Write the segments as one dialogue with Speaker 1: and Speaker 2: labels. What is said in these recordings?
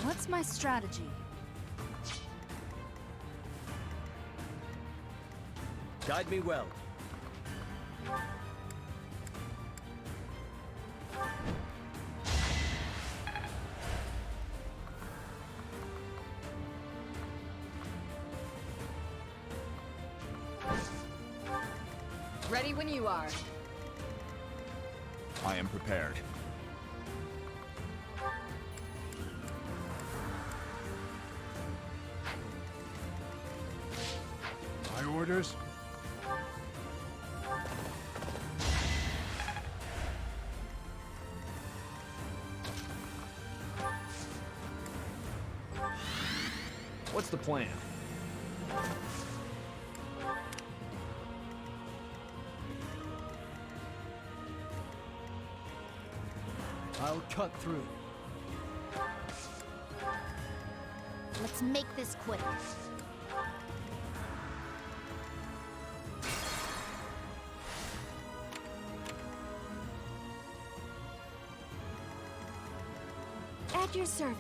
Speaker 1: What's my strategy?
Speaker 2: Guide me well.
Speaker 1: Ready when you are.
Speaker 3: I am prepared.
Speaker 4: My orders?
Speaker 2: What's the plan? I'll cut through.
Speaker 5: Let's make this quick.
Speaker 1: At your service.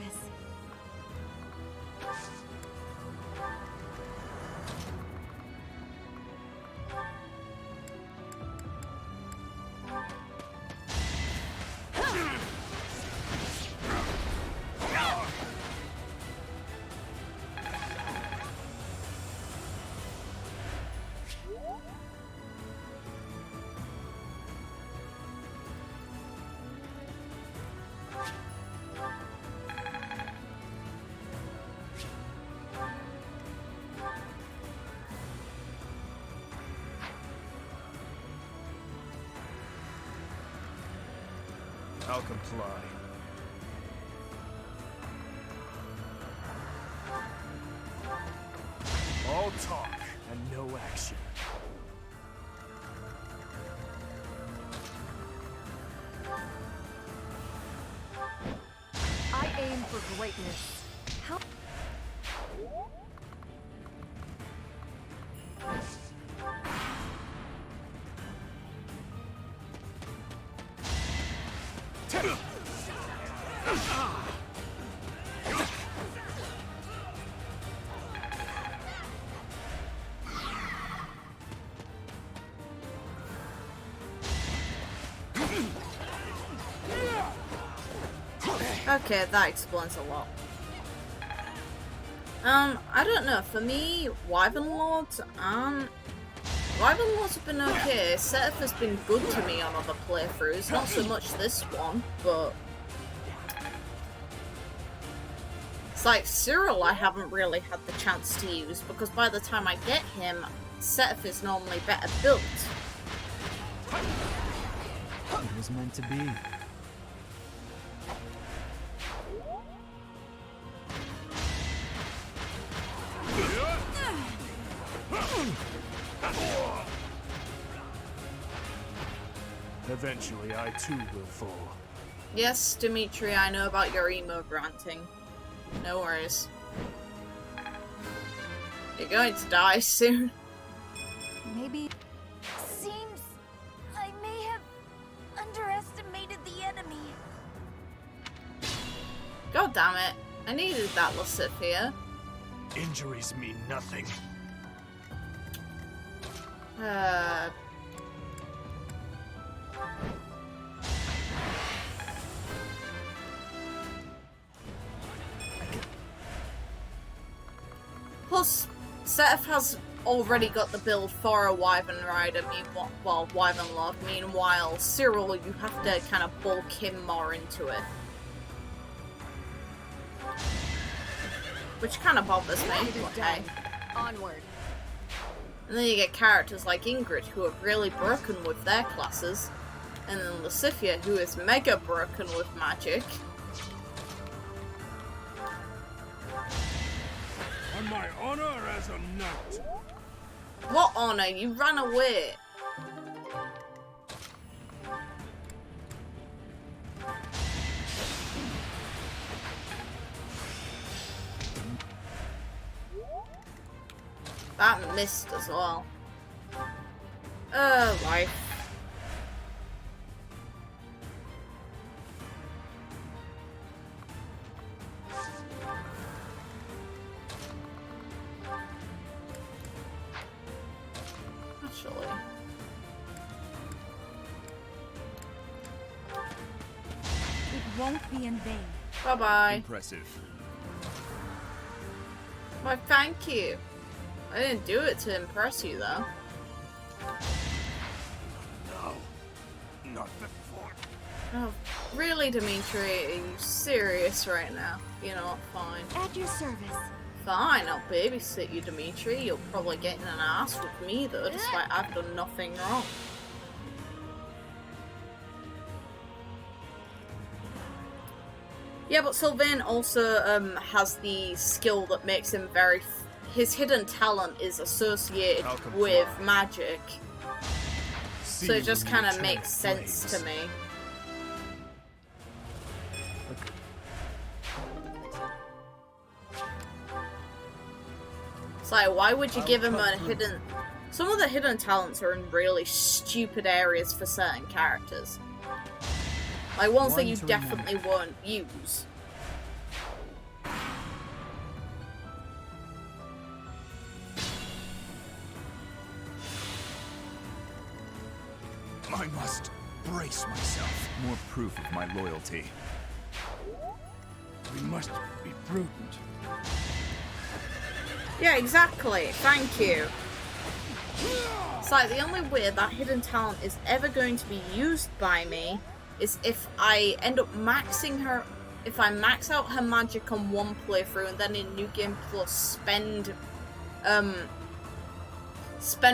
Speaker 2: I'll comply. All talk and no action.
Speaker 1: I aim for greatness. How?
Speaker 6: Okay, that explains a lot. I don't know, for me, Wyvern Lords have been okay. Sothis has been good to me on other playthroughs, not so much this one, but... It's like Cyril I haven't really had the chance to use, because by the time I get him, Sothis is normally better built.
Speaker 2: It was meant to be. Eventually, I too will fall.
Speaker 6: Yes, Dimitri, I know about your emo granting. No worries. You're going to die soon.
Speaker 1: Maybe.
Speaker 5: Seems I may have underestimated the enemy.
Speaker 6: God damn it. I needed that Lasithia.
Speaker 2: Injuries mean nothing.
Speaker 6: Plus, Sothis has already got the build for a Wyvern Rider, well, Wyvern Lord. Meanwhile, Cyril, you have to kind of bulk him more into it. Which kind of bothers me, but hey.
Speaker 1: Onward.
Speaker 6: And then you get characters like Ingrid, who are really broken with their classes, and then Lasithia, who is mega broken with magic.
Speaker 4: On my honor as a knight.
Speaker 6: What honor? You ran away. That missed as well. Life. Actually.
Speaker 1: It won't be in vain.
Speaker 6: Bye-bye.
Speaker 3: Impressive.
Speaker 6: Why, thank you. I didn't do it to impress you, though.
Speaker 2: No. Not before.
Speaker 6: Oh, really, Dimitri? Are you serious right now? You know what, fine.
Speaker 1: At your service.
Speaker 6: Fine, I'll babysit you, Dimitri. You'll probably get in an ass with me, though, despite I've done nothing wrong. Yeah, but Sylvain also has the skill that makes him very... his hidden talent is associated with magic. So it just kind of makes sense to me. It's like, why would you give him a hidden... Some of the hidden talents are in really stupid areas for certain characters. Like ones that you definitely won't use.
Speaker 3: I must brace myself. More proof of my loyalty.
Speaker 4: We must be prudent.
Speaker 6: Yeah, exactly. Thank you. It's like the only way that hidden talent is ever going to be used by me is if I end up maxing her, if I max out her magic on one playthrough and then in New Game Plus spend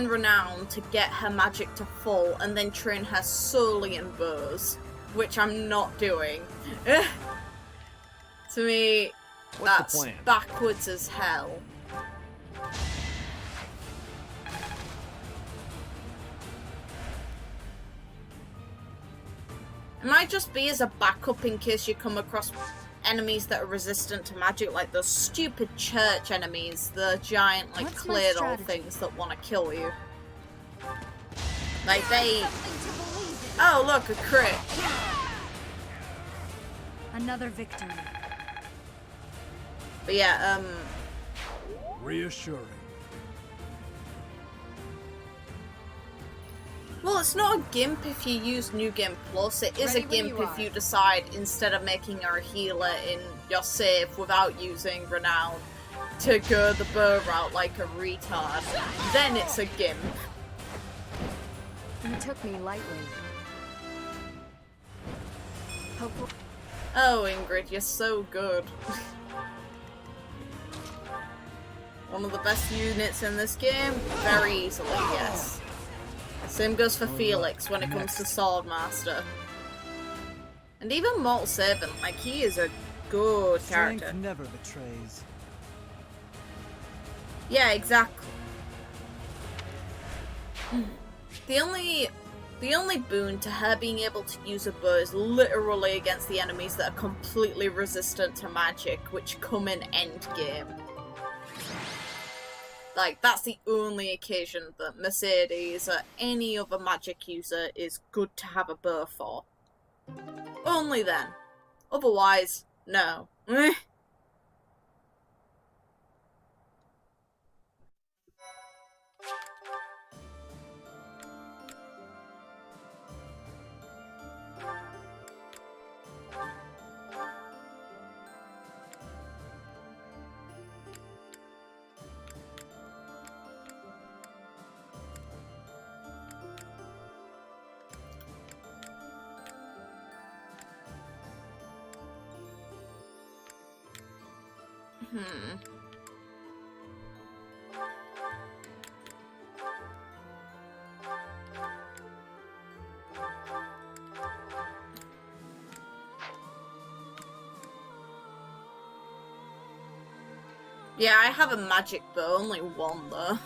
Speaker 6: renown to get her magic to full and then train her solely in bows, which I'm not doing. To me,
Speaker 2: What's
Speaker 6: that's
Speaker 2: the plan?
Speaker 6: backwards as hell. It might just be as a backup in case you come across enemies that are resistant to magic, like those stupid church enemies, the giant, like,
Speaker 1: What's my
Speaker 6: clay doll
Speaker 1: strategy?
Speaker 6: things that want to kill you. Like, they... Oh, look, a crit.
Speaker 1: Another victory.
Speaker 6: But yeah,
Speaker 4: Reassuring.
Speaker 6: well, it's not a gimp if you use New Game Plus. It is a
Speaker 1: Ready when
Speaker 6: gimp
Speaker 1: you
Speaker 6: if
Speaker 1: are.
Speaker 6: you decide, instead of making her a healer in your save without using Renown, to go the bow route like a retard. Then it's a gimp.
Speaker 1: You took me lightly. Hopefully.
Speaker 6: Oh, Ingrid, you're so good. One of the best units in this game? Very easily, yes. Same goes for Felix when it comes to Swordmaster. And even Mortal Servant, like, he is a good character.
Speaker 2: Strength never betrays.
Speaker 6: Yeah, exactly. The only boon to her being able to use a bow is literally against the enemies that are completely resistant to magic, which come in endgame. Like, that's the only occasion that Mercedes or any other magic user is good to have a bow for. Only then. Otherwise, no. Yeah, I have a magic bow, only one though.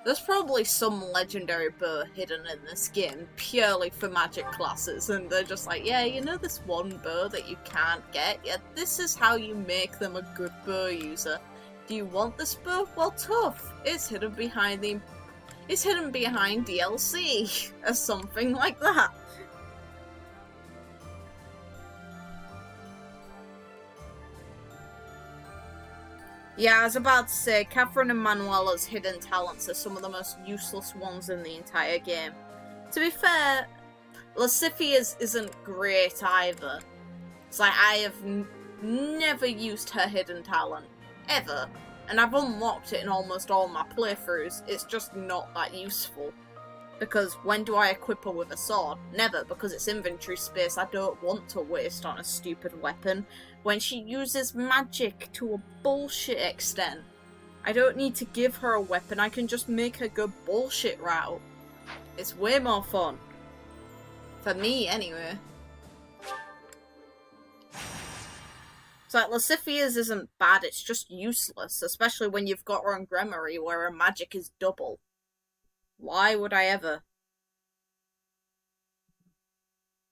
Speaker 6: There's probably some legendary bow hidden in this game purely for magic classes, and they're just like, yeah, you know this one bow that you can't get? Yeah, this is how you make them a good bow user. Do you want this bow? Well, tough. It's hidden behind DLC or something like that. Yeah, I was about to say, Catherine and Manuela's hidden talents are some of the most useless ones in the entire game. To be fair, Lascivia's isn't great either. It's like, I have never used her hidden talent. Ever. And I've unlocked it in almost all my playthroughs. It's just not that useful. Because when do I equip her with a sword? Never, because it's inventory space I don't want to waste on a stupid weapon. When she uses magic to a bullshit extent. I don't need to give her a weapon, I can just make her go bullshit route. It's way more fun. For me, anyway. So like, Lascivia's isn't bad, it's just useless. Especially when you've got her on Gremory, where her magic is double. Why would I ever?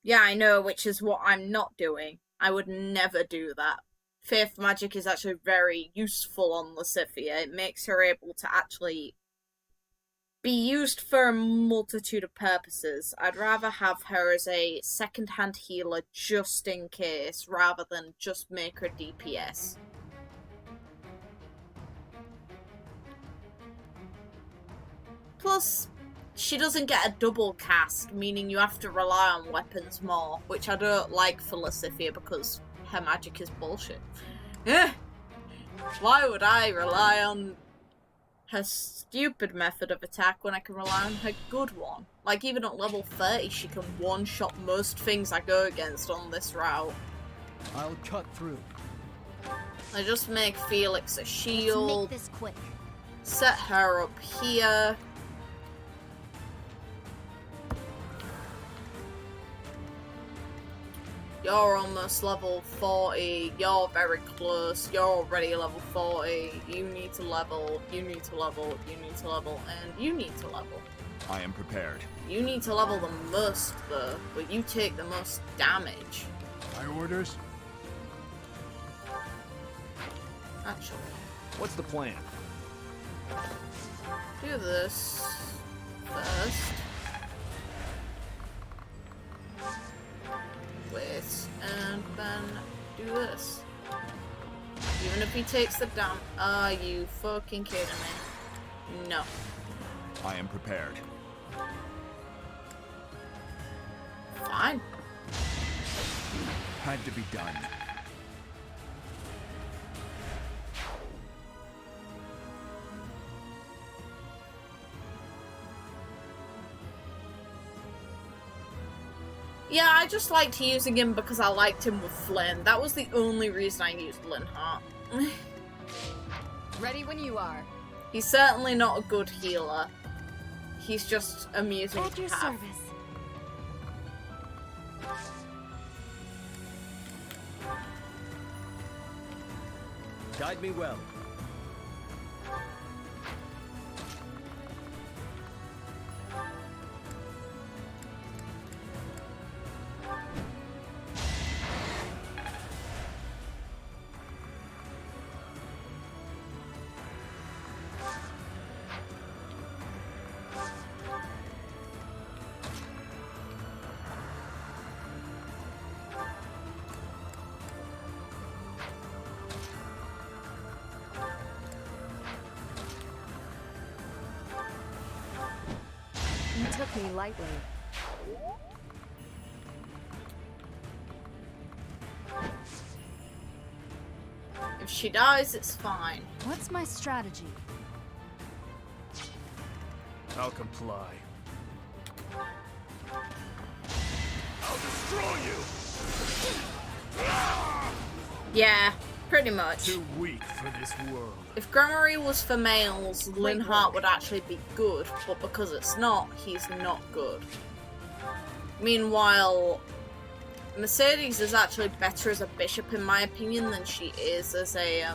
Speaker 6: Yeah, I know, which is what I'm not doing. I would never do that. Faith magic is actually very useful on Lascivia. It makes her able to actually be used for a multitude of purposes. I'd rather have her as a second-hand healer just in case, rather than just make her DPS. Plus, she doesn't get a double cast, meaning you have to rely on weapons more, which I don't like for Lascivia because her magic is bullshit. Why would I rely on her stupid method of attack when I can rely on her good one? Like, even at level 30, she can one-shot most things I go against on this route.
Speaker 2: I'll cut through.
Speaker 6: I just make Felix a shield.
Speaker 5: Let's make this quick.
Speaker 6: Set her up here. You're almost level 40, you're very close, you're already level 40, you need to level, you need to level, you need to level, and you need to level.
Speaker 3: I am prepared.
Speaker 6: You need to level the most though, but you take the most damage.
Speaker 4: My orders?
Speaker 6: Actually.
Speaker 3: What's the plan?
Speaker 6: Do this first. Wait, and then do this. Even if he takes the damn. Are you fucking kidding me? No.
Speaker 3: I am prepared.
Speaker 6: Fine.
Speaker 3: Had to be done.
Speaker 6: Yeah, I just liked using him because I liked him with Flynn. That was the only reason I used Linhardt.
Speaker 1: Ready when you are.
Speaker 6: He's certainly not a good healer. He's just amusing
Speaker 1: At
Speaker 6: to
Speaker 1: your
Speaker 6: have.
Speaker 1: service.
Speaker 2: Guide me well.
Speaker 1: You took me lightly.
Speaker 6: If she dies, it's fine.
Speaker 1: What's my strategy?
Speaker 4: I'll comply.
Speaker 2: I'll destroy you!
Speaker 6: Yeah, pretty much.
Speaker 4: Too weak for this world.
Speaker 6: If Gremory was for males, Linhardt would actually be good, but because it's not, he's not good. Meanwhile, Mercedes is actually better as a bishop in my opinion than she is as a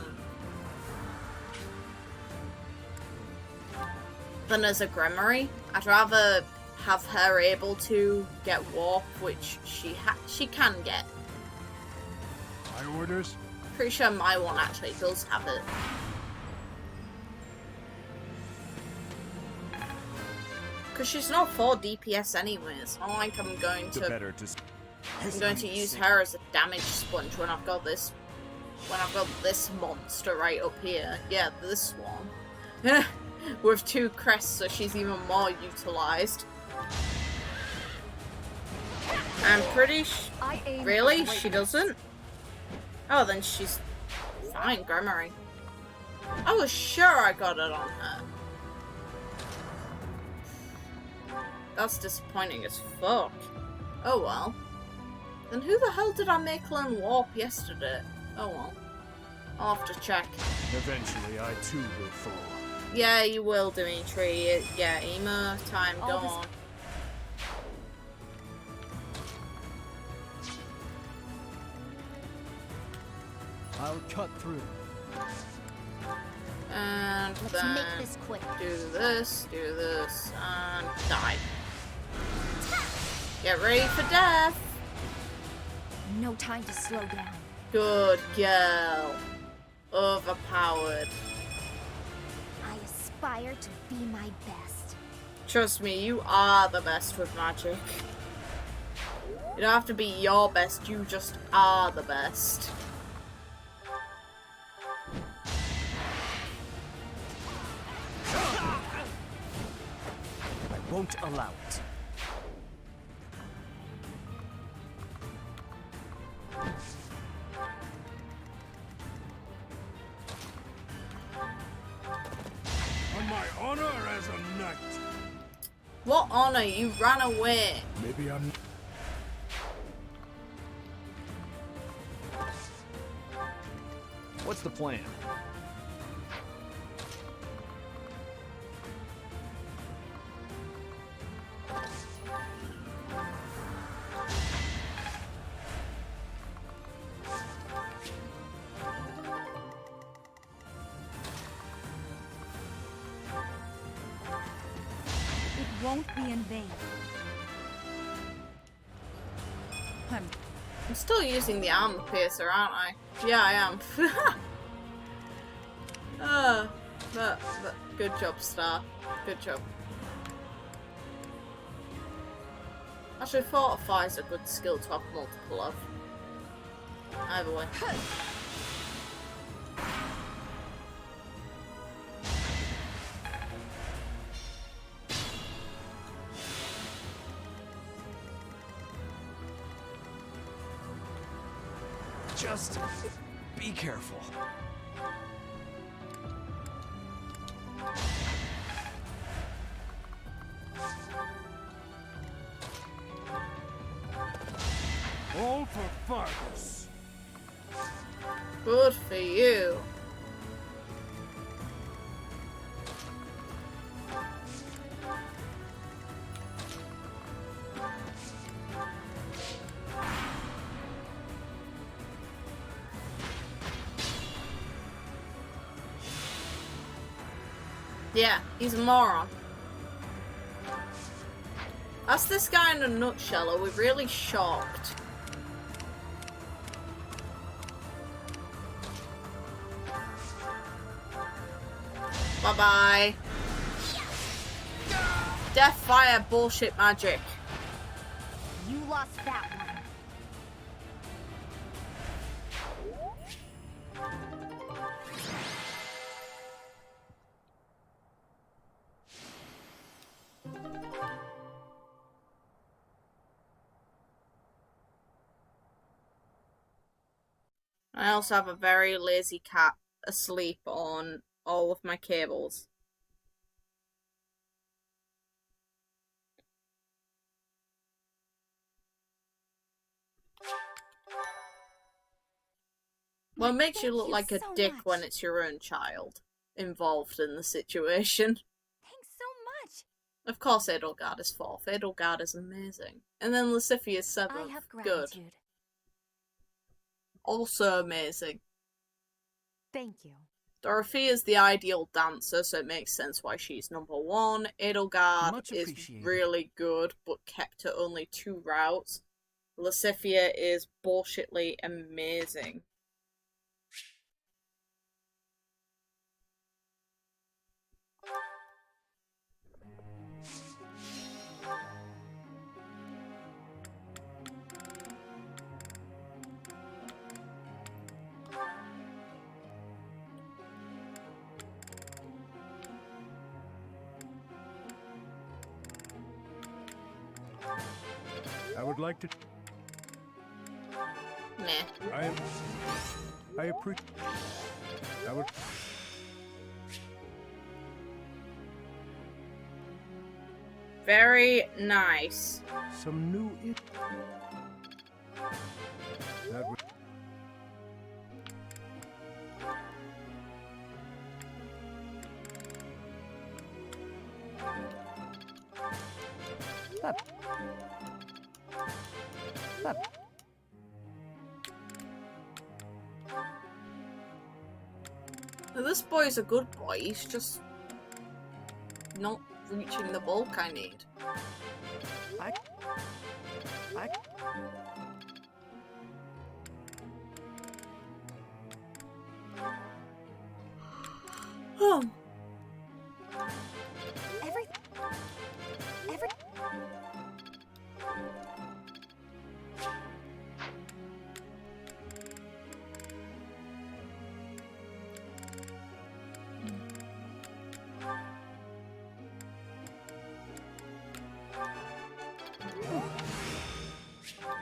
Speaker 6: Gremory. I'd rather have her able to get warp, which she can get.
Speaker 4: My orders?
Speaker 6: Pretty sure my one actually does have it. Because she's not 4 DPS anyway. It's not like I'm going
Speaker 3: The
Speaker 6: to
Speaker 3: better to.
Speaker 6: I'm going to use her as a damage sponge when I've got this monster right up here. Yeah, this one. With 2 crests, so she's even more utilized. I'm pretty really? She doesn't? Oh, then she's fine, Gremory. I was sure I got it on her. That's disappointing as fuck. Oh well. Then who the hell did I make learn warp yesterday? Oh well. I'll have to check.
Speaker 4: Eventually, I too will fall.
Speaker 6: Yeah, you will, Dimitri. Yeah, emo time gone.
Speaker 2: I'll cut through.
Speaker 6: And
Speaker 5: Let's
Speaker 6: then
Speaker 5: make this quick.
Speaker 6: do this, and die. Get ready for death.
Speaker 5: No time to slow down.
Speaker 6: Good girl. Overpowered.
Speaker 5: I aspire to be my best.
Speaker 6: Trust me, you are the best with magic. You don't have to be your best, you just are the best.
Speaker 2: I won't allow it.
Speaker 4: On my honor as a knight.
Speaker 6: What honor? You ran away.
Speaker 4: Maybe I'm.
Speaker 2: What's the plan?
Speaker 1: It won't be in vain.
Speaker 6: I'm still using the armor piercer, aren't I? Yeah, I am. But good job, Star. Good job. Actually, Fortify is a good skill to have multiple of. Either way.
Speaker 3: Just be careful.
Speaker 4: All for Fargus.
Speaker 6: Good for you. Yeah, he's a moron. That's this guy in a nutshell. Are we really shocked? Bye-bye. Death, fire, bullshit magic.
Speaker 5: You lost that one.
Speaker 6: I also have a very lazy cat asleep on all of my cables. Well, it makes you look like a dick when it's your own child involved in the situation.
Speaker 5: Thanks so much.
Speaker 6: Of course Edelgard is 4th. Edelgard is amazing. And then Lucifer is 7th.
Speaker 5: I have
Speaker 6: Good.
Speaker 5: gratitude.
Speaker 6: Also amazing.
Speaker 1: Thank you.
Speaker 6: Dorothy is the ideal dancer, so it makes sense why she's number 1. Edelgard
Speaker 2: Much
Speaker 6: is
Speaker 2: appreciated.
Speaker 6: really good, but kept to only 2 routes. Lucifer is bullshitly amazing.
Speaker 4: would like to.
Speaker 6: Meh.
Speaker 4: I appreciate. I would.
Speaker 6: Very nice.
Speaker 4: Some new. That would.
Speaker 6: Now, this boy's a good boy, he's just not reaching the bulk I need.
Speaker 2: I...
Speaker 6: Oh.
Speaker 5: Every...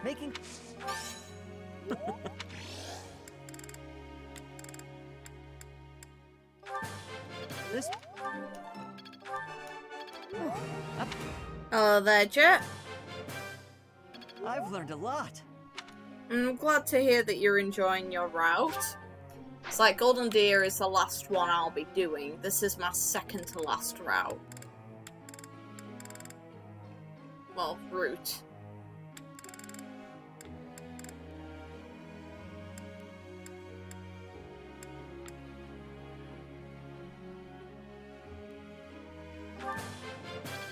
Speaker 2: Making... This...
Speaker 6: Hello there, Jet.
Speaker 2: I've learned a lot.
Speaker 6: I'm glad to hear that you're enjoying your route. It's like Golden Deer is the last one I'll be doing. This is my second to last route. Well, route.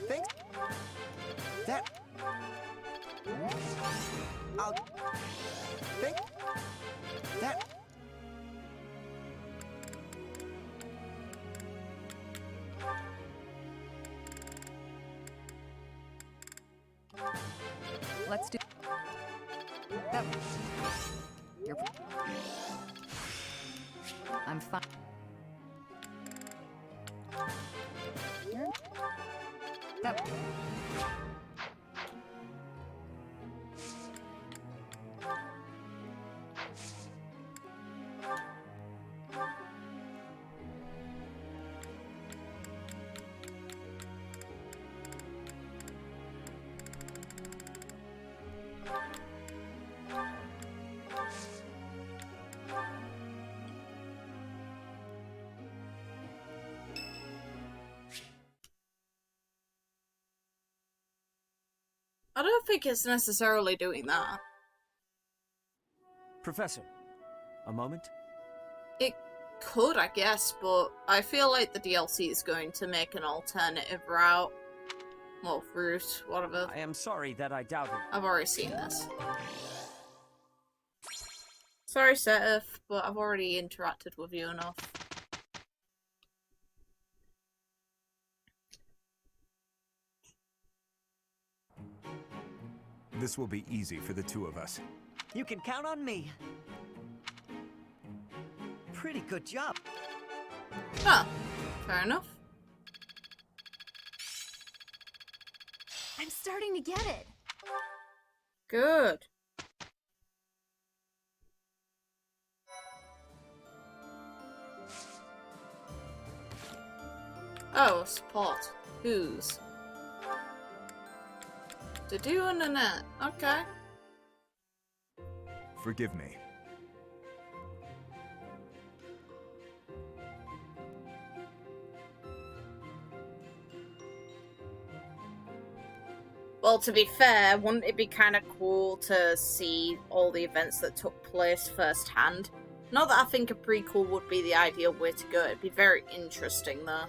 Speaker 2: Thanks. That... I'll... Think... That... Let's do... That... You're... I'm fine. That...
Speaker 6: I don't think it's necessarily doing that.
Speaker 2: Professor, a moment?
Speaker 6: It could, I guess, but I feel like the DLC is going to make an alternative route. Well, route, whatever.
Speaker 2: I am sorry that I doubted.
Speaker 6: I've already seen this. Sorry, Sothis, but I've already interacted with you enough.
Speaker 3: This will be easy for the two of us.
Speaker 2: You can count on me. Pretty good job.
Speaker 6: Huh. Fair enough.
Speaker 5: I'm starting to get it.
Speaker 6: Good. Oh, support. Whose? To do on the net. Okay.
Speaker 3: Forgive me.
Speaker 6: Well, to be fair, wouldn't it be kind of cool to see all the events that took place firsthand? Not that I think a prequel would be the ideal way to go. It'd be very interesting, though.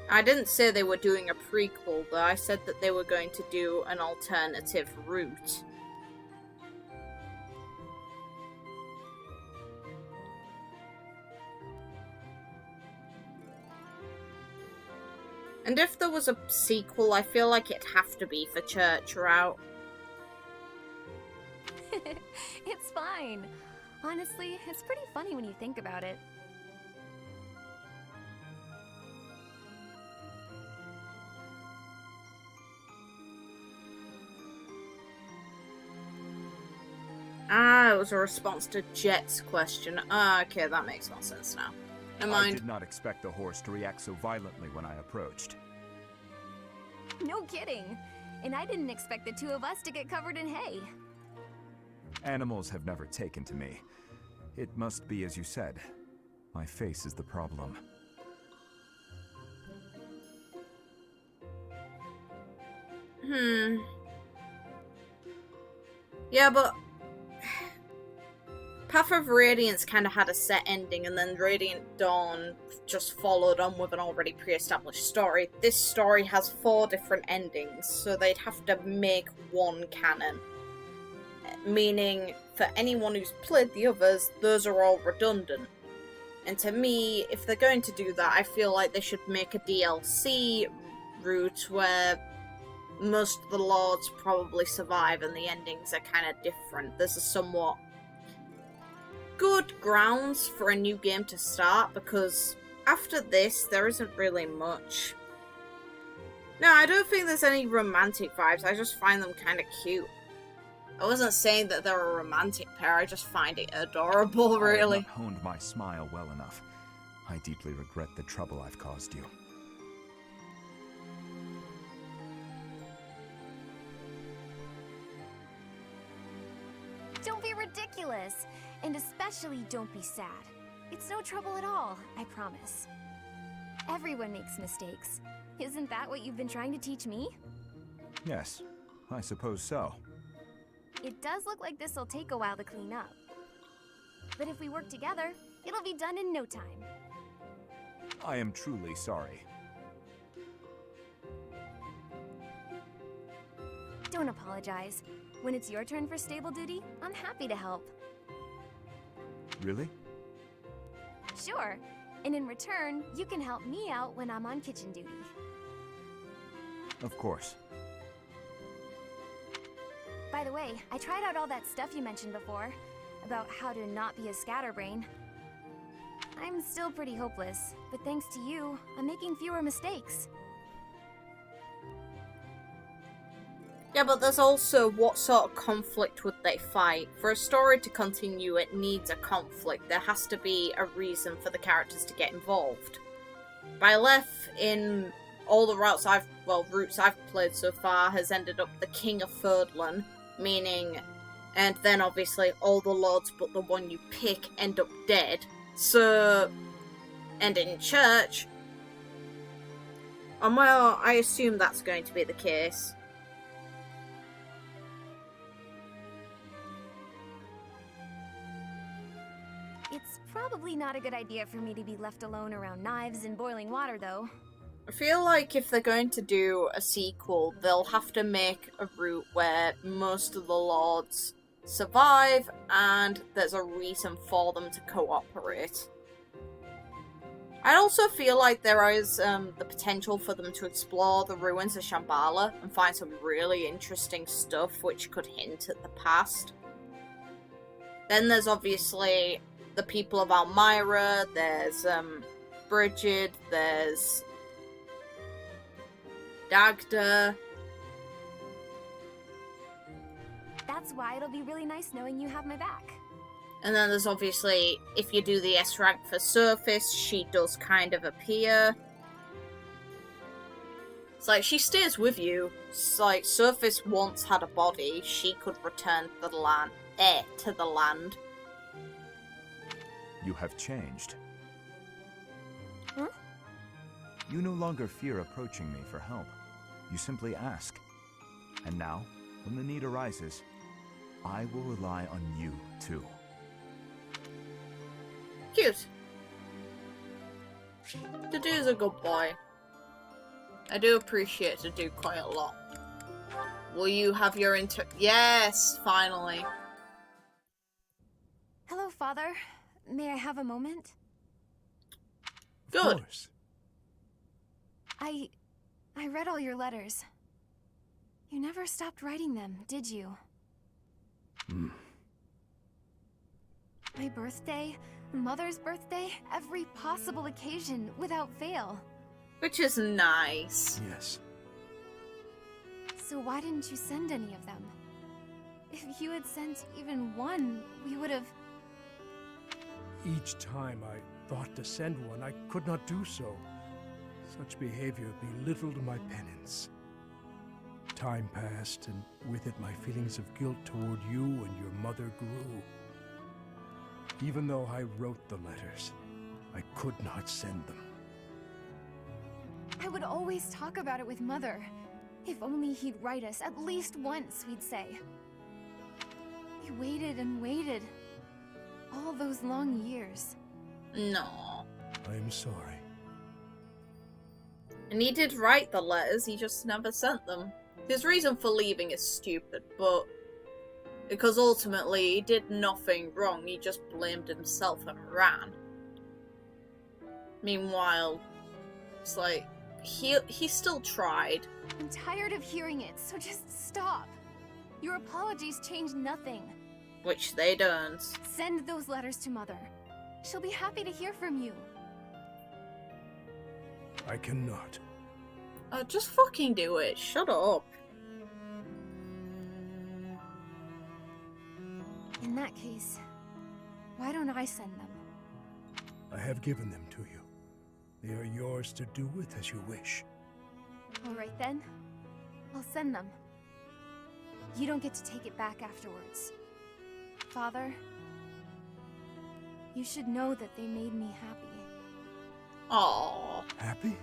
Speaker 6: I didn't say they were doing a prequel, though. I said that they were going to do an alternative route. And if there was a sequel, I feel like it'd have to be for Church Route.
Speaker 1: It's fine. Honestly, it's pretty funny when you think about it.
Speaker 6: it was a response to Jet's question. Okay, that makes more sense now. Never
Speaker 3: I
Speaker 6: mind.
Speaker 3: did not expect the horse to react so violently when I approached.
Speaker 1: No kidding. And I didn't expect the two of us to get covered in hay.
Speaker 3: Animals have never taken to me. It must be as you said. My face is the problem.
Speaker 6: Yeah, but Path of Radiance kind of had a set ending, and then Radiant Dawn just followed on with an already pre-established story. This story has 4 different endings, so they'd have to make one canon. Meaning, for anyone who's played the others, those are all redundant. And to me, if they're going to do that, I feel like they should make a DLC route where most of the lords probably survive and the endings are kind of different. There's a somewhat good grounds for a new game to start, because after this, there isn't really much. No, I don't think there's any romantic vibes. I just find them kind of cute. I wasn't saying that they're a romantic pair, I just find it adorable, really.
Speaker 3: I have not honed my smile well enough. I deeply regret the trouble I've caused you.
Speaker 1: Don't be ridiculous. And especially don't be sad. It's no trouble at all, I promise. Everyone makes mistakes. Isn't that what you've been trying to teach me?
Speaker 3: Yes, I suppose so.
Speaker 1: It does look like this'll take a while to clean up. But if we work together, it'll be done in no time.
Speaker 3: I am truly sorry.
Speaker 1: Don't apologize. When it's your turn for stable duty, I'm happy to help.
Speaker 3: Really?
Speaker 1: Sure. And in return, you can help me out when I'm on kitchen duty.
Speaker 3: Of course.
Speaker 1: By the way, I tried out all that stuff you mentioned before, about how to not be a scatterbrain. I'm still pretty hopeless, but thanks to you, I'm making fewer mistakes.
Speaker 6: Yeah, but there's also what sort of conflict would they fight? For a story to continue, it needs a conflict. There has to be a reason for the characters to get involved. Byleth, in all the routes I've played so far, has ended up the King of Ferdlan, meaning, and then obviously all the lords but the one you pick end up dead. So, and in church, well, I assume that's going to be the case.
Speaker 1: It's probably not a good idea for me to be left alone around knives and boiling water, though.
Speaker 6: I feel like if they're going to do a sequel, they'll have to make a route where most of the lords survive and there's a reason for them to cooperate. I also feel like there is the potential for them to explore the ruins of Shambhala and find some really interesting stuff which could hint at the past. Then there's obviously the people of Almyra, there's Brigid, there's Dagda.
Speaker 1: That's why it'll be really nice knowing you have my back.
Speaker 6: And then there's obviously, if you do the S rank for Sothis, she does kind of appear. It's like, she stays with you. It's like, Sothis once had a body, she could return to the land.
Speaker 3: You have changed.
Speaker 1: Huh?
Speaker 3: You no longer fear approaching me for help. You simply ask. And now, when the need arises, I will rely on you too.
Speaker 6: Cute. Dudu's a good boy. I do appreciate Dudu quite a lot. Will you have your Yes, finally.
Speaker 1: Hello, Father. May I have a moment?
Speaker 6: Good.
Speaker 3: Of course.
Speaker 1: I read all your letters. You never stopped writing them, did you? My birthday, Mother's birthday, every possible occasion, without fail.
Speaker 6: Which is nice.
Speaker 3: Yes.
Speaker 1: So why didn't you send any of them? If you had sent even one, we would have...
Speaker 4: Each time I thought to send one, I could not do so. Such behavior belittled my penance. Time passed, and with it my feelings of guilt toward you and your mother grew. Even though I wrote the letters, I could not send them.
Speaker 1: I would always talk about it with Mother. If only he'd write us at least once, we'd say. We waited and waited. All those long years.
Speaker 6: No.
Speaker 4: I am sorry.
Speaker 6: And he did write the letters, he just never sent them. His reason for leaving is stupid, but... because ultimately he did nothing wrong, he just blamed himself and ran. Meanwhile, it's like, he still tried.
Speaker 1: I'm tired of hearing it, so just stop. Your apologies change nothing.
Speaker 6: Which they don't.
Speaker 1: Send those letters to Mother. She'll be happy to hear from you.
Speaker 4: I cannot.
Speaker 6: Just fucking do it. Shut up.
Speaker 1: In that case, why don't I send them?
Speaker 4: I have given them to you. They are yours to do with as you wish.
Speaker 1: Alright then, I'll send them. You don't get to take it back afterwards. Father, you should know that they made me happy.
Speaker 6: Aww.
Speaker 4: Happy?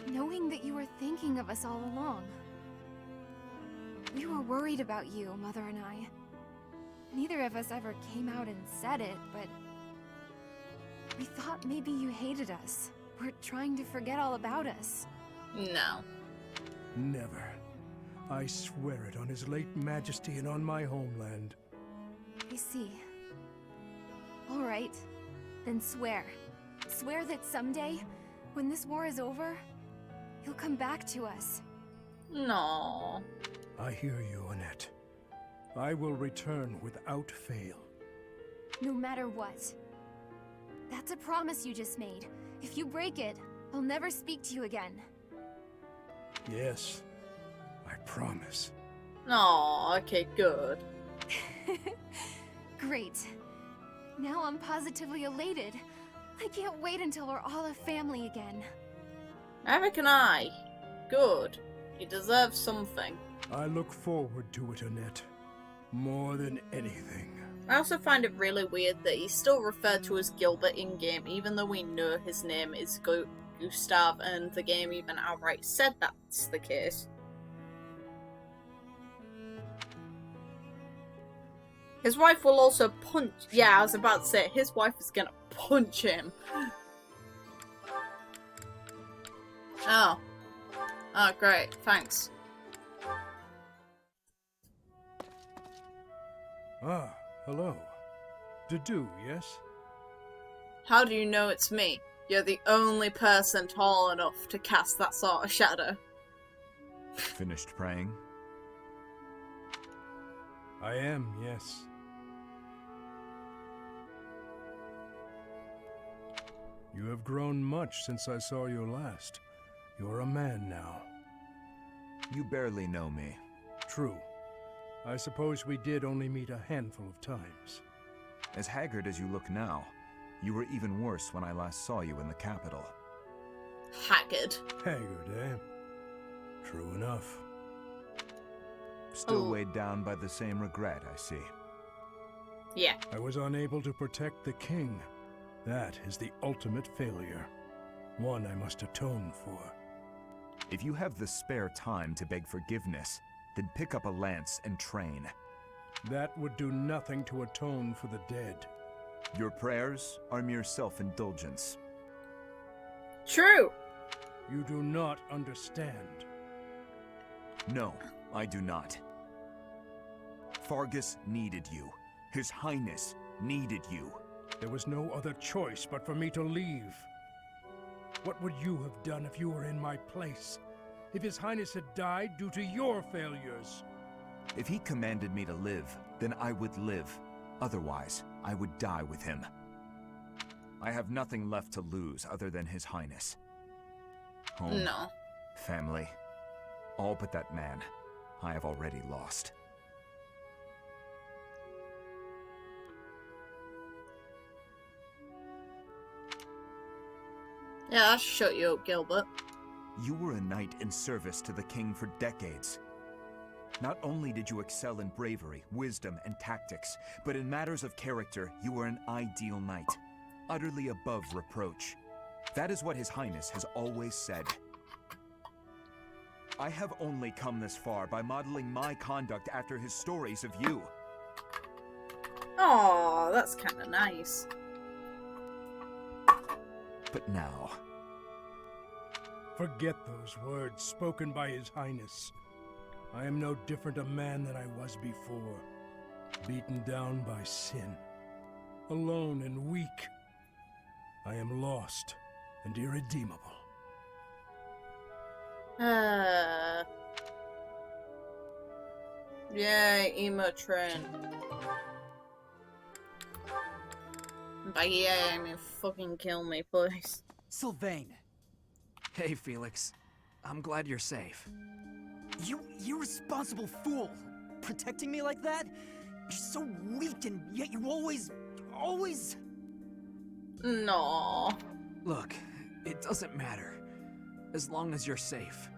Speaker 1: Knowing that you were thinking of us all along. We were worried about you, Mother and I. Neither of us ever came out and said it, but... we thought maybe you hated us. Were trying to forget all about us.
Speaker 6: No.
Speaker 4: Never. I swear it on His late Majesty and on my homeland.
Speaker 1: I see. Alright, then swear. Swear that someday, when this war is over, you'll come back to us.
Speaker 6: No.
Speaker 4: I hear you, Annette. I will return without fail.
Speaker 1: No matter what. That's a promise you just made. If you break it, I'll never speak to you again.
Speaker 4: Yes, I promise.
Speaker 6: No, okay, good.
Speaker 1: Great. Now I'm positively elated. I can't wait until we're all a family again.
Speaker 6: Neither can I. Good. You deserve something.
Speaker 4: I look forward to it, Annette. More than anything.
Speaker 6: I also find it really weird that he's still referred to as Gilbert in-game, even though we know his name is Gustav, and the game even outright said that's the case. His wife will also punch... yeah, I was about to say, his wife is gonna punch him. Oh. Oh, great. Thanks.
Speaker 4: Ah, hello. Dedue, yes?
Speaker 6: How do you know it's me? You're the only person tall enough to cast that sort of shadow.
Speaker 3: Finished praying?
Speaker 4: I am, yes. You have grown much since I saw you last. You're a man now.
Speaker 3: You barely know me.
Speaker 4: True. I suppose we did only meet a handful of times.
Speaker 3: As haggard as you look now, you were even worse when I last saw you in the capital.
Speaker 6: Haggard.
Speaker 4: Haggard, eh? True enough.
Speaker 3: Still weighed down by the same regret, I see.
Speaker 6: Yeah.
Speaker 4: I was unable to protect the king. That is the ultimate failure. One I must atone for.
Speaker 3: If you have the spare time to beg forgiveness, then pick up a lance and train.
Speaker 4: That would do nothing to atone for the dead.
Speaker 3: Your prayers are mere self-indulgence.
Speaker 6: True.
Speaker 4: You do not understand.
Speaker 3: No, I do not. Fargus needed you. His Highness needed you.
Speaker 4: There was no other choice but for me to leave. What would you have done if you were in my place? If His Highness had died due to your failures?
Speaker 3: If he commanded me to live, then I would live. Otherwise, I would die with him. I have nothing left to lose other than His Highness. Home,
Speaker 6: No.
Speaker 3: family, all but that man I have already lost.
Speaker 6: Yeah, that shut you up, Gilbert.
Speaker 3: You were a knight in service to the king for decades. Not only did you excel in bravery, wisdom, and tactics, but in matters of character, you were an ideal knight, utterly above reproach. That is what His Highness has always said. I have only come this far by modeling my conduct after his stories of you.
Speaker 6: Oh, that's kind of nice.
Speaker 3: But now,
Speaker 4: Forget those words spoken by His Highness. I am no different a man than I was before. Beaten down by sin. Alone and weak. I am lost and irredeemable.
Speaker 6: Yeah, emo train. By yeah, I mean fucking kill me, please.
Speaker 7: Sylvain,
Speaker 8: Hey, Felix. I'm glad you're safe.
Speaker 7: you irresponsible fool! Protecting me like that? You're so weak and yet you always...
Speaker 6: No.
Speaker 8: Look, it doesn't matter. As long as you're safe.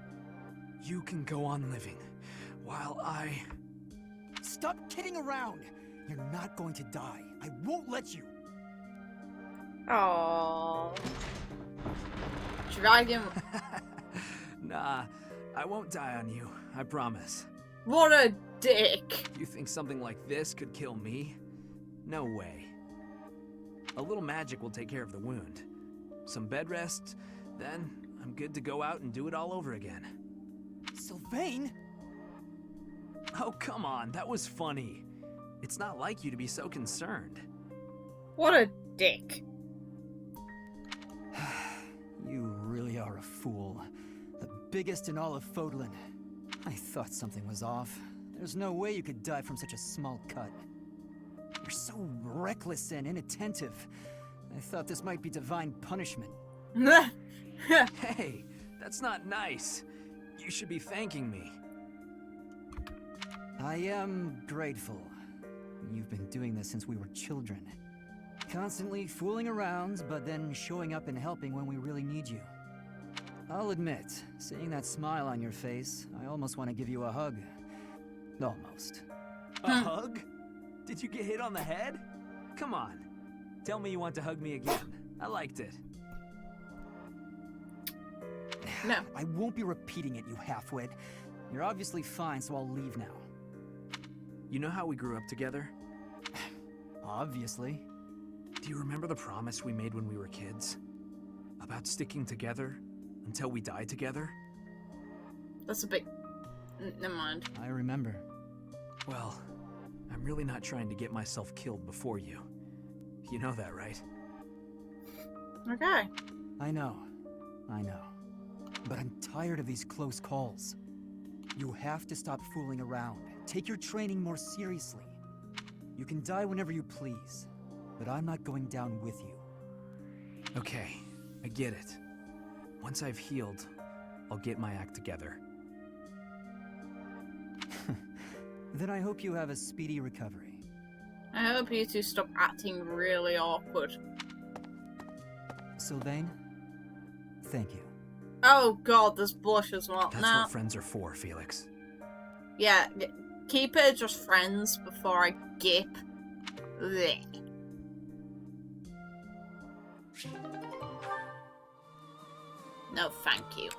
Speaker 8: You can go on living, while I...
Speaker 7: Stop kidding around! You're not going to die. I won't let you!
Speaker 6: Aww. Drag him.
Speaker 8: Nah, I won't die on you, I promise.
Speaker 6: What a dick.
Speaker 8: You think something like this could kill me? No way. A little magic will take care of the wound. Some bed rest, then I'm good to go out and do it all over again.
Speaker 7: Sylvain?
Speaker 8: Oh, come on, that was funny. It's not like you to be so concerned.
Speaker 6: What a dick.
Speaker 7: You really are a fool. The biggest in all of Fodlan. I thought something was off. There's no way you could die from such a small cut. You're so reckless and inattentive. I thought this might be divine punishment.
Speaker 8: Hey, that's not nice. You should be thanking me.
Speaker 7: I am grateful. You've been doing this since we were children. Constantly fooling around, but then showing up and helping when we really need you. I'll admit, seeing that smile on your face, I almost want to give you a hug. Almost.
Speaker 2: A hug? Did you get hit on the head? Come on. Tell me you want to hug me again. I liked it.
Speaker 6: No.
Speaker 7: I won't be repeating it, you halfwit. You're obviously fine, so I'll leave now.
Speaker 8: You know how we grew up together?
Speaker 7: Obviously.
Speaker 8: Do you remember the promise we made when we were kids? About sticking together until we die together?
Speaker 6: That's a big... Never mind.
Speaker 7: I remember.
Speaker 8: Well, I'm really not trying to get myself killed before you. You know that, right?
Speaker 6: Okay.
Speaker 7: I know. But I'm tired of these close calls. You have to stop fooling around. Take your training more seriously. You can die whenever you please, but I'm not going down with you.
Speaker 8: Okay, I get it. Once I've healed, I'll get my act together.
Speaker 7: Then I hope you have a speedy recovery.
Speaker 6: I hope you two stop acting really awkward.
Speaker 7: Sylvain, thank you.
Speaker 6: Oh god, there's blush as well.
Speaker 8: That's
Speaker 6: Now,
Speaker 8: what friends are for, Felix.
Speaker 6: yeah, keep it just friends before I gip. Blech. No, thank you.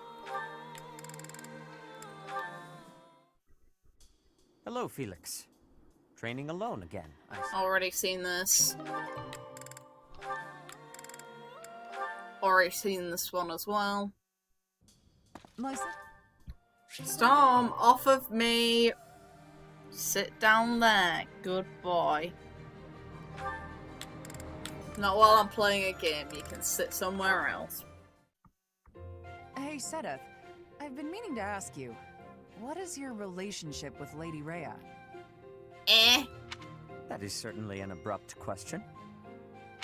Speaker 2: Hello, Felix. Training alone again, I see.
Speaker 6: Already seen this. Already seen this one as well. Storm, off of me. Sit down there. Good boy. Not while I'm playing a game. You can sit somewhere else.
Speaker 9: Hey, Sothis. I've been meaning to ask you, what is your relationship with Lady Rhea?
Speaker 2: That is certainly an abrupt question.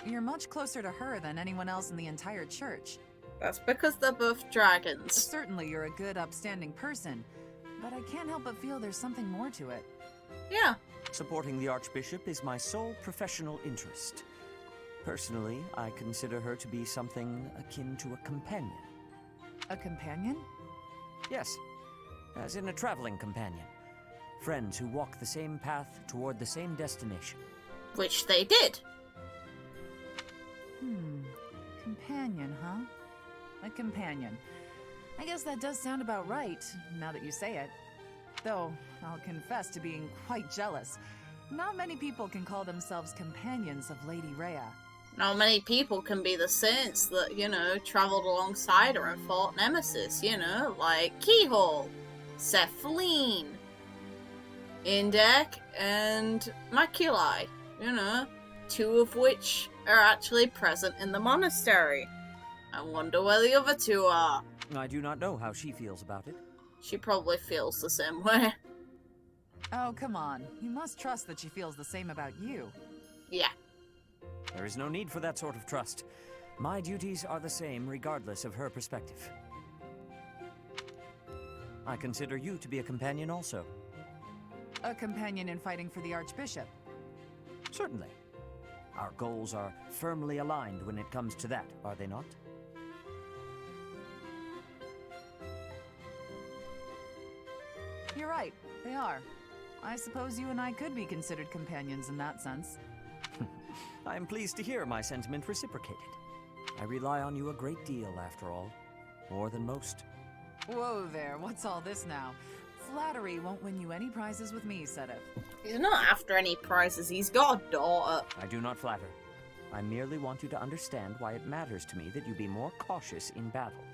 Speaker 9: You're much closer to her than anyone else in the entire church.
Speaker 6: That's because they're both dragons.
Speaker 9: Certainly you're a good, upstanding person, but I can't help but feel there's something more to it.
Speaker 6: Yeah.
Speaker 2: Supporting the Archbishop is my sole professional interest.
Speaker 10: Personally, I consider her to be something akin to a companion.
Speaker 9: A companion?
Speaker 10: Yes, as in a traveling companion. Friends who walk the same path toward the same destination.
Speaker 6: Which they did.
Speaker 9: Companion, huh? A companion. I guess that does sound about right, now that you say it. Though, I'll confess to being quite jealous. Not many people can call themselves companions of Lady Rhea.
Speaker 6: Not many people can be the saints that, travelled alongside her and fought Nemesis, like Keyhole, Cephaline, Indek, and Maculae, two of which are actually present in the monastery. I wonder where the other two are.
Speaker 10: I do not know how she feels about it.
Speaker 6: She probably feels the same way.
Speaker 9: Oh, come on. You must trust that she feels the same about you.
Speaker 6: Yeah.
Speaker 10: There is no need for that sort of trust. My duties are the same regardless of her perspective. I consider you to be a companion also.
Speaker 9: A companion in fighting for the Archbishop.
Speaker 10: Certainly. Our goals are firmly aligned when it comes to that, are they not?
Speaker 9: You're right, they are. I suppose you and I could be considered companions in that sense.
Speaker 10: I am pleased to hear my sentiment reciprocated. I rely on you a great deal, after all. More than most.
Speaker 9: Whoa there, what's all this now? Flattery won't win you any prizes with me, Sothis.
Speaker 6: He's not after any prizes, he's got a daughter.
Speaker 10: I do not flatter. I merely want you to understand why it matters to me that you be more cautious in battle.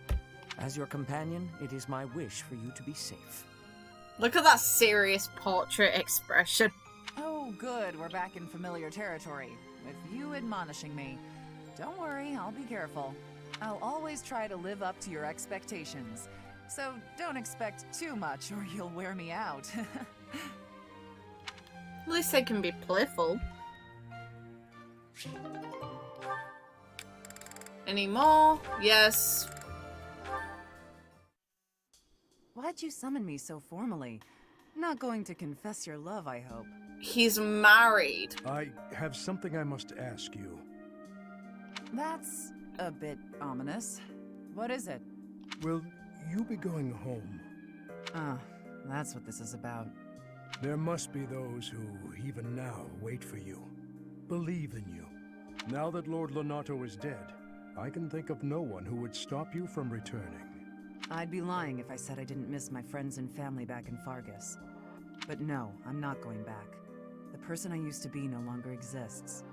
Speaker 10: As your companion, it is my wish for you to be safe.
Speaker 6: Look at that serious portrait expression.
Speaker 9: Oh, good, we're back in familiar territory, with you admonishing me. Don't worry, I'll be careful. I'll always try to live up to your expectations. So don't expect too much or you'll wear me out.
Speaker 6: At least they can be playful. Any more? Yes.
Speaker 9: Why'd you summon me so formally? Not going to confess your love, I hope.
Speaker 6: He's married.
Speaker 4: I have something I must ask you.
Speaker 9: That's a bit ominous. What is it?
Speaker 4: Will you be going home?
Speaker 9: Ah, that's what this is about.
Speaker 4: There must be those who, even now, wait for you. Believe in you. Now that Lord Lonato is dead, I can think of no one who would stop you from returning.
Speaker 9: I'd be lying if I said I didn't miss my friends and family back in Fargus. But no, I'm not going back. The person I used to be no longer exists.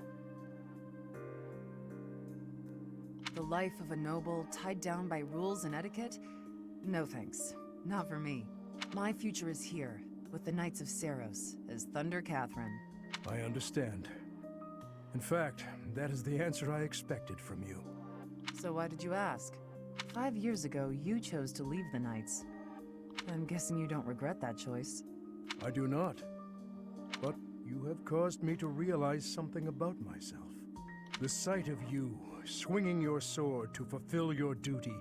Speaker 9: The life of a noble, tied down by rules and etiquette? No thanks. Not for me. My future is here, with the Knights of Seiros, as Thunder Catherine.
Speaker 4: I understand. In fact, that is the answer I expected from you.
Speaker 9: So why did you ask? 5 years ago, you chose to leave the Knights. I'm guessing you don't regret that choice.
Speaker 4: I do not. But you have caused me to realize something about myself. The sight of you, swinging your sword to fulfill your duty,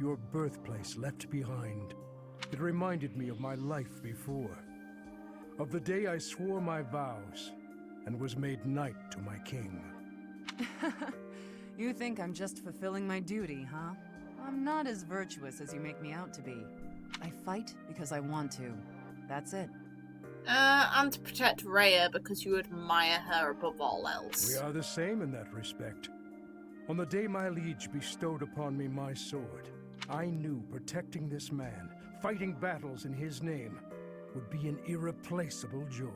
Speaker 4: your birthplace left behind. It reminded me of my life before. Of the day I swore my vows, and was made knight to my king.
Speaker 9: You think I'm just fulfilling my duty, huh? I'm not as virtuous as you make me out to be. I fight because I want to. That's it.
Speaker 6: And to protect Rhea because you admire her above all else.
Speaker 4: We are the same in that respect. On the day my liege bestowed upon me my sword, I knew protecting this man, fighting battles in his name, would be an irreplaceable joy.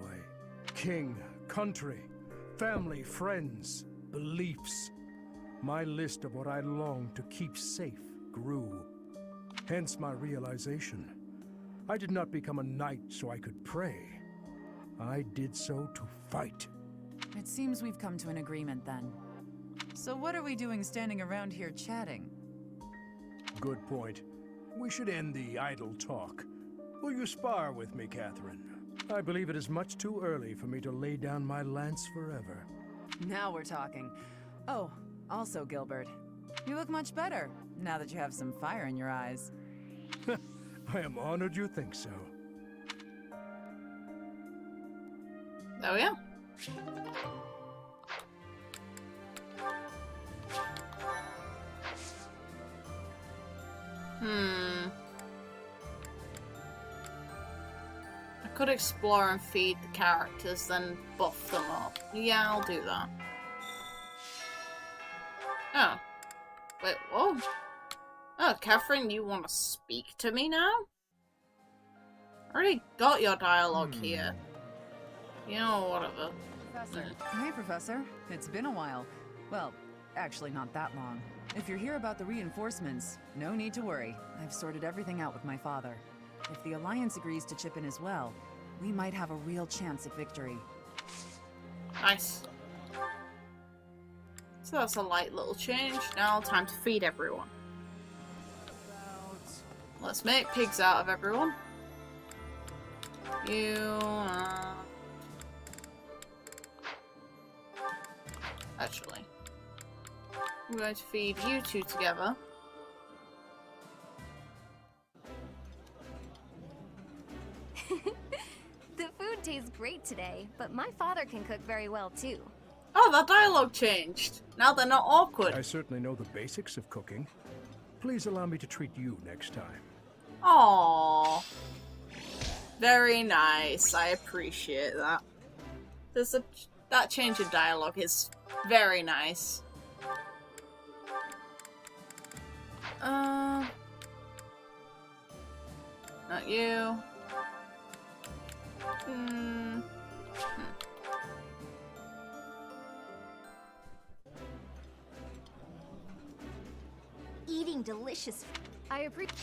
Speaker 4: King, country, family, friends, beliefs. My list of what I longed to keep safe grew. Hence my realization. I did not become a knight so I could pray. I did so to fight.
Speaker 9: It seems we've come to an agreement then. So what are we doing standing around here chatting?
Speaker 4: Good point. We should end the idle talk. Will you spar with me, Catherine? I believe it is much too early for me to lay down my lance forever.
Speaker 9: Now we're talking. Oh, also Gilbert, you look much better now that you have some fire in your eyes.
Speaker 4: I am honored you think so.
Speaker 6: There we are. I could explore and feed the characters, then buff them up. Yeah, I'll do that. Oh. Wait, whoa. Oh, Catherine, you want to speak to me now? I already got your dialogue here. You know, whatever.
Speaker 9: Professor. Hey, Professor. It's been a while. Well, actually not that long. If you're here about the reinforcements, no need to worry. I've sorted everything out with my father. If the Alliance agrees to chip in as well, we might have a real chance at victory.
Speaker 6: Nice. So that's a light little change. Now time to feed everyone. Let's make pigs out of everyone. You, actually, I'm going to feed you two together.
Speaker 1: The food tastes great today, but my father can cook very well too.
Speaker 6: Oh, that dialogue changed. Now they're not awkward.
Speaker 4: I certainly know the basics of cooking. Please allow me to treat you next time.
Speaker 6: Aww. Very nice. I appreciate that. That change in dialogue is very nice. Not you.
Speaker 5: Eating delicious.
Speaker 1: I appreciate.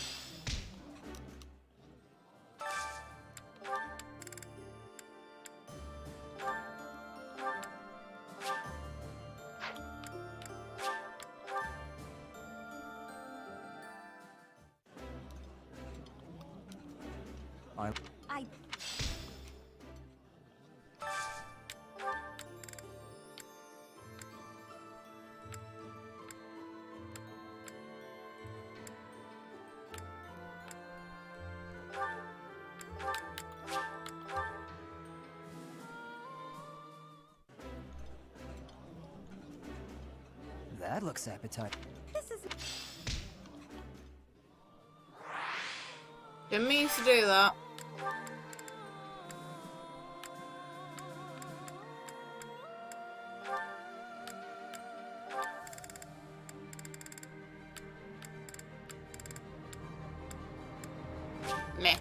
Speaker 7: That looks appetizing.
Speaker 5: This is
Speaker 6: Didn't mean to do that. Meh.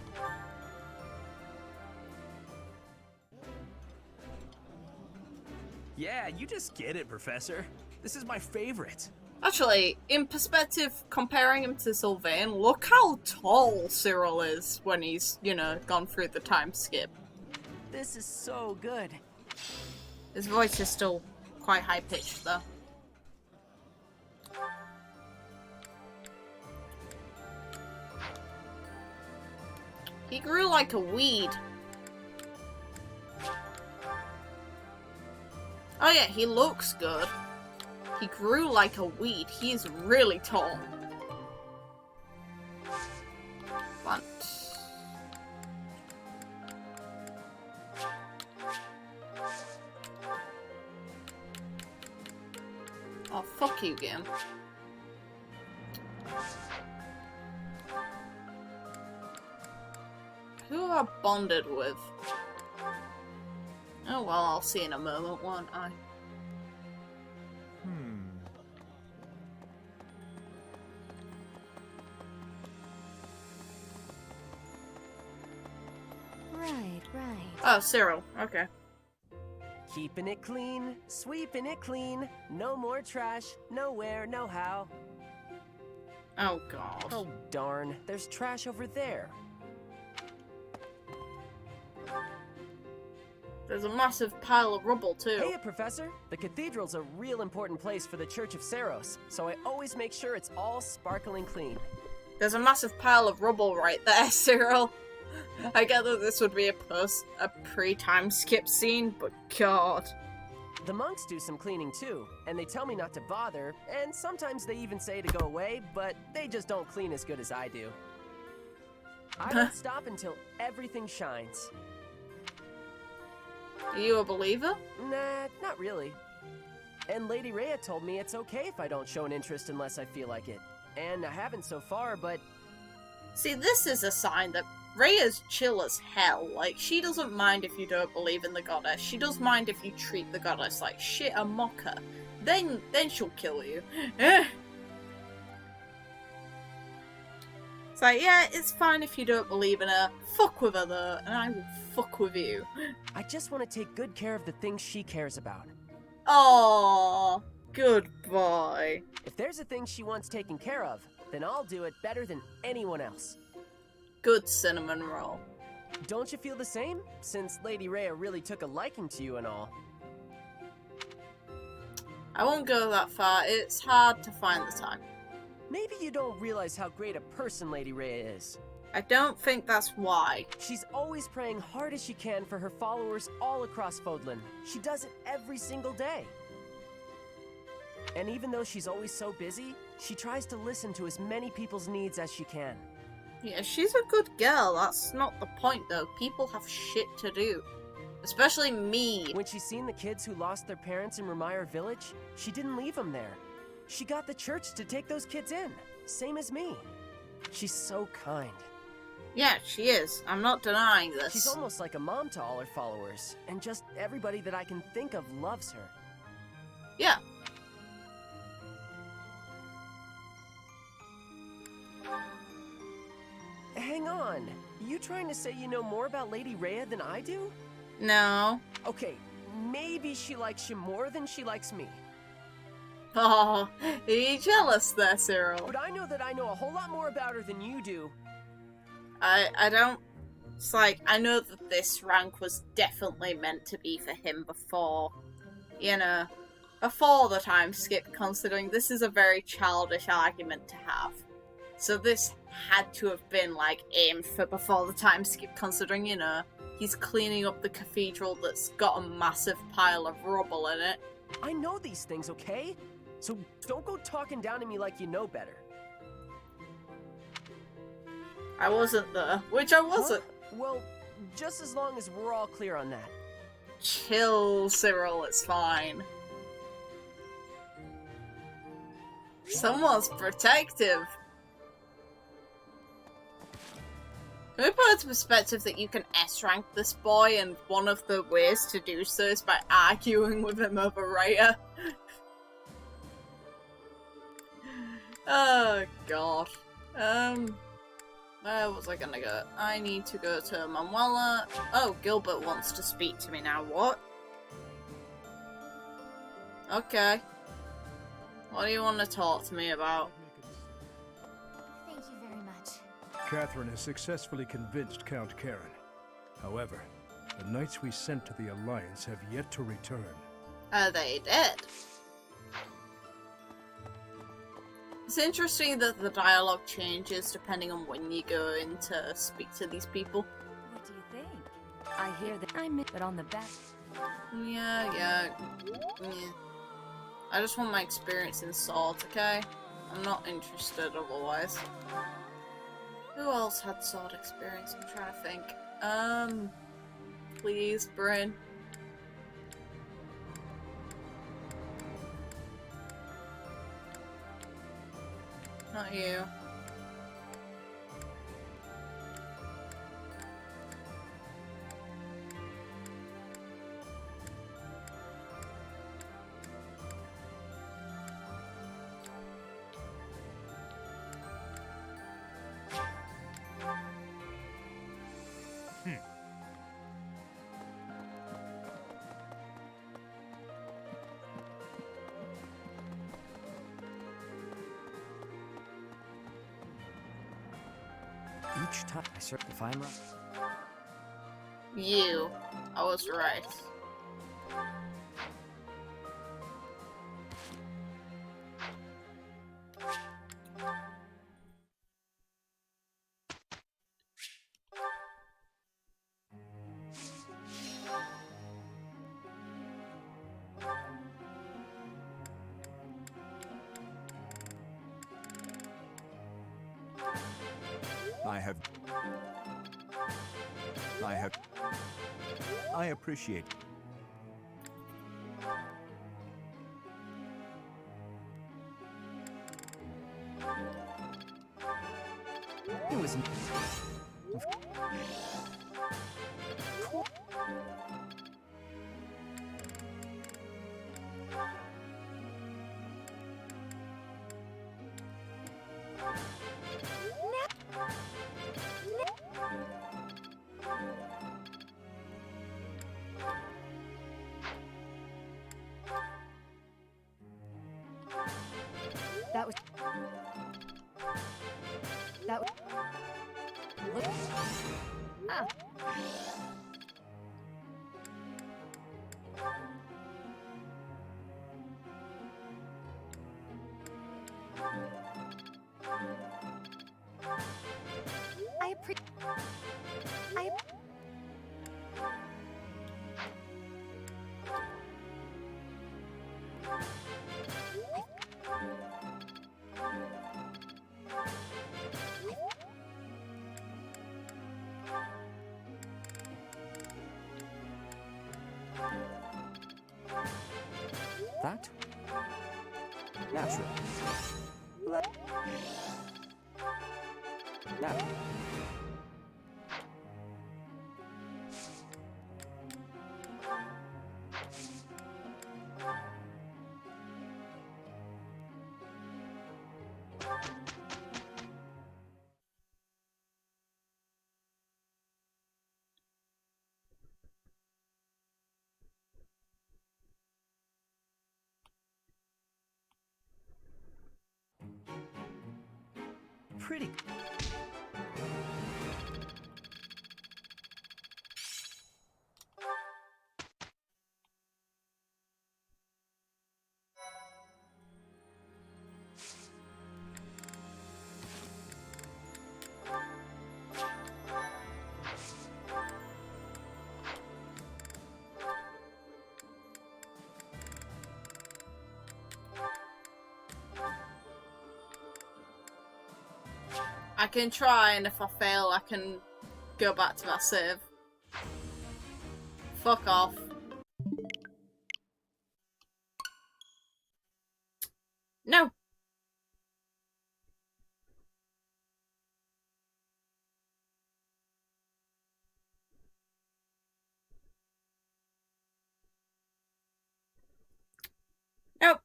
Speaker 2: Yeah, you just get it, Professor. This is my favorite.
Speaker 6: Actually, in perspective, comparing him to Sylvain, look how tall Cyril is when he's, you know, gone through the time skip.
Speaker 10: This is so good.
Speaker 6: His voice is still quite high-pitched, though. He grew like a weed. Oh yeah, he looks good. He grew like a weed. He is really tall. But... oh, fuck you, game. Who have I bonded with? Oh well, I'll see in a moment, won't I?
Speaker 1: Right.
Speaker 6: Oh, Cyril. Okay.
Speaker 11: Keeping it clean, sweeping it clean. No more trash, nowhere, no how.
Speaker 6: Oh god.
Speaker 11: Oh darn, there's trash over there.
Speaker 6: There's a massive pile of rubble too.
Speaker 11: Hey, Professor. The cathedral's a real important place for the Church of Seiros, so I always make sure it's all sparkling clean.
Speaker 6: There's a massive pile of rubble right there, Cyril. I get that this would be a pre-time skip scene, but god.
Speaker 11: The monks do some cleaning too, and they tell me not to bother, and sometimes they even say to go away, but they just don't clean as good as I do. I don't stop until everything shines.
Speaker 6: Are you a believer?
Speaker 11: Nah, not really. And Lady Rhea told me it's okay if I don't show an interest unless I feel like it. And I haven't so far, but
Speaker 6: See, this is a sign that Rhea's chill as hell. Like, she doesn't mind if you don't believe in the goddess. She does mind if you treat the goddess like shit and mock her. Then she'll kill you. It's like, yeah, it's fine if you don't believe in her. Fuck with her though, and I will fuck with you.
Speaker 11: I just want to take good care of the things she cares about.
Speaker 6: Oh, good boy.
Speaker 11: If there's a thing she wants taken care of, then I'll do it better than anyone else.
Speaker 6: Good cinnamon roll.
Speaker 11: Don't you feel the same? Since Lady Rhea really took a liking to you and all.
Speaker 6: I won't go that far. It's hard to find the time.
Speaker 11: Maybe you don't realize how great a person Lady Rhea is.
Speaker 6: I don't think that's why.
Speaker 11: She's always praying hard as she can for her followers all across Fodlan. She does it every single day. And even though she's always so busy, she tries to listen to as many people's needs as she can.
Speaker 6: Yeah, she's a good girl. That's not the point, though. People have shit to do. Especially me.
Speaker 11: When she's seen the kids who lost their parents in Remire Village, she didn't leave them there. She got the church to take those kids in. Same as me. She's so kind.
Speaker 6: Yeah, she is. I'm not denying this.
Speaker 11: She's almost like a mom to all her followers. And just everybody that I can think of loves her.
Speaker 6: Yeah.
Speaker 11: Hang on. You trying to say you know more about Lady Rhea than I do?
Speaker 6: No.
Speaker 11: Okay, maybe she likes you more than she likes me.
Speaker 6: Oh, are you jealous there, Cyril?
Speaker 11: But I know that I know a whole lot more about her than you do.
Speaker 6: I don't... It's like, I know that this rank was definitely meant to be for him before, you know, before the time skip, considering this is a very childish argument to have. So this had to have been, like, aimed for before the time skip, considering, you know, he's cleaning up the cathedral that's got a massive pile of rubble in it.
Speaker 11: I know these things, okay? So don't go talking down to me like you know better.
Speaker 6: I wasn't there, which I wasn't.
Speaker 11: Huh? Well, just as long as we're all clear on that.
Speaker 6: Chill, Cyril, it's fine. Someone's protective. Can we put into perspective that you can S-rank this boy, and one of the ways to do so is by arguing with him over Rhea? Oh, God. Where was I gonna go? I need to go to Manuela. Oh, Gilbert wants to speak to me now. What? Okay. What do you want to talk to me about?
Speaker 1: Thank you very much.
Speaker 4: Catherine has successfully convinced Count Karen. However, the knights we sent to the Alliance have yet to return.
Speaker 6: Are they dead? It's interesting that the dialogue changes depending on when you go in to speak to these people.
Speaker 12: What do you think? I hear that I'm but on the back.
Speaker 6: Yeah. I just want my experience in swords, okay? I'm not interested otherwise. Who else had sword experience? I'm trying to think. Please, Bryn. Not you.
Speaker 7: Each time I search if I'm right.
Speaker 6: You. I was right.
Speaker 3: I appreciate.
Speaker 7: It was...
Speaker 12: That was... That was... Look... Ah.
Speaker 10: That? Natural. Now.
Speaker 7: Pretty.
Speaker 6: I can try, and if I fail, I can go back to that save. Fuck off. No! Nope.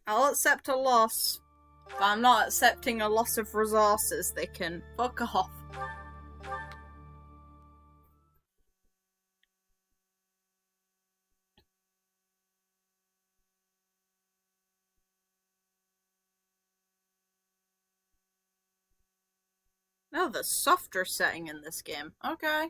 Speaker 6: I'll accept a loss, but I'm not accepting a loss of resources. They can fuck off. Oh, the softer setting in this game. Okay.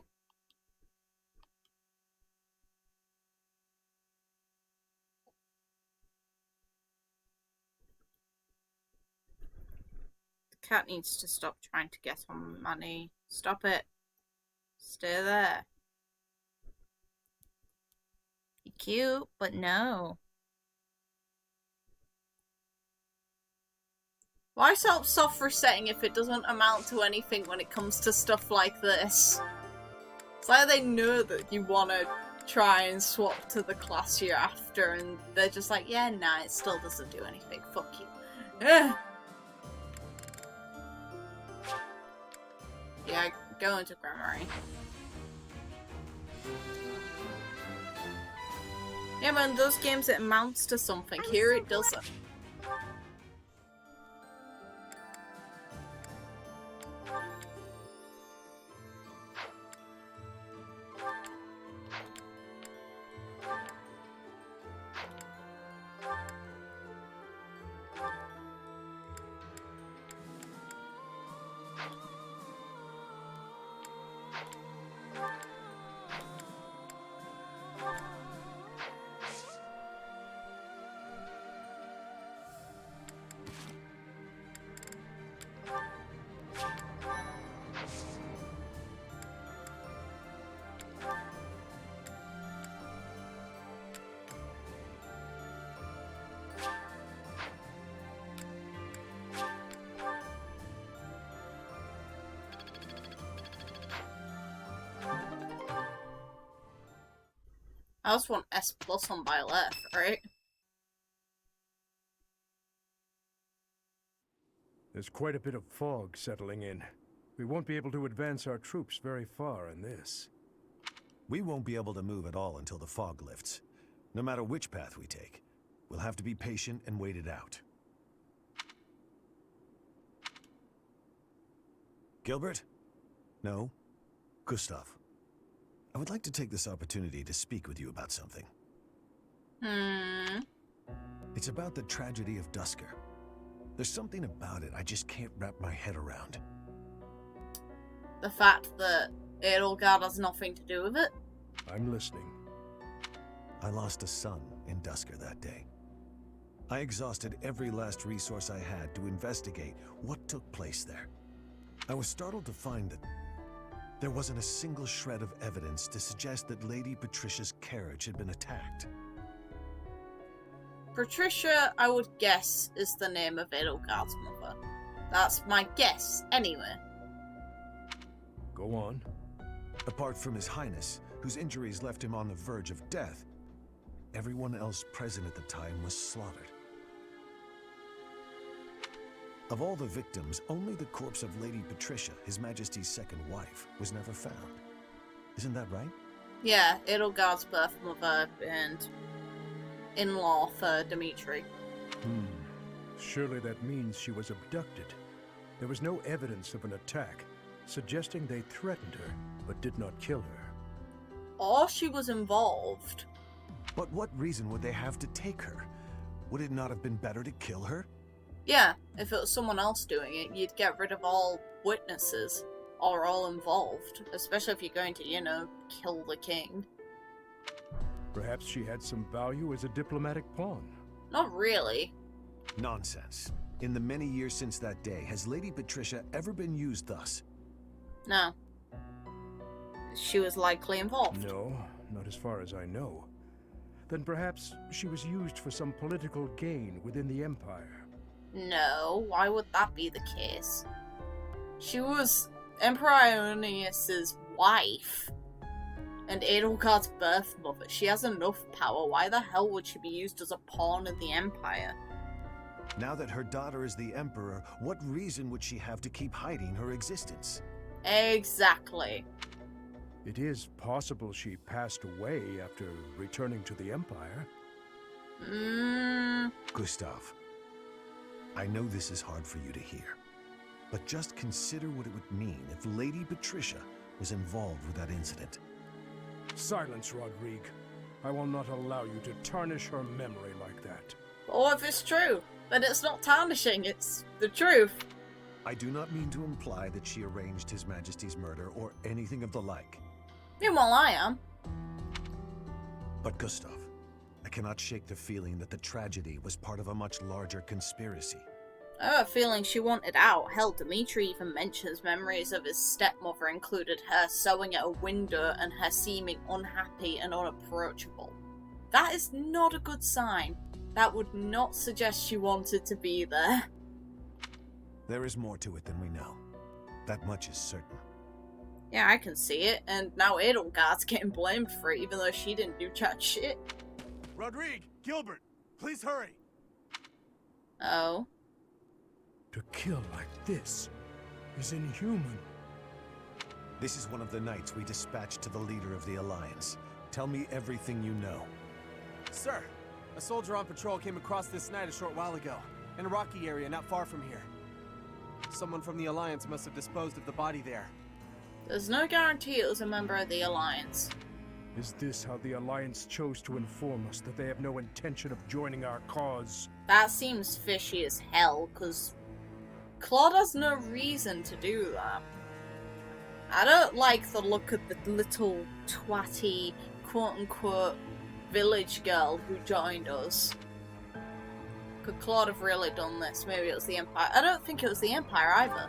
Speaker 6: The cat needs to stop trying to get on my knee. Stop it. Stay there. You're cute, but no. Why stop soft resetting if it doesn't amount to anything when it comes to stuff like this? It's like they know that you want to try and swap to the class you're after, and they're just like, yeah, nah, it still doesn't do anything. Fuck you. Ugh. Yeah, go into Grammary. Yeah, man, those games it amounts to something. Here it doesn't. I just want S+ on Byleth, right?
Speaker 4: There's quite a bit of fog settling in. We won't be able to advance our troops very far in this.
Speaker 13: We won't be able to move at all until the fog lifts. No matter which path we take, we'll have to be patient and wait it out. Gilbert? No? Gustav? I would like to take this opportunity to speak with you about something. It's about the tragedy of Dusker. There's something about it I just can't wrap my head around.
Speaker 6: The fact that Edelgard has nothing to do with it?
Speaker 4: I'm listening.
Speaker 13: I lost a son in Dusker that day. I exhausted every last resource I had to investigate what took place there. I was startled to find that there wasn't a single shred of evidence to suggest that Lady Patricia's carriage had been attacked.
Speaker 6: Patricia, I would guess, is the name of Edelgard's mother. That's my guess, anyway.
Speaker 4: Go on.
Speaker 13: Apart from His Highness, whose injuries left him on the verge of death, everyone else present at the time was slaughtered. Of all the victims, only the corpse of Lady Patricia, His Majesty's second wife, was never found. Isn't that right?
Speaker 6: Yeah, Edelgard's birth mother and in-law for Dimitri.
Speaker 4: Surely that means she was abducted. There was no evidence of an attack, suggesting they threatened her, but did not kill her.
Speaker 6: Or she was involved.
Speaker 13: But what reason would they have to take her? Would it not have been better to kill her?
Speaker 6: Yeah, if it was someone else doing it, you'd get rid of all witnesses, or all involved, especially if you're going to, you know, kill the king.
Speaker 4: Perhaps she had some value as a diplomatic pawn.
Speaker 6: Not really.
Speaker 13: Nonsense. In the many years since that day, has Lady Patricia ever been used thus?
Speaker 6: No. She was likely involved.
Speaker 4: No, not as far as I know. Then perhaps she was used for some political gain within the Empire.
Speaker 6: No, why would that be the case? She was Emperor Ionius's wife and Edelgard's birth mother. She has enough power. Why the hell would she be used as a pawn in the Empire?
Speaker 13: Now that her daughter is the Emperor, what reason would she have to keep hiding her existence?
Speaker 6: Exactly.
Speaker 4: It is possible she passed away after returning to the Empire.
Speaker 13: Gustav, I know this is hard for you to hear, but just consider what it would mean if Lady Patricia was involved with that incident.
Speaker 4: Silence, Rodrigue. I will not allow you to tarnish her memory like that.
Speaker 6: Or if it's true, then it's not tarnishing, it's the truth.
Speaker 13: I do not mean to imply that she arranged His Majesty's murder or anything of the like.
Speaker 6: Meanwhile, I am.
Speaker 13: But Gustav, I cannot shake the feeling that the tragedy was part of a much larger conspiracy.
Speaker 6: I have a feeling she wanted out. Hell, Dimitri even mentions memories of his stepmother included her sewing at a window and her seeming unhappy and unapproachable. That is not a good sign. That would not suggest she wanted to be there.
Speaker 13: There is more to it than we know. That much is certain.
Speaker 6: Yeah, I can see it, and now Edelgard's getting blamed for it, even though she didn't do chat shit.
Speaker 14: Rodrigue! Gilbert! Please hurry!
Speaker 6: Oh.
Speaker 4: To kill like this is inhuman.
Speaker 13: This is one of the knights we dispatched to the leader of the Alliance. Tell me everything you know.
Speaker 14: Sir, a soldier on patrol came across this night a short while ago, in a rocky area not far from here. Someone from the Alliance must have disposed of the body there.
Speaker 6: There's no guarantee it was a member of the Alliance.
Speaker 4: Is this how the Alliance chose to inform us that they have no intention of joining our cause?
Speaker 6: That seems fishy as hell, because Claude has no reason to do that. I don't like the look of the little twatty, quote-unquote, village girl who joined us. Could Claude have really done this? Maybe it was the Empire. I don't think it was the Empire either.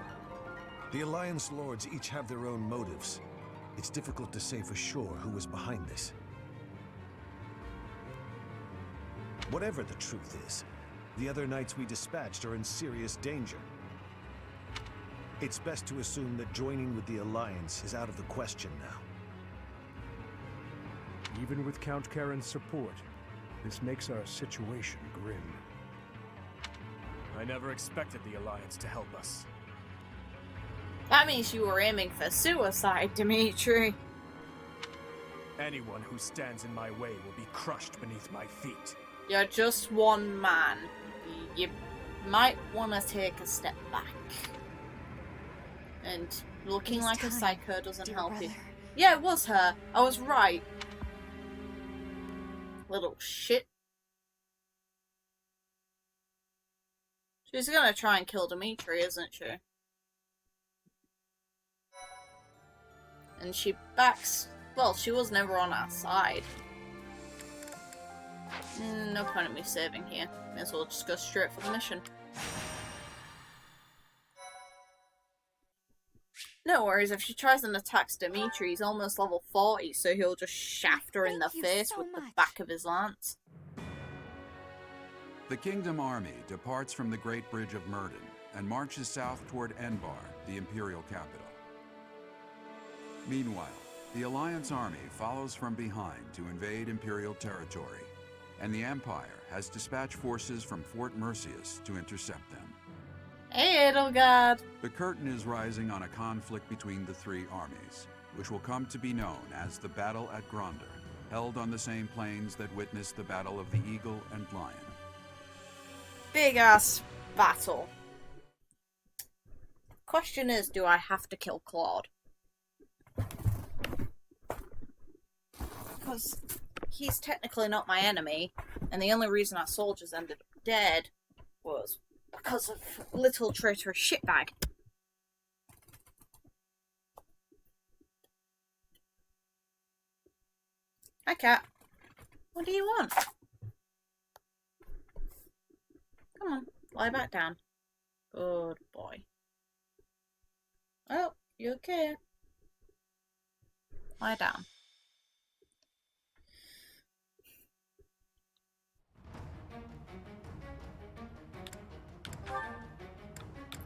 Speaker 13: The Alliance lords each have their own motives. It's difficult to say for sure who was behind this. Whatever the truth is, the other knights we dispatched are in serious danger. It's best to assume that joining with the Alliance is out of the question now.
Speaker 4: Even with Count Karen's support, this makes our situation grim.
Speaker 15: I never expected the Alliance to help us.
Speaker 6: That means you were aiming for suicide, Dimitri.
Speaker 15: Anyone who stands in my way will be crushed beneath my feet.
Speaker 6: You're just one man. You might want to take a step back. And looking like a psycho doesn't help you. Yeah, it was her. I was right. Little shit. She's gonna try and kill Dimitri, isn't she? And she backs... Well, she was never on our side. No point in me saving here. May as well just go straight for the mission. No worries, if she tries and attacks Dimitri, he's almost level 40, so he'll just shaft her in the face with the back of his lance.
Speaker 16: The Kingdom Army departs from the Great Bridge of Myrden and marches south toward Enbar, the Imperial capital. Meanwhile, the Alliance army follows from behind to invade Imperial territory, and the Empire has dispatched forces from Fort Mercius to intercept them.
Speaker 6: Hey, Edelgard!
Speaker 16: The curtain is rising on a conflict between the three armies, which will come to be known as the Battle at Grondor, held on the same plains that witnessed the Battle of the Eagle and Lion.
Speaker 6: Big-ass battle. Question is, do I have to kill Claude? Because he's technically not my enemy, and the only reason our soldiers ended up dead was because of little traitorous shitbag. Hi, cat. What do you want? Come on, lie back down. Good boy. Oh, you okay? Lie down.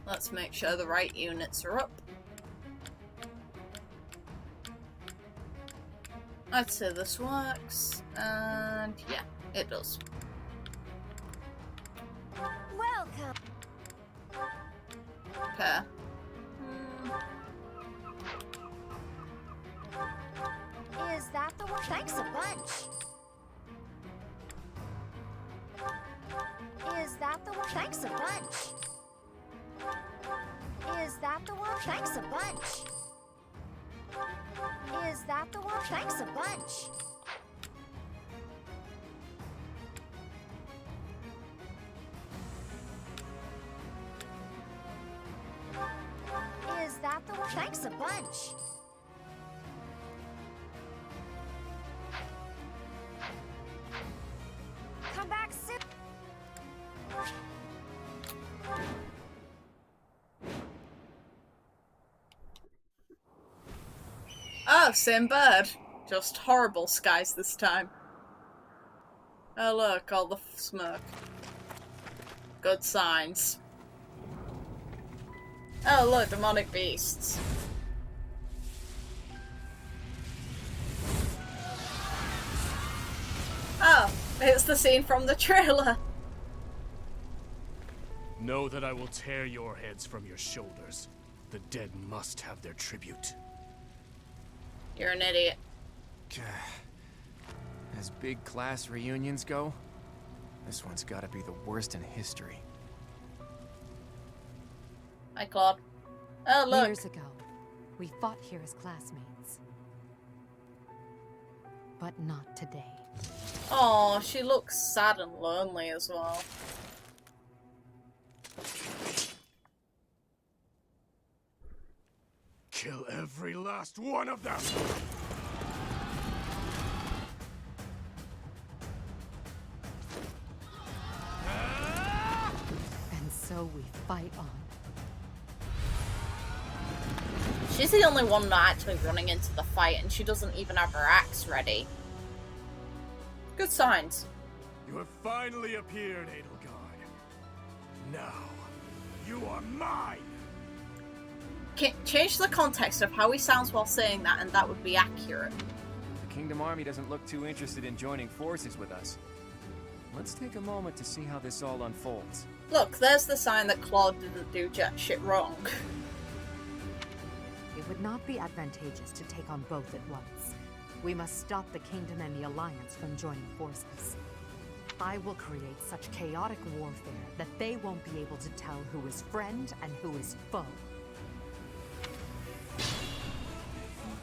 Speaker 6: Let's make sure the right units are up. I'd say this works, and yeah, it does.
Speaker 5: Welcome.
Speaker 6: Okay.
Speaker 5: Is that the one? Thanks a bunch. Is that the one? Thanks a bunch. Is that the one? Thanks a bunch. Is that the one? Thanks a bunch. Is that the one? Thanks a bunch. Come back soon.
Speaker 6: Oh, same bird. Just horrible skies this time. Oh look, all the smoke. Good signs. Oh look, demonic beasts. Oh, it's the scene from the trailer.
Speaker 15: Know that I will tear your heads from your shoulders. The dead must have their tribute.
Speaker 6: You're an idiot.
Speaker 14: As big class reunions go, this one's gotta be the worst in history.
Speaker 6: Hi, Claude. Oh, look.
Speaker 12: Years ago, we fought here as classmates. But not today.
Speaker 6: Oh, she looks sad and lonely as well.
Speaker 15: Kill every last one of them!
Speaker 12: And so we fight on.
Speaker 6: She's the only one not actually running into the fight, and she doesn't even have her axe ready. Good signs.
Speaker 15: You have finally appeared, Edelgard. Now, you are mine!
Speaker 6: Change the context of how he sounds while saying that, and that would be accurate.
Speaker 14: The Kingdom Army doesn't look too interested in joining forces with us.
Speaker 11: Let's take a moment to see how this all unfolds.
Speaker 6: Look, there's the sign that Claude didn't do jack shit wrong.
Speaker 17: It would not be advantageous to take on both at once. We must stop the Kingdom and the Alliance from joining forces. I will create such chaotic warfare that they won't be able to tell who is friend and who is foe.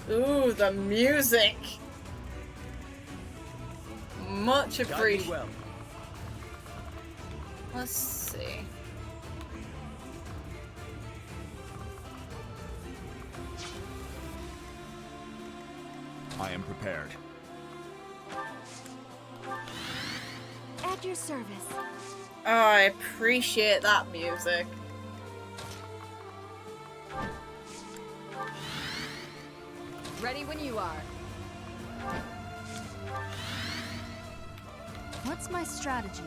Speaker 6: Ooh, the music! Much appreciated.
Speaker 11: Well.
Speaker 6: Let's see.
Speaker 3: I am prepared.
Speaker 1: At your service.
Speaker 6: Oh, I appreciate that music.
Speaker 12: Ready when you are.
Speaker 17: What's my strategy?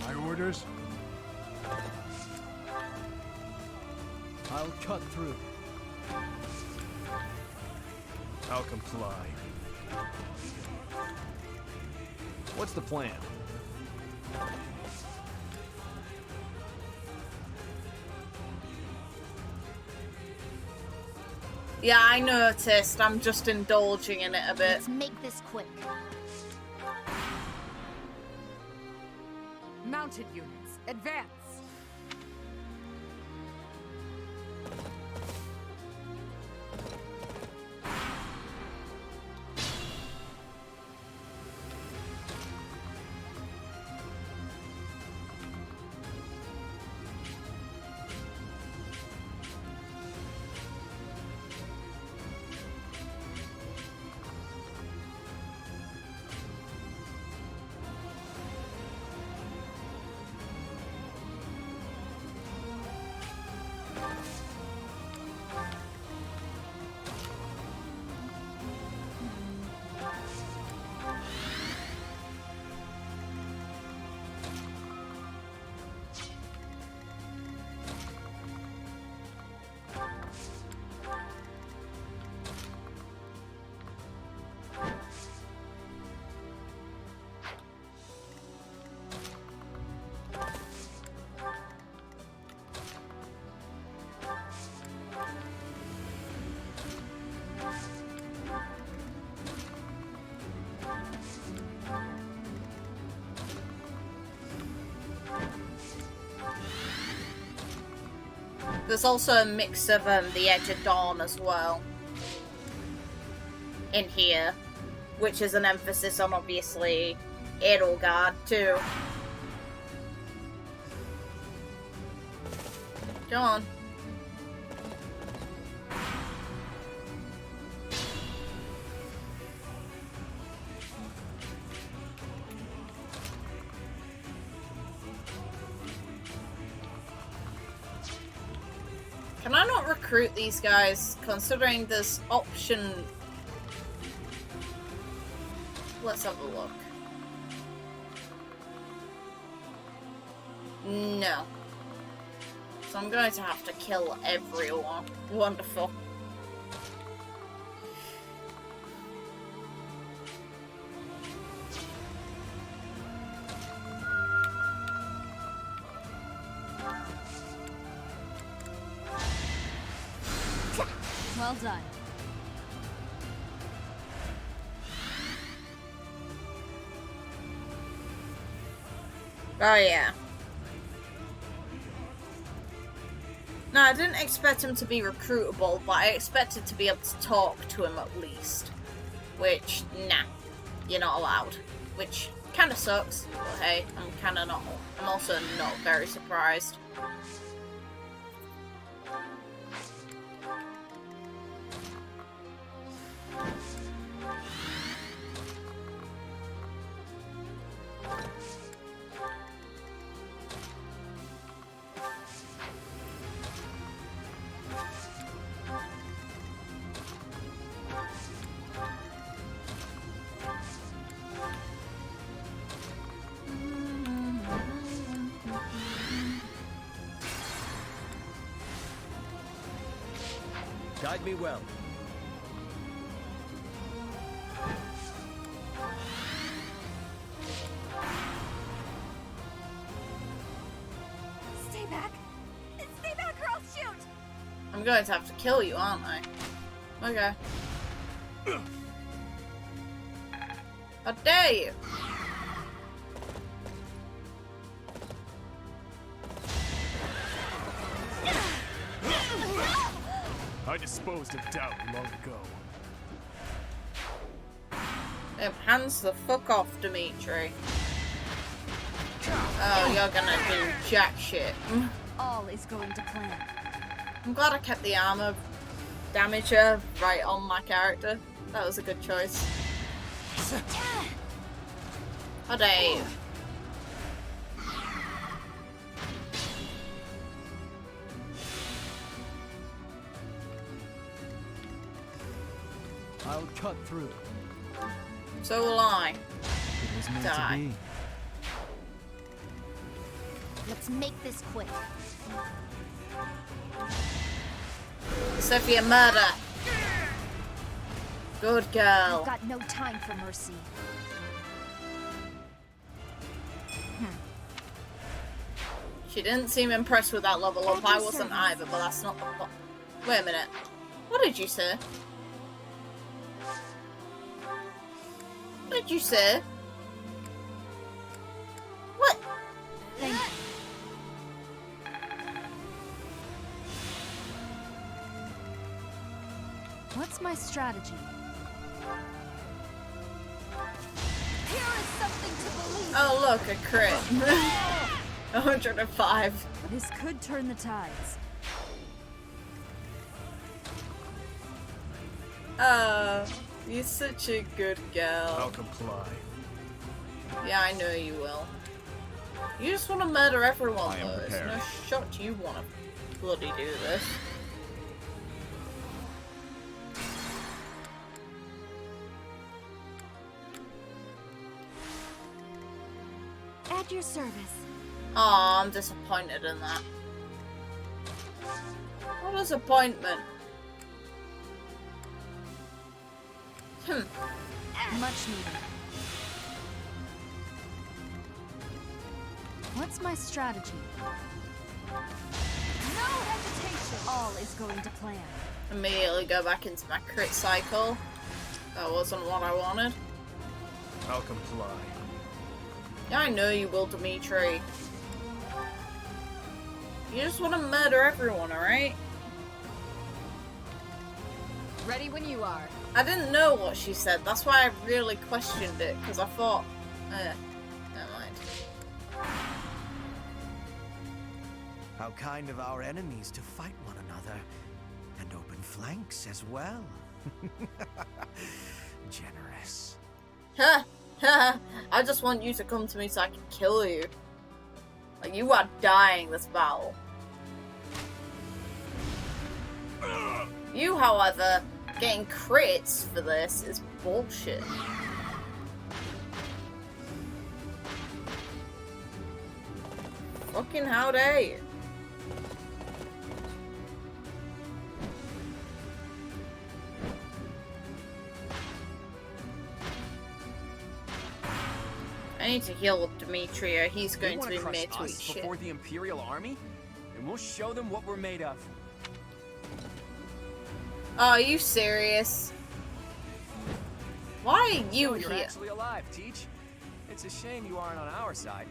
Speaker 4: My orders?
Speaker 15: I'll cut through. I'll comply. What's the plan?
Speaker 6: Yeah, I noticed. I'm just indulging in it a bit.
Speaker 5: Let's make this quick.
Speaker 17: Mounted units, advance!
Speaker 6: There's also a mix of the Edge of Dawn as well in here, which is an emphasis on obviously Edelgard too. Go on. Can I not recruit these guys, considering this option? Let's have a look. No. So I'm going to have to kill everyone. Wonderful.
Speaker 17: Well done.
Speaker 6: Oh yeah. No, I didn't expect him to be recruitable, but I expected to be able to talk to him at least. Which, nah, you're not allowed. Which kind of sucks, but hey, I'm also not very surprised.
Speaker 15: Guide me well.
Speaker 6: going to have to kill you, aren't I? Okay. How dare you?
Speaker 15: I disposed of doubt long ago.
Speaker 6: Hands the fuck off, Dimitri. Oh, you're gonna do jack shit.
Speaker 12: All is going to plan.
Speaker 6: I'm glad I kept the armor damager right on my character. That was a good choice. How dare you?
Speaker 7: I'll cut through.
Speaker 6: So will I.
Speaker 7: It was meant
Speaker 6: Die.
Speaker 7: to be.
Speaker 5: Let's make this quick.
Speaker 6: Sophia, murder. Good girl.
Speaker 5: I've got no time for mercy.
Speaker 6: She didn't seem impressed with that level up. I wasn't either, but that's not the point. Wait a minute. What did you say? What did you say? What?
Speaker 12: What's my strategy? Here is something to believe.
Speaker 6: Oh look, a crit. 105.
Speaker 12: This could turn the tides.
Speaker 6: You're such a good girl.
Speaker 15: I'll comply.
Speaker 6: Yeah, I know you will. You just want to murder everyone,
Speaker 3: I am
Speaker 6: though. It's
Speaker 3: prepared.
Speaker 6: no shot you want to bloody do this.
Speaker 12: At your service.
Speaker 6: Aw, I'm disappointed in that. What a disappointment.
Speaker 12: Much needed. What's my strategy? No hesitation. All is going to plan.
Speaker 6: Immediately go back into my crit cycle. That wasn't what I wanted.
Speaker 15: I'll comply.
Speaker 6: Yeah, I know you will, Dimitri. You just want to murder everyone, alright?
Speaker 12: Ready when you are.
Speaker 6: I didn't know what she said. That's why I really questioned it, because I thought, never mind.
Speaker 18: How kind of our enemies to fight one another, and open flanks as well. Generous.
Speaker 6: Ha! Ha! I just want you to come to me so I can kill you. Like, you are dying this battle. You, however, getting crits for this is bullshit. Fucking how dare you? I need to heal up Dimitri or he's going to be made to eat shit.
Speaker 2: Before the Imperial Army, and we'll show them what we're made of.
Speaker 6: Oh, are you serious? Why are you
Speaker 2: You're
Speaker 6: here?
Speaker 2: actually alive, Teach. It's a shame you aren't on our side.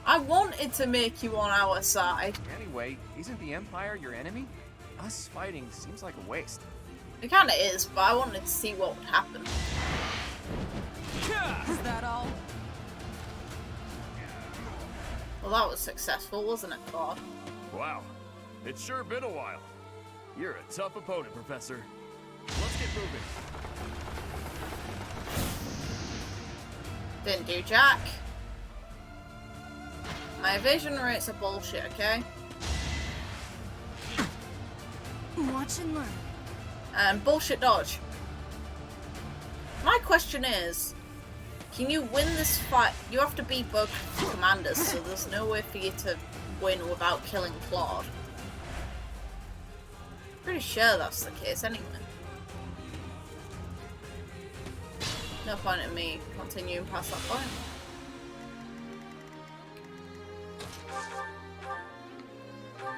Speaker 6: I wanted to make you on our side.
Speaker 2: Anyway, isn't the Empire your enemy? Us fighting seems like a waste.
Speaker 6: It kinda is, but I wanted to see what would happen.
Speaker 9: Is that all?
Speaker 6: Well, that was successful, wasn't it, Claude?
Speaker 15: Wow, it's sure been a while. You're a tough opponent, Professor. Let's get moving.
Speaker 6: Didn't do jack. My evasion rates are bullshit, okay?
Speaker 12: Watch and learn.
Speaker 6: And bullshit dodge. My question is, can you win this fight? You have to beat both commanders, so there's no way for you to win without killing Claude. Pretty sure that's the case anyway. No point in me continuing past that point.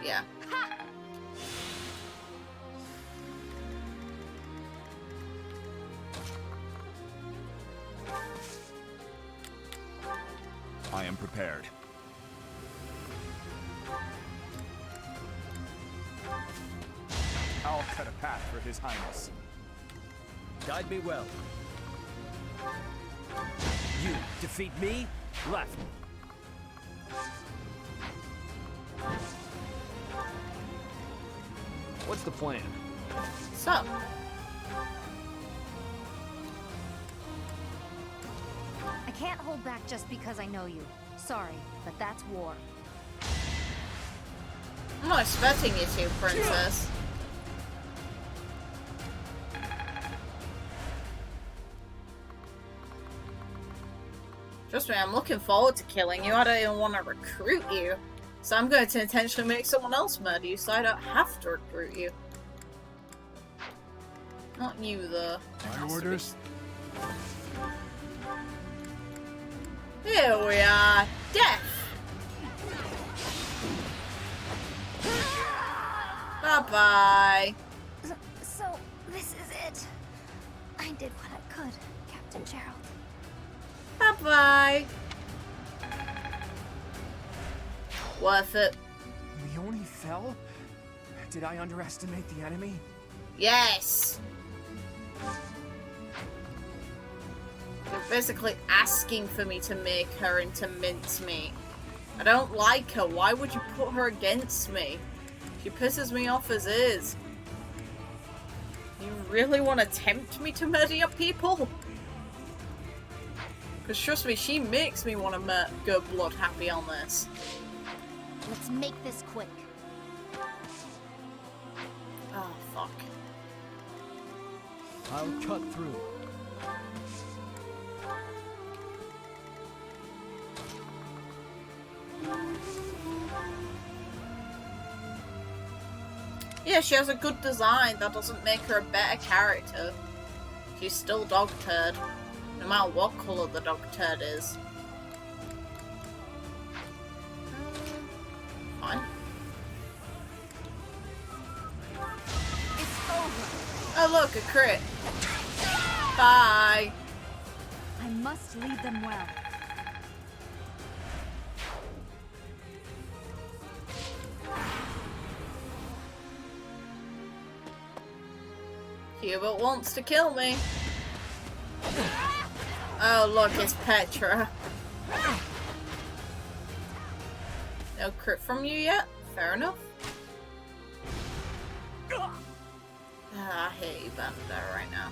Speaker 6: Yeah.
Speaker 3: I am prepared.
Speaker 19: I'll cut a path for His Highness.
Speaker 20: Guide me well. You defeat me? Left.
Speaker 8: What's the plan?
Speaker 6: So.
Speaker 5: I can't hold back just because I know you. Sorry, but that's war.
Speaker 6: I'm not expecting you to, Princess. Trust me, I'm looking forward to killing you. I don't even want to recruit you. So I'm going to intentionally make someone else murder you so I don't have to recruit you. Not you, though.
Speaker 4: My orders.
Speaker 6: Here we are. Death! Bye-bye.
Speaker 5: So, this is it. I did what I could, Captain Gerald.
Speaker 6: Bye-bye. Worth it.
Speaker 2: We only fell? Did I underestimate the enemy?
Speaker 6: Yes! You're basically asking for me to make her into mincemeat. I don't like her. Why would you put her against me? She pisses me off as is. You really want to tempt me to murder your people? Because trust me, she makes me want to go blood happy on this.
Speaker 5: Let's make this quick.
Speaker 6: Oh, fuck.
Speaker 20: I'll cut through.
Speaker 6: Yeah, she has a good design. That doesn't make her a better character. She's still dog turd. No matter what colour the dog turd is. Fine.
Speaker 5: It's over.
Speaker 6: Oh look, a crit. Bye.
Speaker 5: I must lead them well.
Speaker 6: Hubert wants to kill me. Oh look, it's Petra. No crit from you yet? Fair enough. I hate you, Bandit, right now.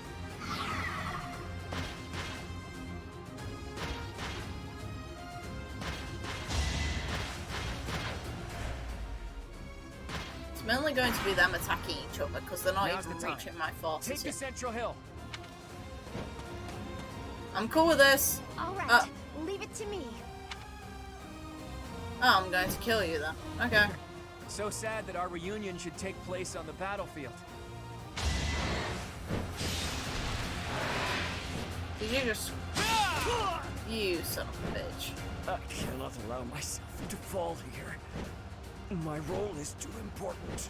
Speaker 6: It's mainly going to be them attacking each other because they're not even reaching my forces.
Speaker 2: Take the central hill.
Speaker 6: I'm cool with this.
Speaker 5: Alright, leave it to me.
Speaker 6: Oh, I'm going to kill you then. Okay.
Speaker 2: So sad that our reunion should take place on the battlefield.
Speaker 6: Did you just... You son of a bitch.
Speaker 10: I cannot allow myself to fall here. My role is too important.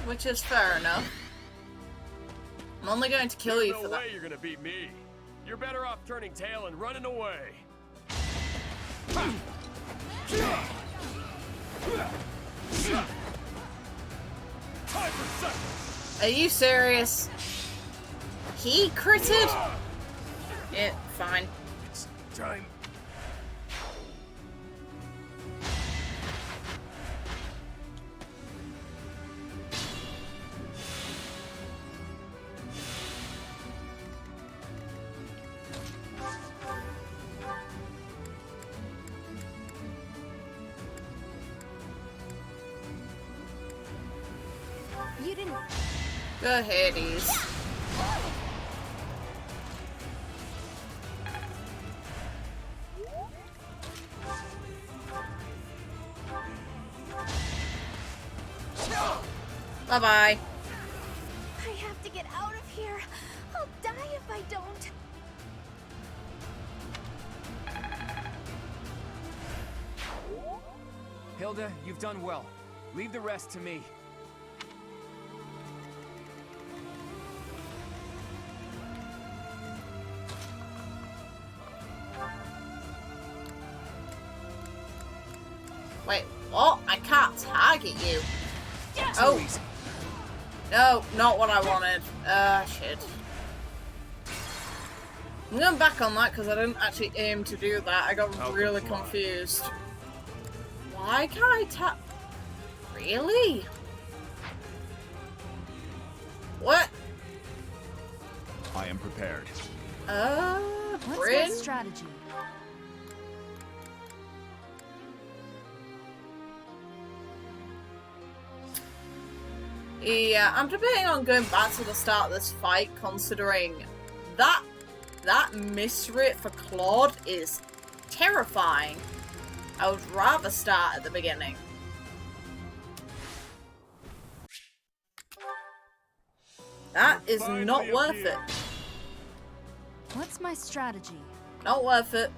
Speaker 6: Which is fair enough. I'm only going to kill you for that.
Speaker 15: There's no way you're gonna beat me. You're better off turning tail and running away. Time for seconds.
Speaker 6: Are you serious? He critted? Yeah, fine.
Speaker 15: It's time.
Speaker 5: You didn't...
Speaker 6: Go Hades. Bye-bye.
Speaker 5: I have to get out of here. I'll die if I don't.
Speaker 2: Hilda, you've done well. Leave the rest to me.
Speaker 6: Wait, what? I can't target you.
Speaker 11: Yeah.
Speaker 6: Oh. No, not what I wanted. Shit. I'm going back on that because I didn't actually aim to do that. I got really confused. Why can't I tap? Really? What?
Speaker 19: I am prepared.
Speaker 5: What's
Speaker 6: Bryn?
Speaker 5: my strategy?
Speaker 6: Yeah, I'm debating on going back to the start of this fight, considering that miss rate for Claude is terrifying. I would rather start at the beginning. That is not worth it.
Speaker 5: What's my strategy?
Speaker 6: Not worth it.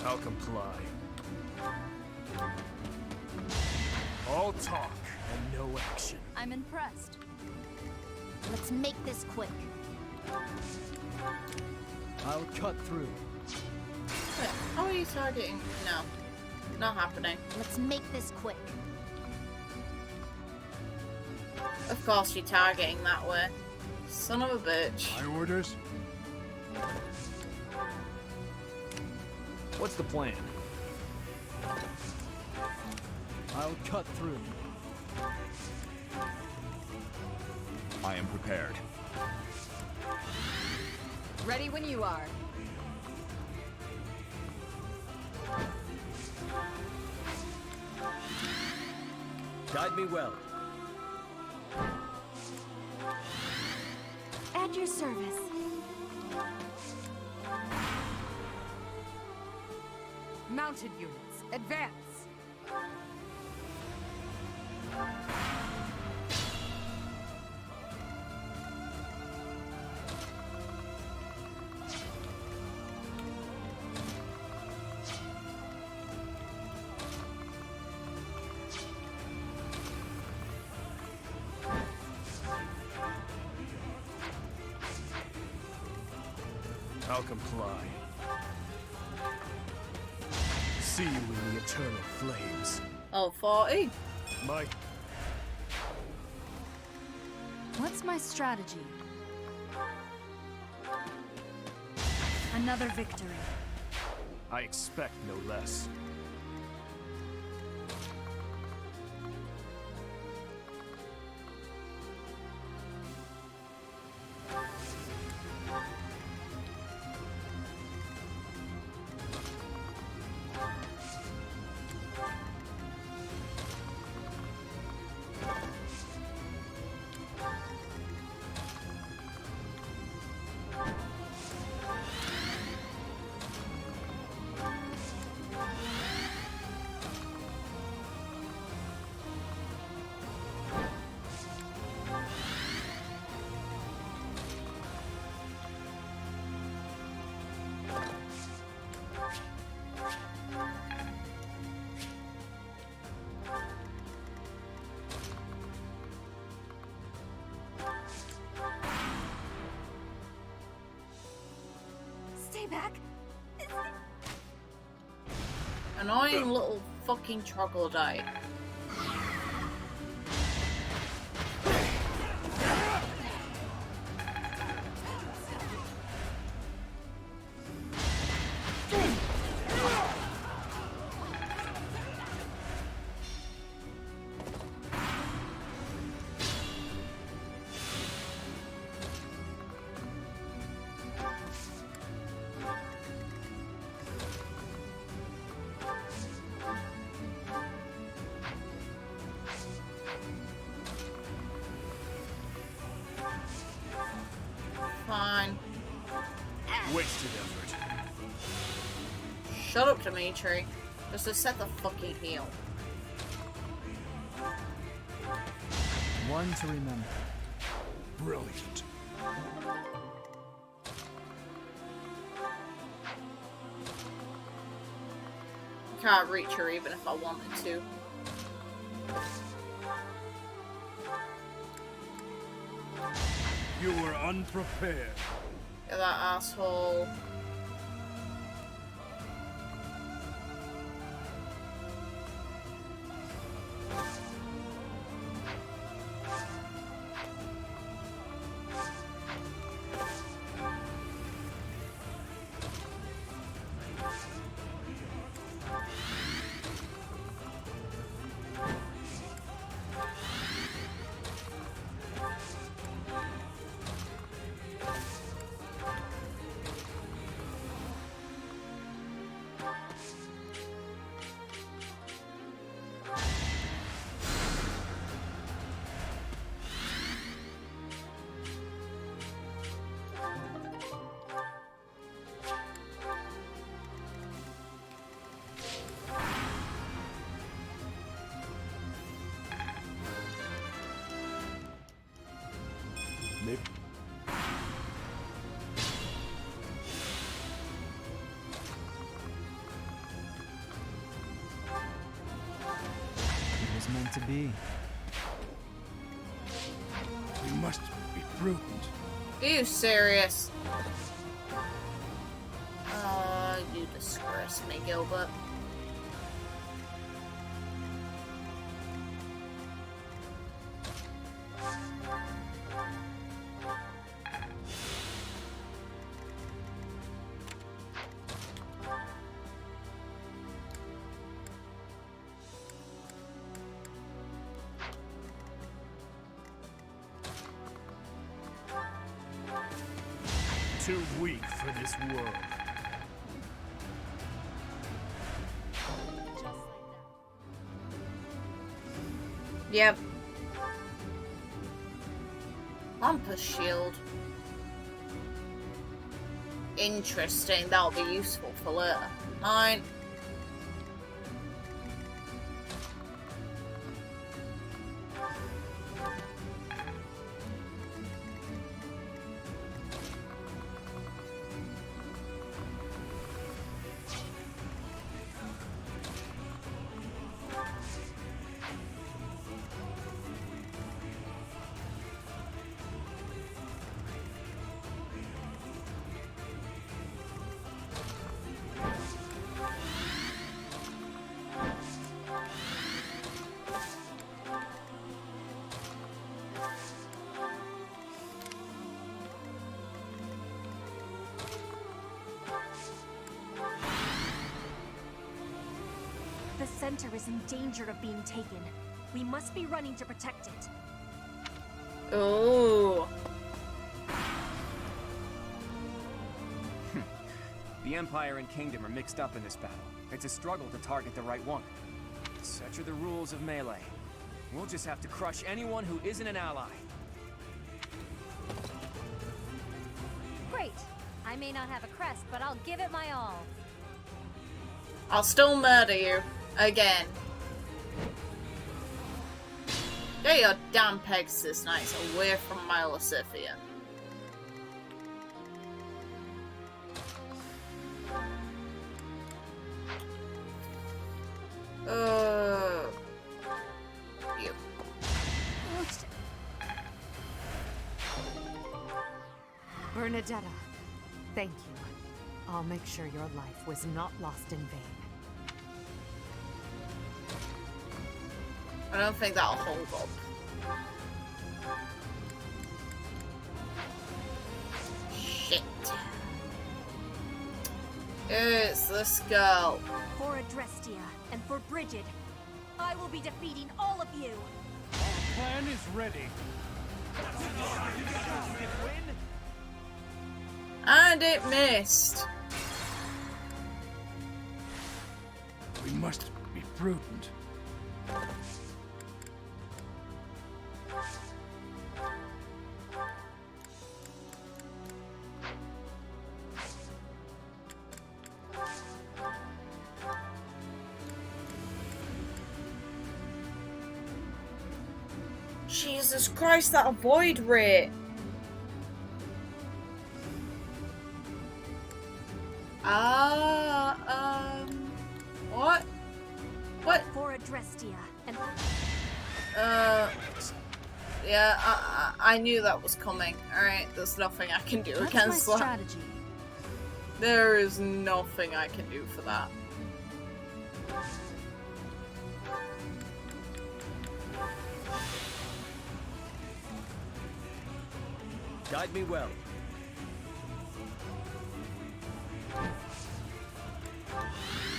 Speaker 20: I'll comply. All talk and no action.
Speaker 5: I'm impressed.
Speaker 1: Let's make this quick.
Speaker 20: I'll cut through.
Speaker 6: Wait, how are you targeting? No. Not happening.
Speaker 1: Let's make this quick.
Speaker 6: Of course you're targeting that way. Son of a bitch.
Speaker 4: My orders?
Speaker 2: What's the plan?
Speaker 20: I'll cut through.
Speaker 19: I am prepared.
Speaker 12: Ready when you are.
Speaker 20: Guide me well.
Speaker 5: At your service.
Speaker 12: Mounted units, advance.
Speaker 20: I'll comply. See you in the eternal flames.
Speaker 6: Oh, 40.
Speaker 20: Mike.
Speaker 5: What's my strategy? Another victory.
Speaker 20: I expect no less.
Speaker 5: Stay back.
Speaker 6: Annoying little fucking troglodyte. Fine.
Speaker 20: Wasted effort.
Speaker 6: Shut up, Dimitri. Just to set the fucking heel.
Speaker 7: One to remember.
Speaker 4: Brilliant.
Speaker 6: Can't reach her even if I wanted to.
Speaker 4: You were unprepared.
Speaker 6: Get that asshole.
Speaker 7: to be.
Speaker 4: We must be prudent.
Speaker 6: Are you serious? You disgrace me, Gilbert.
Speaker 20: Too weak for this world.
Speaker 6: Yep. Bumper shield. Interesting. That'll be useful for later. 9.
Speaker 1: The center is in danger of being taken. We must be running to protect it.
Speaker 6: Oh.
Speaker 21: The Empire and Kingdom are mixed up in this battle. It's a struggle to target the right one. Such are the rules of melee. We'll just have to crush anyone who isn't an ally.
Speaker 1: Great. I may not have a crest, but I'll give it my all.
Speaker 6: I'll still murder you. Again. Get your damn Pegasus Knights away from my Lysithia. You.
Speaker 17: Bernadetta, thank you. I'll make sure your life was not lost in vain.
Speaker 6: I don't think that'll hold up. Shit. It's this girl.
Speaker 1: For Adrestia and for Brigid, I will be defeating all of you.
Speaker 20: Our plan is ready.
Speaker 6: And it missed.
Speaker 4: We must be prudent.
Speaker 6: Jesus Christ, that avoid rate. What? What?
Speaker 1: For Adrestia and
Speaker 6: yeah, I knew that was coming. Alright, there's nothing I can do against that.
Speaker 1: strategy.
Speaker 6: There is nothing I can do for that.
Speaker 21: Guide me well.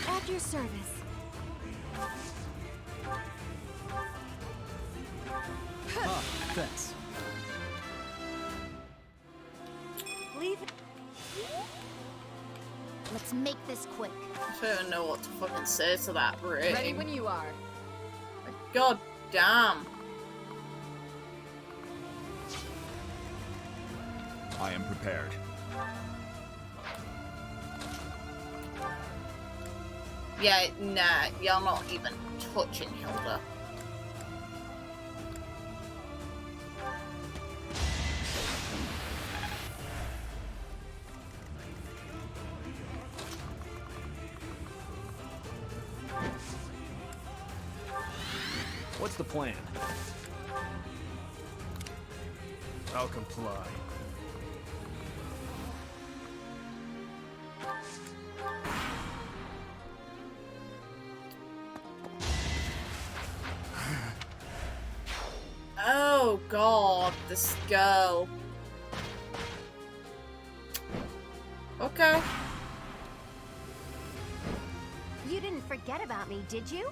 Speaker 1: At your service.
Speaker 7: Ah, thanks.
Speaker 1: Leave it. Let's make this quick.
Speaker 6: I don't know what to fucking say to that rating.
Speaker 9: Ready when you are.
Speaker 6: God damn.
Speaker 19: I am prepared.
Speaker 6: Yeah, nah, you're not even touching Hilda.
Speaker 20: What's the plan? I'll comply.
Speaker 6: Oh god, this girl. Okay.
Speaker 5: You didn't forget about me, did you?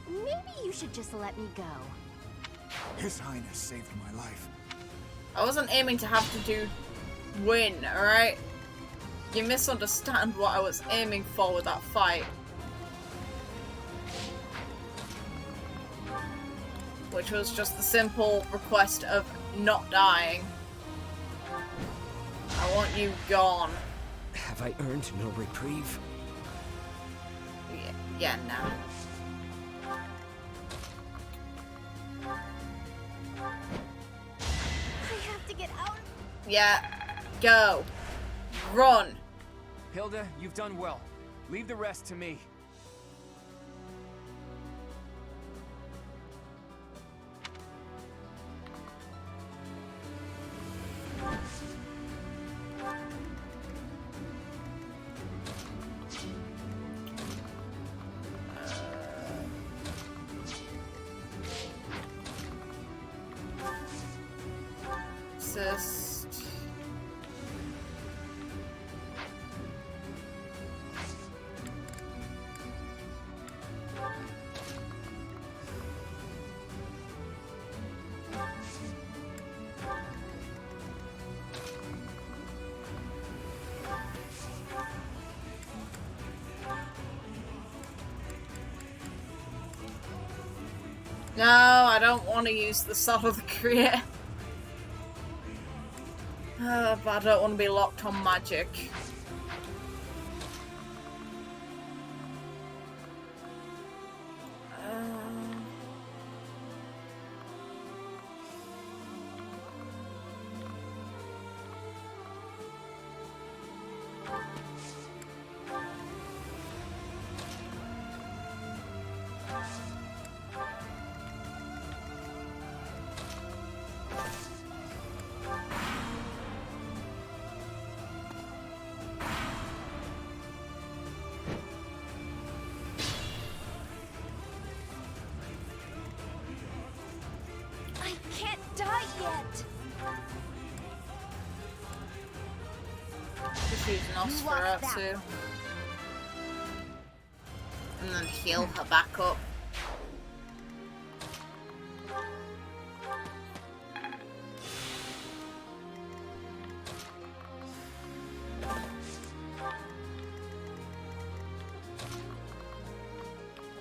Speaker 5: Maybe you should just let me go.
Speaker 3: His Highness saved my life.
Speaker 6: I wasn't aiming to have to win, alright? You misunderstand what I was aiming for with that fight. Which was just the simple request of not dying. I want you gone.
Speaker 10: Have I earned no reprieve?
Speaker 6: Yeah, no.
Speaker 5: I have to get out.
Speaker 6: Yeah, go. Run.
Speaker 21: Hilda, you've done well. Leave the rest to me.
Speaker 6: No, I don't want to use the Soul of the Creator. But I don't want to be locked on magic. Nosferatu. And then heal her back up.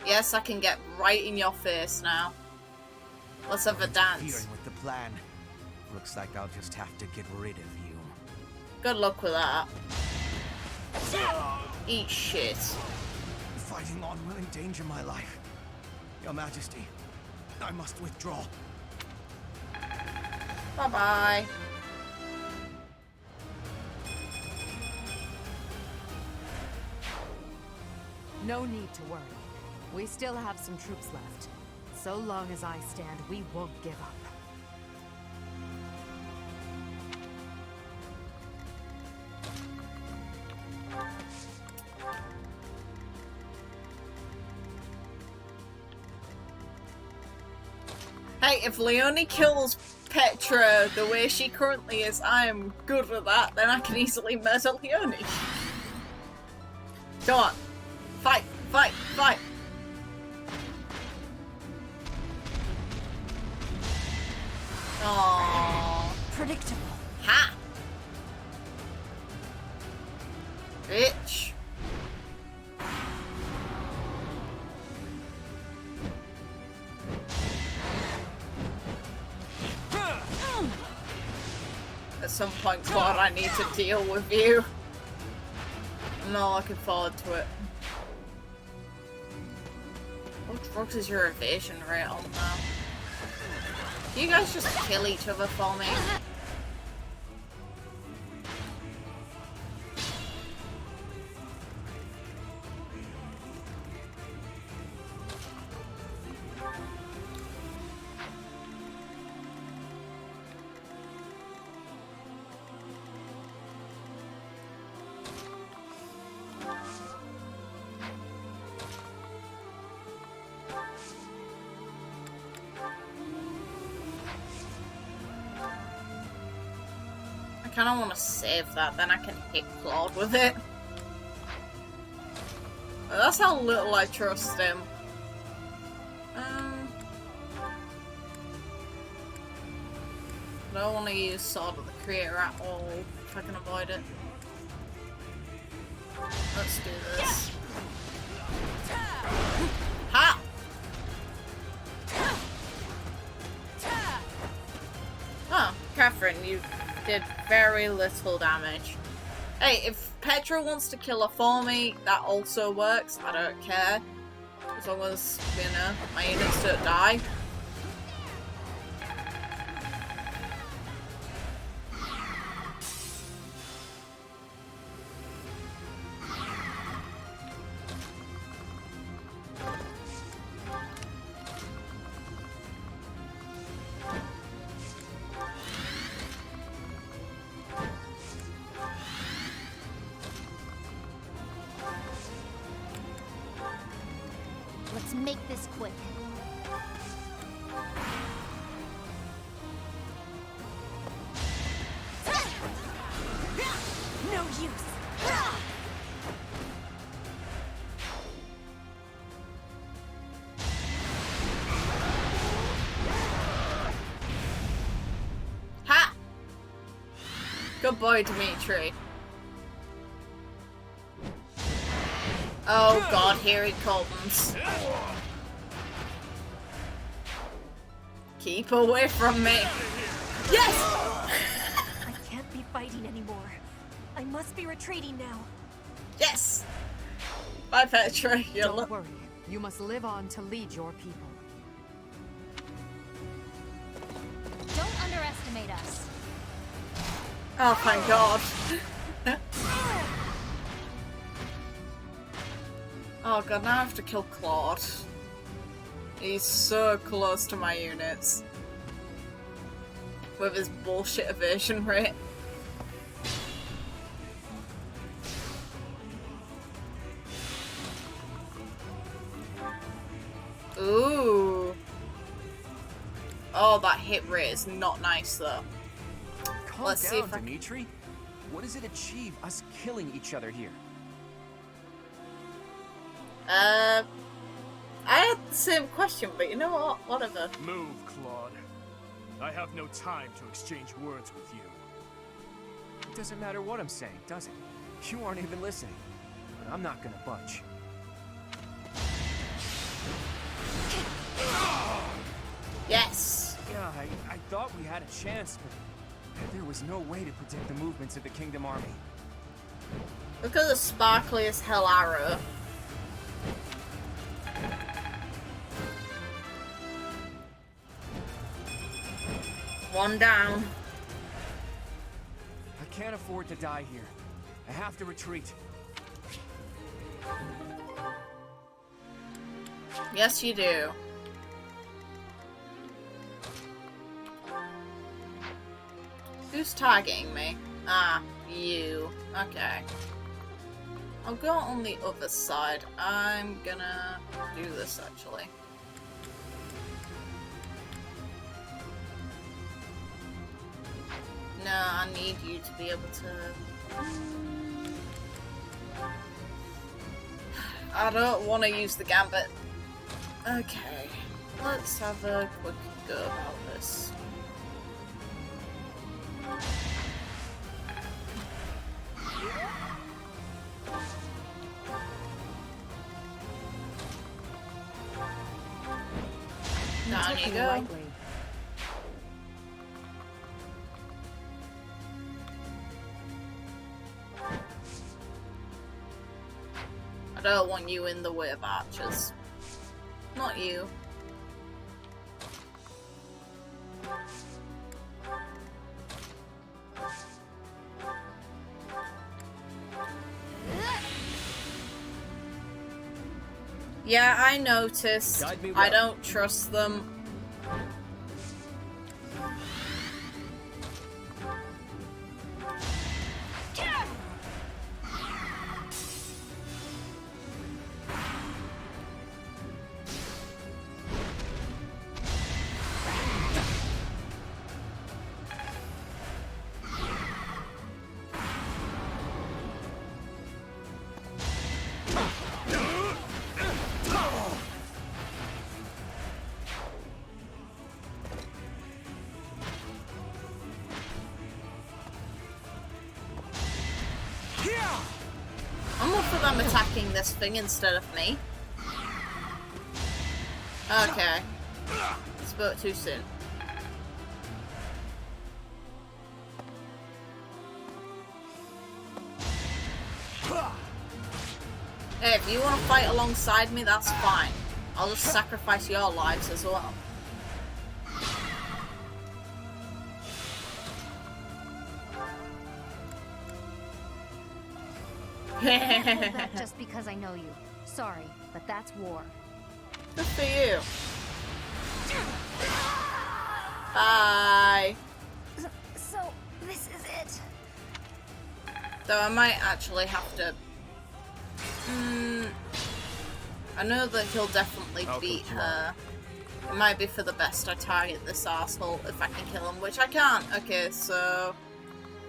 Speaker 6: Yes, I can get right in your face now. Let's have a dance.
Speaker 18: Interfering with the plan. Looks like I'll just have to get rid of you.
Speaker 6: Good luck with that. Eat shit.
Speaker 18: Fighting on will endanger my life. Your Majesty, I must withdraw.
Speaker 6: Bye-bye.
Speaker 17: No need to worry. We still have some troops left. So long as I stand, we won't give up.
Speaker 6: Hey, if Leonie kills Petra the way she currently is, I am good with that. Then I can easily murder Leonie. Go on. Fight, fight, fight. Aww.
Speaker 17: Predictable.
Speaker 6: Ha! Bitch. At some point, Claude, I need to deal with you. I'm not looking forward to it. What drugs is your evasion rate on now? You guys just kill each other for me. kind of want to save that, then I can hit Claude with it. That's how little I trust him. I don't want to use Sword of the Creator at all, if I can avoid it. Let's do this. Ha! Oh, Catherine, you did very little damage. Hey, if Petra wants to kill her for me, that also works. I don't care. As long as, you know, my units don't die.
Speaker 5: Let's make this quick.
Speaker 1: No use.
Speaker 6: Ha! Good boy, Dimitri. Oh god, here he comes. Keep away from me. Yes!
Speaker 1: I can't be fighting anymore. I must be retreating now.
Speaker 6: Yes! Bye, Petra.
Speaker 17: Don't worry. You must live on to lead your people.
Speaker 5: Don't underestimate us.
Speaker 6: Oh, thank god. Oh god, now I have to kill Claude. He's so close to my units. With his bullshit evasion rate. Ooh. Oh, that hit rate is not nice though.
Speaker 21: Calm
Speaker 6: Let's
Speaker 21: down,
Speaker 6: see if
Speaker 21: Dimitri. What does it achieve, us killing each other here?
Speaker 6: I had the same question, but you know what? Whatever.
Speaker 20: Move, Claude. I have no time to exchange words with you.
Speaker 21: It doesn't matter what I'm saying, does it? You aren't even listening. But I'm not gonna budge.
Speaker 6: Yes!
Speaker 21: Yeah, I thought we had a chance, but there was no way to predict the movements of the Kingdom Army.
Speaker 6: Look at the sparkly as hell arrow. One down.
Speaker 21: I can't afford to die here. I have to retreat.
Speaker 6: Yes, you do. Who's targeting me? Ah, you. Okay. I'll go on the other side. I'm gonna do this, actually. No, I need you to be able to... I don't want to use the gambit. Okay, let's have a quick go about this. Down you go.
Speaker 17: Lightly.
Speaker 6: I don't want you in the way of archers. Not you. Yeah, I noticed.
Speaker 11: Guide me
Speaker 6: I
Speaker 11: well.
Speaker 6: don't trust them. I'm up for them attacking this thing instead of me. Okay. Spoke too soon. Hey, if you want to fight alongside me, that's fine. I'll just sacrifice your lives as well.
Speaker 5: I hold that just because I know you. Sorry, but that's war.
Speaker 6: Good for you. Bye.
Speaker 5: So, this is it.
Speaker 6: Though I might actually have to... I know that he'll definitely beat her. It might be for the best I target this arsehole if I can kill him, which I can't. Okay, so...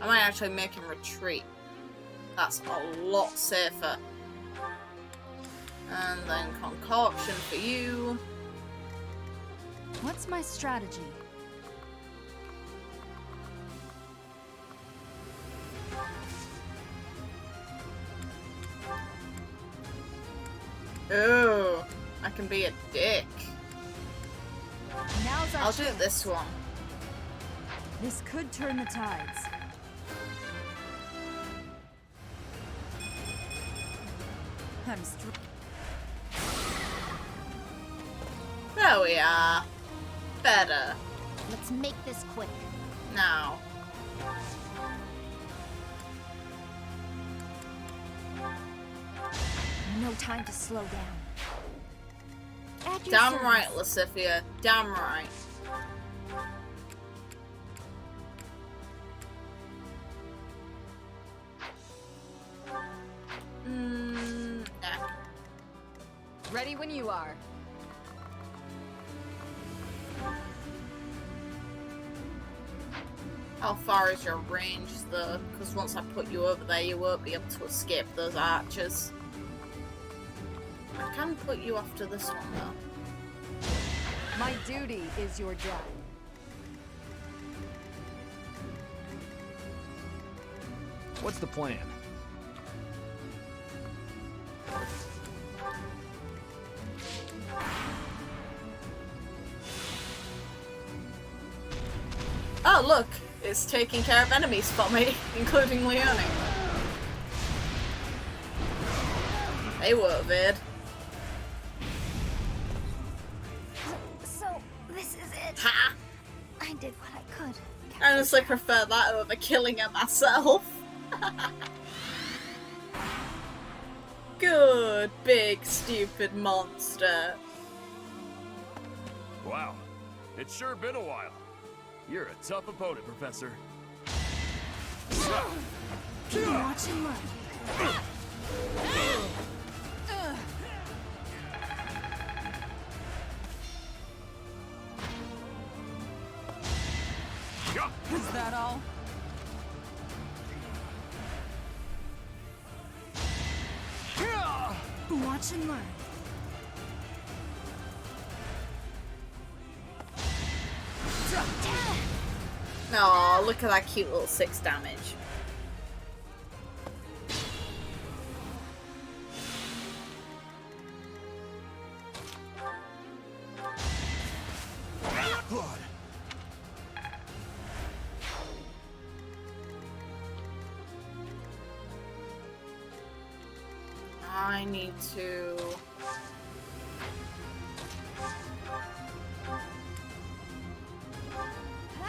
Speaker 6: I might actually make him retreat. That's a lot safer. And then concoction for you.
Speaker 5: What's my strategy?
Speaker 6: Oh, I can be a dick.
Speaker 5: Now's our
Speaker 6: I'll do
Speaker 5: chance.
Speaker 6: this one.
Speaker 12: This could turn the tides. I'm
Speaker 6: There we are. Better.
Speaker 5: Let's make this quick.
Speaker 6: Now.
Speaker 5: No time to slow down. At your
Speaker 6: Damn
Speaker 5: service.
Speaker 6: right, Lasifia. Damn right. Nah.
Speaker 12: ready when you are.
Speaker 6: How far is your range, though? Because once I put you over there, you won't be able to escape those archers. I can put you after this one, though.
Speaker 12: My duty is your death.
Speaker 2: What's the plan?
Speaker 6: Oh, look! It's taking care of enemies for me, including Leone. They were evade.
Speaker 5: So, this is it.
Speaker 6: Ha!
Speaker 5: I did what I could.
Speaker 6: I honestly prefer that over killing her myself. Good, big, stupid monster.
Speaker 15: Wow, it's sure been a while. You're a tough opponent, Professor.
Speaker 5: Watch and learn.
Speaker 9: Is that all?
Speaker 5: Watch and learn.
Speaker 6: Aw, look at that cute little 6 damage.
Speaker 18: Claude.
Speaker 6: I need to...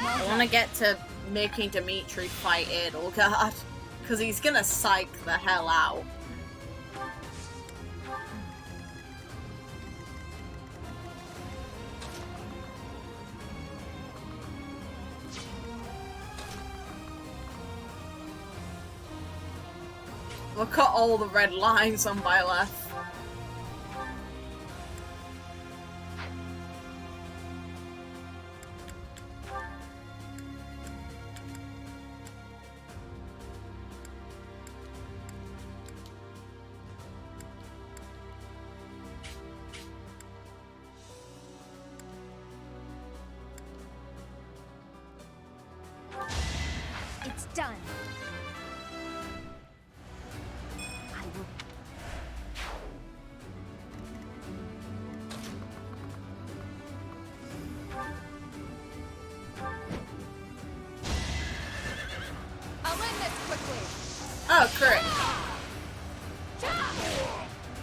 Speaker 6: I want to get to making Dimitri fight Edelgard, because he's gonna psych the hell out. Look at all the red lines on Byleth.
Speaker 5: It's done. I will
Speaker 6: crit.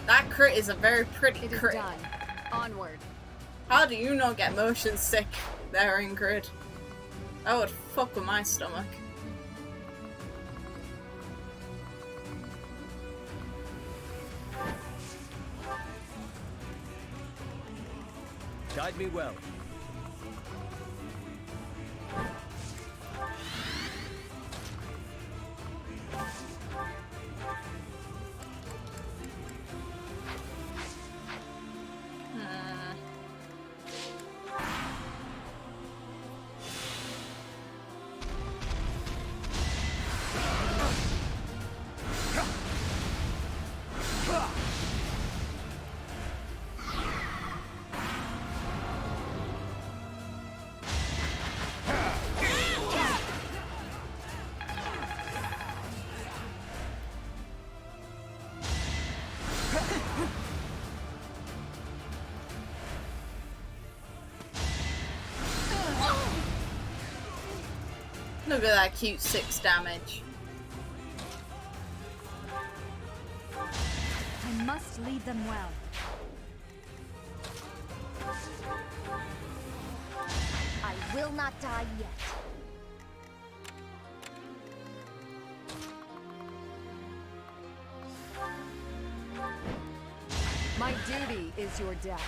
Speaker 6: That crit is a very pretty
Speaker 1: It is
Speaker 6: crit.
Speaker 1: done. Onward.
Speaker 6: How do you not get motion sick there, Ingrid? That would fuck with my stomach.
Speaker 21: Guide me well.
Speaker 6: Look at that cute 6 damage.
Speaker 5: I must lead them well. I will not die yet.
Speaker 1: My duty is your death.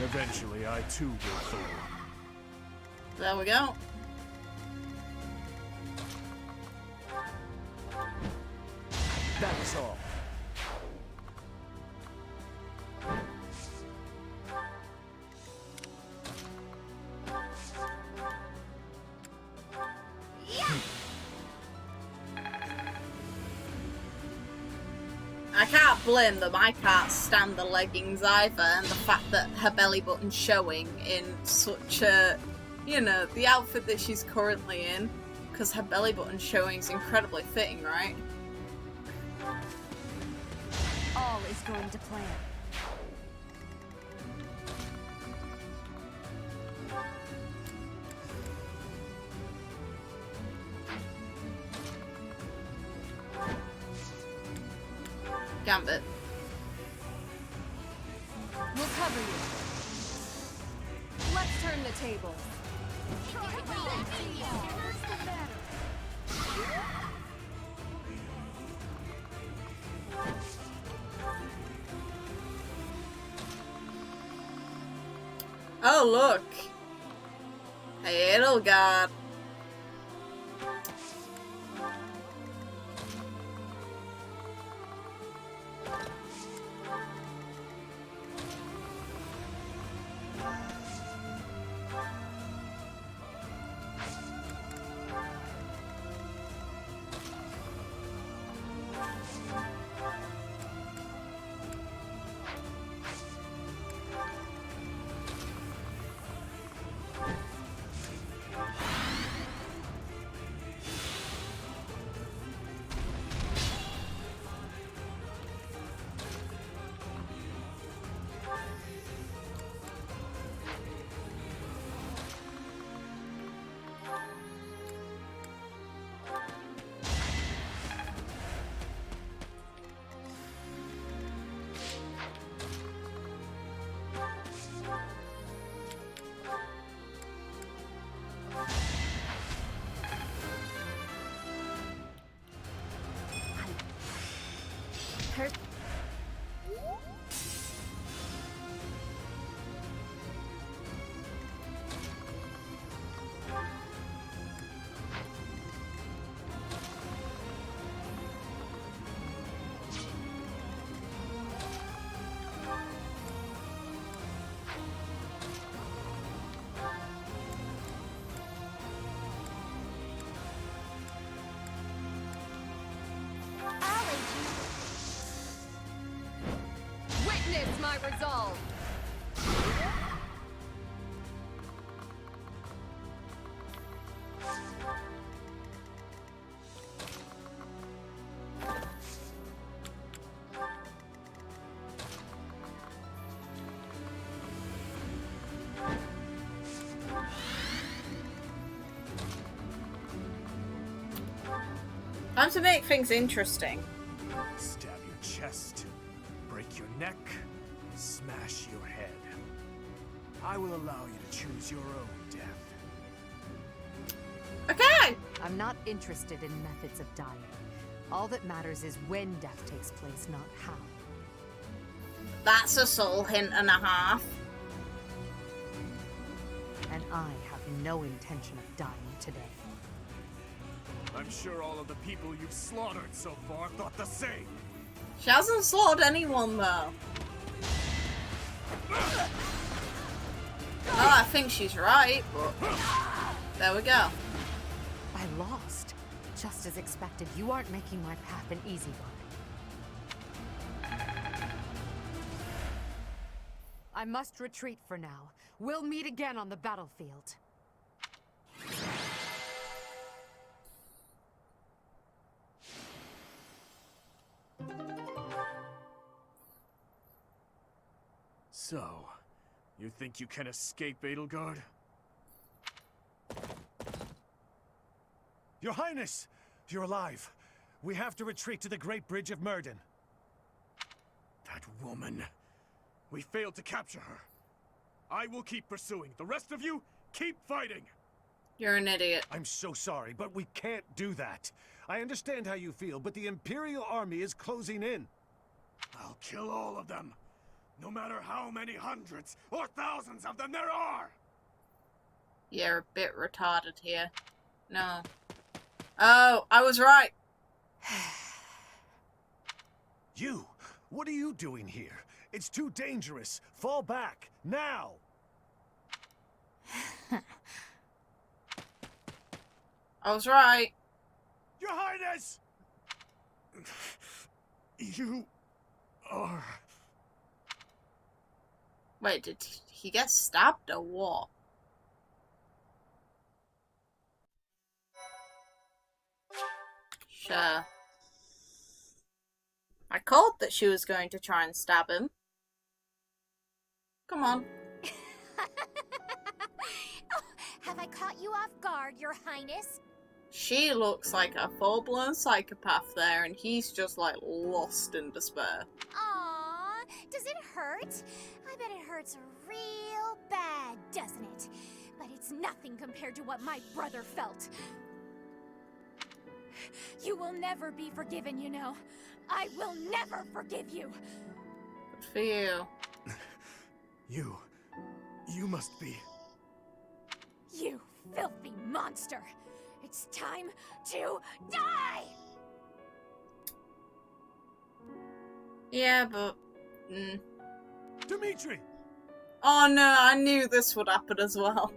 Speaker 20: Eventually, I too will fall.
Speaker 6: There we go.
Speaker 21: That is all.
Speaker 6: I can't blame them. I can't stand the leggings either, and the fact that her belly button's showing in such a, you know, the outfit that she's currently in, because her belly button's showing is incredibly fitting, right?
Speaker 5: All is going to plan.
Speaker 6: Gambit.
Speaker 1: We'll cover you. Let's turn the tables.
Speaker 6: Oh, look. Hey, Edelgard.
Speaker 12: my resolve.
Speaker 6: Time to make things interesting.
Speaker 20: Stab your chest, break your neck, smash your head. I will allow you to choose your own death.
Speaker 6: Okay!
Speaker 17: I'm not interested in methods of dying. All that matters is when death takes place, not how.
Speaker 6: That's a subtle hint and a half.
Speaker 17: And I have no intention of dying today.
Speaker 20: I'm sure all of the people you've slaughtered so far thought the same.
Speaker 6: She hasn't slaughtered anyone, though. Oh, I think she's right, but there we go.
Speaker 17: I lost. Just as expected, you aren't making my path an easy one. I must retreat for now. We'll meet again on the battlefield.
Speaker 20: So, you think you can escape Edelgard?
Speaker 13: Your Highness! You're alive. We have to retreat to the Great Bridge of Myrden.
Speaker 20: That woman. We failed to capture her. I will keep pursuing. The rest of you, keep fighting!
Speaker 6: You're an idiot.
Speaker 13: I'm so sorry, but we can't do that. I understand how you feel, but the Imperial Army is closing in.
Speaker 20: I'll kill all of them. No matter how many hundreds or thousands of them there are!
Speaker 6: You're a bit retarded here. No. Oh, I was right.
Speaker 13: You! What are you doing here? It's too dangerous. Fall back, now!
Speaker 6: I was right.
Speaker 20: Your Highness! You are...
Speaker 6: Wait, did he get stabbed or what? Sure. I called that she was going to try and stab him. Come on.
Speaker 5: Oh, have I caught you off guard, Your Highness?
Speaker 6: She looks like a full-blown psychopath there, and he's just like lost in despair.
Speaker 5: Aww, does it hurt? I bet it hurts real bad, doesn't it? But it's nothing compared to what my brother felt. You will never be forgiven, you know. I will never forgive you.
Speaker 6: Good for you.
Speaker 20: You must be...
Speaker 5: You filthy monster. It's time to die!
Speaker 6: Yeah, but...
Speaker 13: Dimitri!
Speaker 6: Oh no, I knew this would happen as well.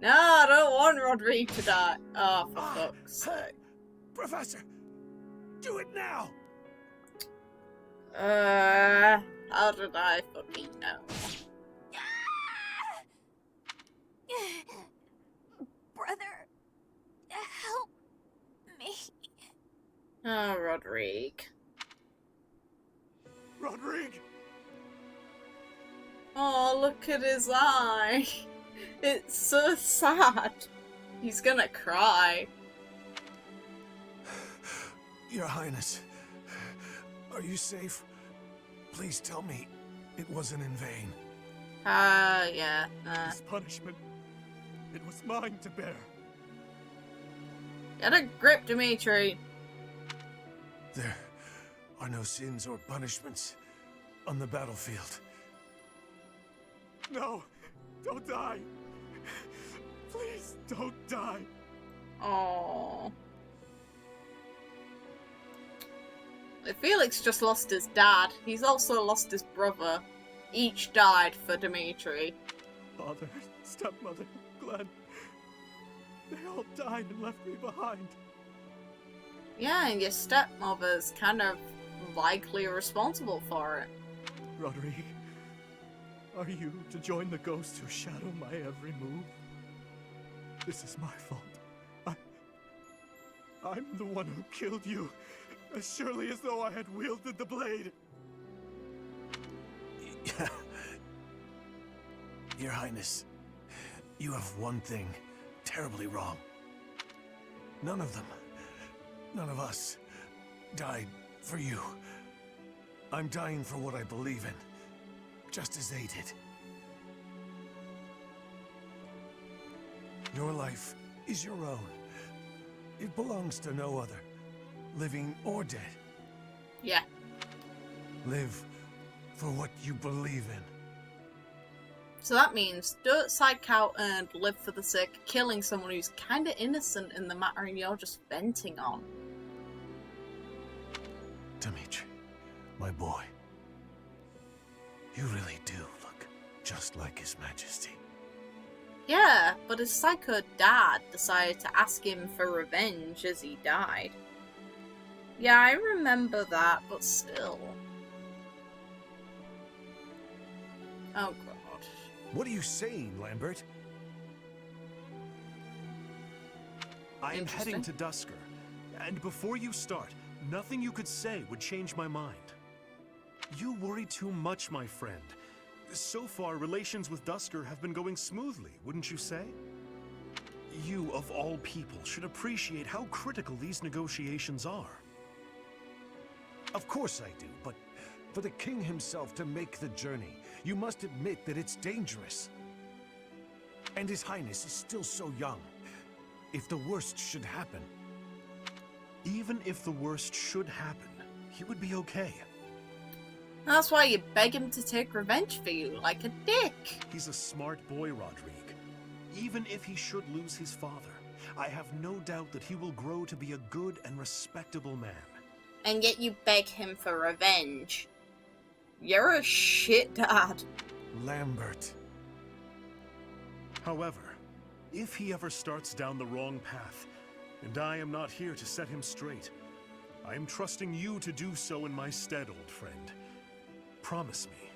Speaker 6: No, I don't want Rodrigue to die. Oh, for fuck's sake.
Speaker 13: Professor! Do it now!
Speaker 6: How did I fucking know?
Speaker 5: Brother, help me.
Speaker 6: Oh, Rodrigue.
Speaker 20: Rodrigue!
Speaker 6: Oh, look at his eye. It's so sad. He's gonna cry.
Speaker 13: Your Highness, are you safe? Please tell me it wasn't in vain.
Speaker 6: Yeah.
Speaker 20: This punishment, it was mine to bear.
Speaker 6: Get a grip, Dimitri.
Speaker 13: There are no sins or punishments on the battlefield.
Speaker 20: No, don't die. Please don't die.
Speaker 6: Oh. Felix just lost his dad. He's also lost his brother. Each died for Dimitri.
Speaker 20: Father, stepmother, Glenn. They all died and left me behind.
Speaker 6: Yeah, and your stepmother's kind of likely responsible for it.
Speaker 20: Rodrigue, Are you to join the ghosts who shadow my every move? This is my fault. I'm the one who killed you, as surely as though I had wielded the blade.
Speaker 13: Your Highness, you have one thing terribly wrong. None of them, none of us, died for you. I'm dying for what I believe in, just as they did. Your life is your own. It belongs to no other, living or dead.
Speaker 6: Yeah.
Speaker 13: Live for what you believe in.
Speaker 6: So that means don't psych out and live for the sake of killing someone who's kinda innocent in the matter and you're just venting on.
Speaker 13: Dimitri, my boy, you really do look just like His Majesty.
Speaker 6: Yeah, but his psycho dad decided to ask him for revenge as he died. Yeah, I remember that, but still. Oh god.
Speaker 13: What are you saying, Lambert?
Speaker 20: I am heading to Dusker, and before you start, nothing you could say would change my mind. You worry too much, my friend. So far, relations with Dusker have been going smoothly, wouldn't you say? You, of all people, should appreciate how critical these negotiations are.
Speaker 13: Of course I do, but for the king himself to make the journey, you must admit that it's dangerous. And His Highness is still so young. If the worst should happen...
Speaker 20: Even if the worst should happen, he would be okay.
Speaker 6: That's why you beg him to take revenge for you, like a dick.
Speaker 20: He's a smart boy, Rodrigue. Even if he should lose his father, I have no doubt that he will grow to be a good and respectable man.
Speaker 6: And yet you beg him for revenge. You're a shit dad.
Speaker 13: Lambert.
Speaker 20: However, if he ever starts down the wrong path, and I am not here to set him straight, I am trusting you to do so in my stead, old friend. Promise me.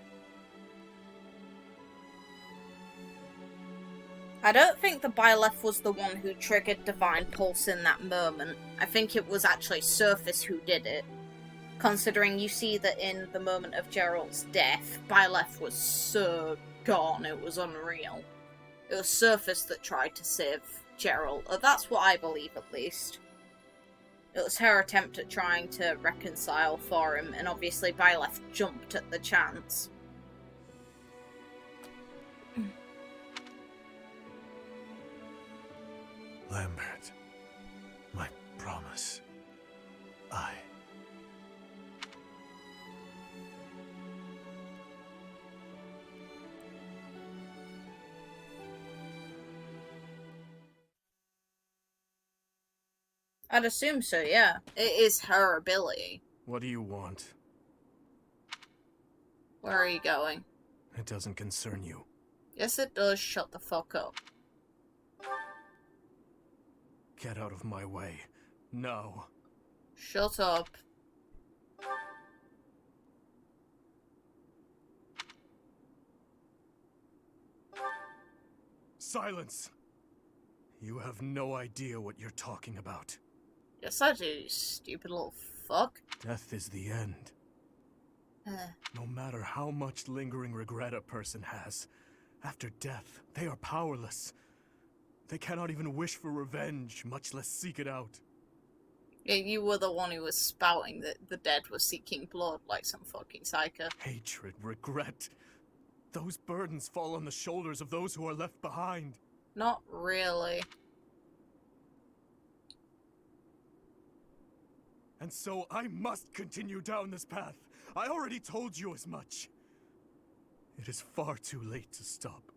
Speaker 6: I don't think the Byleth was the one who triggered Divine Pulse in that moment. I think it was actually Sothis who did it. Considering you see that in the moment of Geralt's death, Byleth was so gone, it was unreal. It was Sothis that tried to save Geralt, or that's what I believe at least. It was her attempt at trying to reconcile for him, and obviously Byleth jumped at the chance.
Speaker 13: Lambert, my promise.
Speaker 6: I'd assume so, yeah. It is her ability.
Speaker 20: What do you want?
Speaker 6: Where are you going?
Speaker 20: It doesn't concern you.
Speaker 6: Yes, it does. Shut the fuck up.
Speaker 20: Get out of my way. No.
Speaker 6: Shut up.
Speaker 20: Silence! You have no idea what you're talking about.
Speaker 6: You're such a stupid little fuck.
Speaker 20: Death is the end. No matter how much lingering regret a person has, after death, they are powerless. They cannot even wish for revenge, much less seek it out.
Speaker 6: Yeah, you were the one who was spouting that the dead were seeking blood like some fucking psycho.
Speaker 20: Hatred, regret. Those burdens fall on the shoulders of those who are left behind.
Speaker 6: Not really.
Speaker 20: And so I must continue down this path. I already told you as much. It is far too late to stop.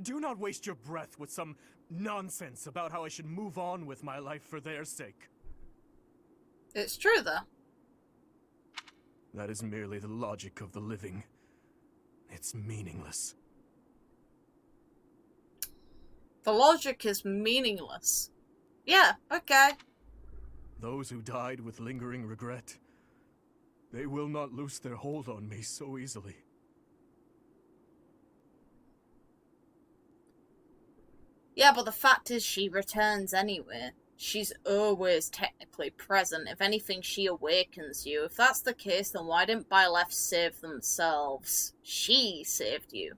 Speaker 20: Do not waste your breath with some nonsense about how I should move on with my life for their sake.
Speaker 6: It's true, though.
Speaker 20: That is merely the logic of the living. It's meaningless.
Speaker 6: The logic is meaningless. Yeah, okay.
Speaker 20: Those who died with lingering regret, They will not loose their hold on me so easily.
Speaker 6: Yeah, but the fact is she returns anyway. She's always technically present. If anything, she awakens you. If that's the case, then why didn't Byleth save themselves? She saved you.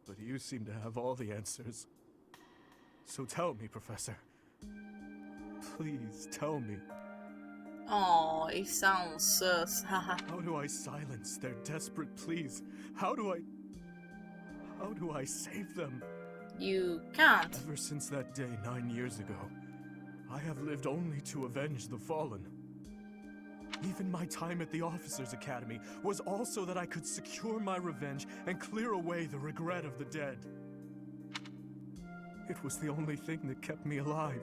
Speaker 20: But you seem to have all the answers. So tell me, Professor. Please tell me.
Speaker 6: Oh, he sounds so sad.
Speaker 20: How do I silence their desperate pleas? How do I save them?
Speaker 6: You can't.
Speaker 20: Ever since that day 9 years ago, I have lived only to avenge the fallen. Even my time at the Officers' Academy was also that I could secure my revenge and clear away the regret of the dead. It was the only thing that kept me alive.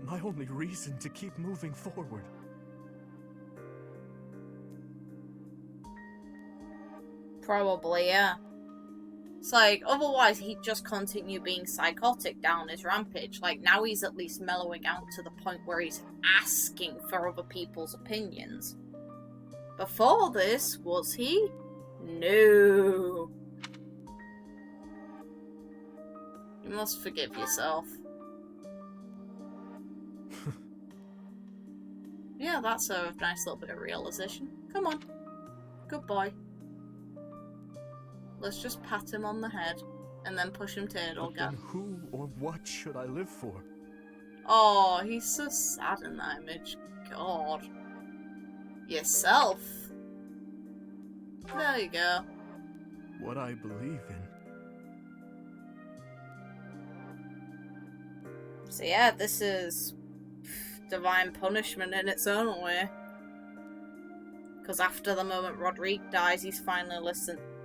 Speaker 20: My only reason to keep moving forward.
Speaker 6: Probably, yeah. It's like, otherwise he'd just continue being psychotic down his rampage. Like, now he's at least mellowing out to the point where he's asking for other people's opinions. Before this, was he? No. You must forgive yourself. Yeah, that's a nice little bit of realization. Come on. Good boy. Let's just pat him on the head and then push him to Edelgard.
Speaker 20: Then who or what should I live for?
Speaker 6: Oh, he's so sad in that image. God. Yourself. There you go.
Speaker 20: What I believe in.
Speaker 6: So yeah, this is divine punishment in its own way. Because after the moment Rodrigue dies, he's finally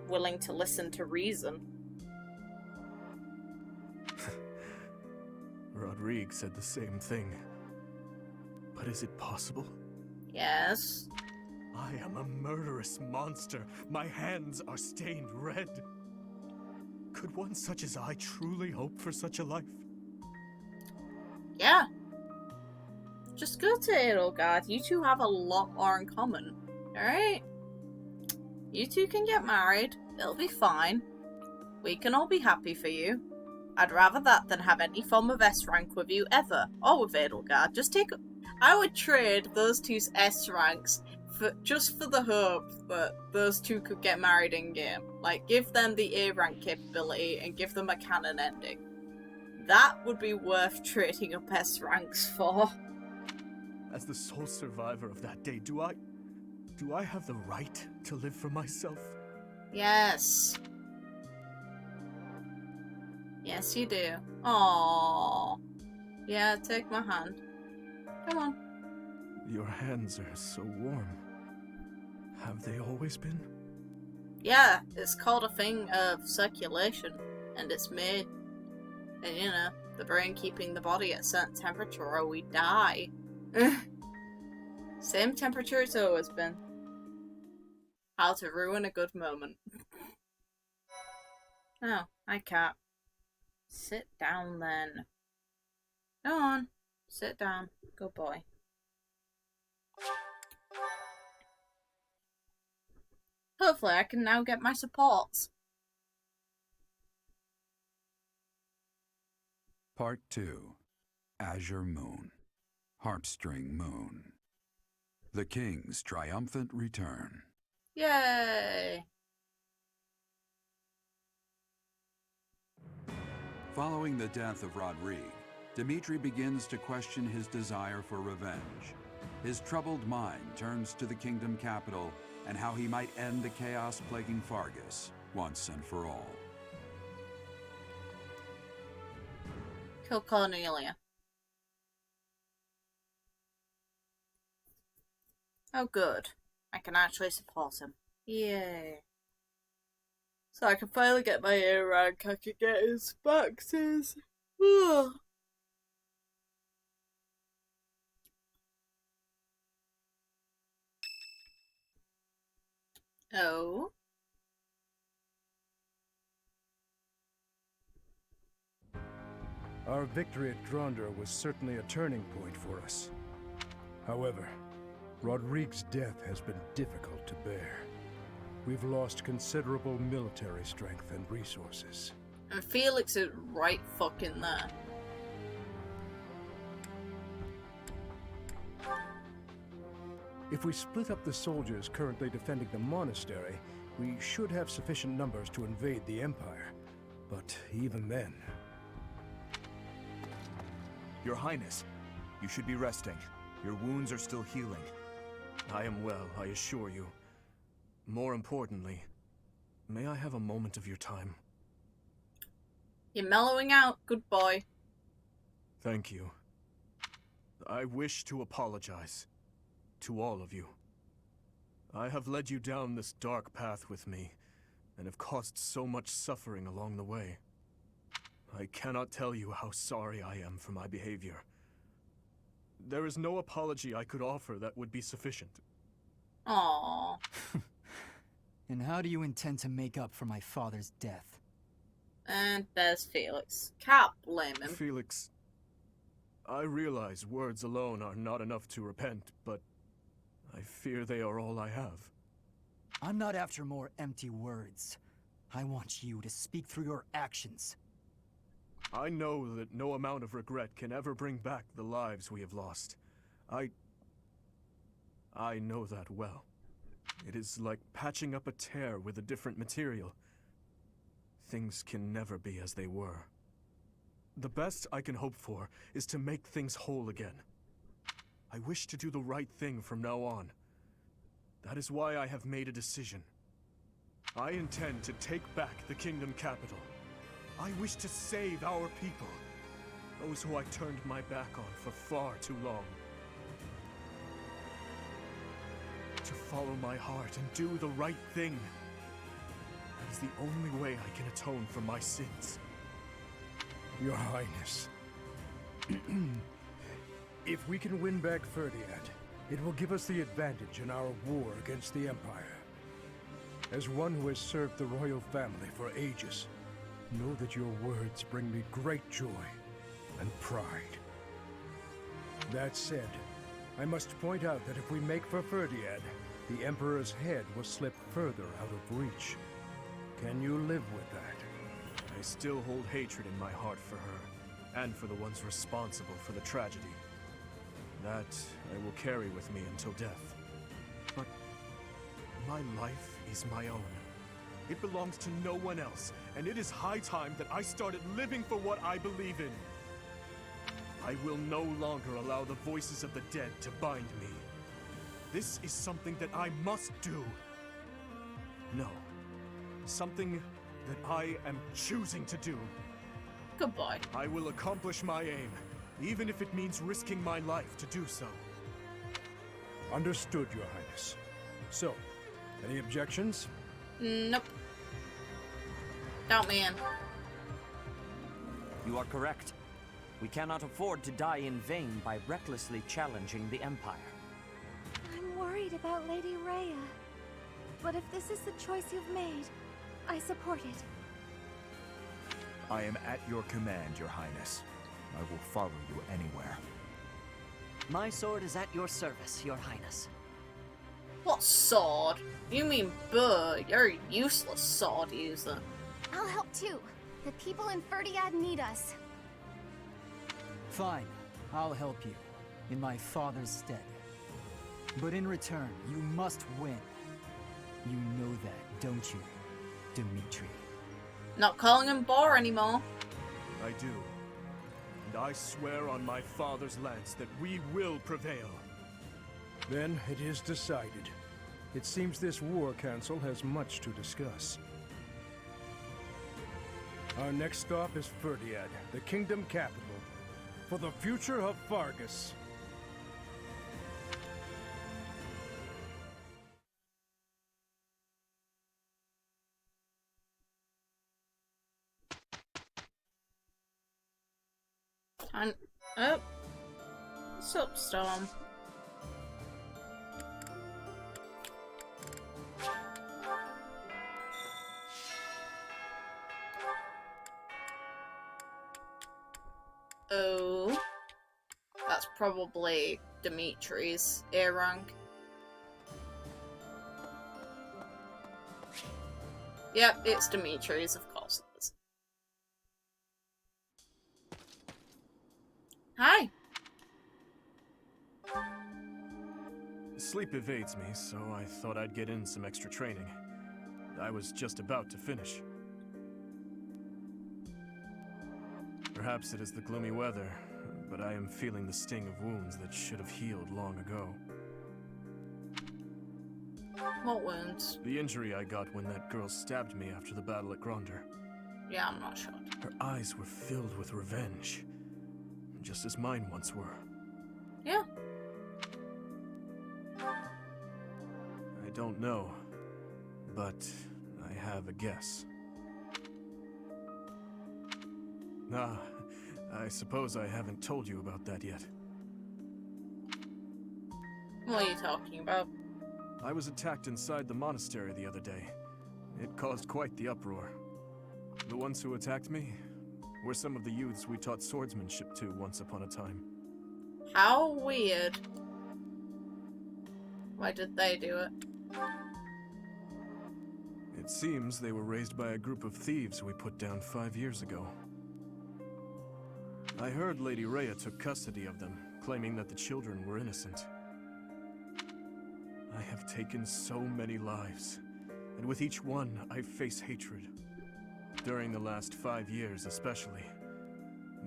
Speaker 6: willing to listen to reason.
Speaker 20: Rodrigue said the same thing. But is it possible?
Speaker 6: Yes.
Speaker 20: I am a murderous monster. My hands are stained red. Could one such as I truly hope for such a life?
Speaker 6: Yeah. Just go to Edelgard. You two have a lot more in common. Alright? You two can get married. It'll be fine. We can all be happy for you. I'd rather that than have any form of S rank with you ever. Or with Edelgard. Just take... I would trade those two's S ranks just for the hope that those two could get married in-game. Like, give them the A rank capability and give them a canon ending. That would be worth trading up S ranks for.
Speaker 20: As the sole survivor of that day, do I have the right to live for myself?
Speaker 6: Yes. Yes, you do. Aww. Yeah, take my hand. Come on.
Speaker 20: Your hands are so warm. Have they always been?
Speaker 6: Yeah, it's called a thing of circulation, and it's made, and you know, the brain keeping the body at a certain temperature or we die. Same temperature it's always been. How to ruin a good moment. Oh, I can't. Sit down then. Go on, sit down. Good boy. Hopefully I can now get my supports.
Speaker 16: Part 2. Azure Moon. Harpstring Moon. The King's Triumphant Return.
Speaker 6: Yay!
Speaker 16: Following the death of Rodrigue, Dimitri begins to question his desire for revenge. His troubled mind turns to the kingdom capital and how he might end the chaos plaguing Fargus once and for all.
Speaker 6: Kill Cornelia. Oh good. I can actually support him. Yay. So I can finally get my A rank. I can get his boxes. Ugh. Oh.
Speaker 4: Our victory at Grondor was certainly a turning point for us. However, Rodrigue's death has been difficult to bear. We've lost considerable military strength and resources.
Speaker 6: And Felix is right fucking there.
Speaker 4: If we split up the soldiers currently defending the monastery, we should have sufficient numbers to invade the Empire. But even then...
Speaker 3: Your Highness, you should be resting. Your wounds are still healing.
Speaker 20: I am well, I assure you. More importantly, may I have a moment of your time?
Speaker 6: You're mellowing out, good boy.
Speaker 20: Thank you. I wish to apologize to all of you. I have led you down this dark path with me, and have caused so much suffering along the way. I cannot tell you how sorry I am for my behavior. There is no apology I could offer that would be sufficient.
Speaker 6: Aww.
Speaker 7: And how do you intend to make up for my father's death?
Speaker 6: And there's Felix. Can't blame him.
Speaker 20: Felix, I realize words alone are not enough to repent, but I fear they are all I have.
Speaker 7: I'm not after more empty words. I want you to speak through your actions.
Speaker 20: I know that no amount of regret can ever bring back the lives we have lost. I know that well. It is like patching up a tear with a different material. Things can never be as they were. The best I can hope for is to make things whole again. I wish to do the right thing from now on. That is why I have made a decision. I intend to take back the kingdom capital. I wish to save our people, those who I turned my back on for far too long. To follow my heart and do the right thing. That is the only way I can atone for my sins.
Speaker 4: Your Highness, if we can win back Ferdiad, it will give us the advantage in our war against the Empire. As one who has served the royal family for ages, know that your words bring me great joy and pride. That said, I must point out that if we make for Ferdiad, the Emperor's head will slip further out of reach. Can you live with that?
Speaker 20: I still hold hatred in my heart for her, and for the ones responsible for the tragedy. That I will carry with me until death. But my life is my own. It belongs to no one else, and it is high time that I started living for what I believe in. I will no longer allow the voices of the dead to bind me. This is something that I must do. No. Something that I am choosing to do.
Speaker 6: Goodbye.
Speaker 20: I will accomplish my aim, even if it means risking my life to do so.
Speaker 4: Understood, Your Highness. So, any objections?
Speaker 6: Nope. Count me in.
Speaker 10: You are correct. We cannot afford to die in vain by recklessly challenging the Empire.
Speaker 1: I'm worried about Lady Rhea. But if this is the choice you've made, I support it.
Speaker 3: I am at your command, Your Highness. I will follow you anywhere.
Speaker 12: My sword is at your service, Your Highness.
Speaker 6: What sword? You mean Burr? You're a useless sword user.
Speaker 1: I'll help too. The people in Ferdiad need us.
Speaker 7: Fine, I'll help you, in my father's stead. But in return, you must win. You know that, don't you, Dimitri?
Speaker 6: Not calling him Bar anymore.
Speaker 20: I do. And I swear on my father's lance that we will prevail.
Speaker 4: Then it is decided. It seems this war council has much to discuss. Our next stop is Ferdiad, the kingdom capital, for the future of Fargus.
Speaker 6: And oh, what's up, Storm? Oh. That's probably Dimitri's A rank. Yep, it's Dimitri's, of course it is. Hi.
Speaker 20: Sleep evades me, so I thought I'd get in some extra training. I was just about to finish. Perhaps it is the gloomy weather, but I am feeling the sting of wounds that should have healed long ago.
Speaker 6: What wounds?
Speaker 20: The injury I got when that girl stabbed me after the battle at Grondor.
Speaker 6: Yeah, I'm not sure.
Speaker 20: Her eyes were filled with revenge, just as mine once were.
Speaker 6: Yeah.
Speaker 20: I don't know, but I have a guess. Ah, I suppose I haven't told you about that yet.
Speaker 6: What are you talking about?
Speaker 20: I was attacked inside the monastery the other day. It caused quite the uproar. The ones who attacked me were some of the youths we taught swordsmanship to once upon a time.
Speaker 6: How weird. Why did they do it?
Speaker 20: It seems they were raised by a group of thieves we put down 5 years ago. I heard Lady Rhea took custody of them, claiming that the children were innocent. I have taken so many lives, and with each one, I face hatred. During the last 5 years especially,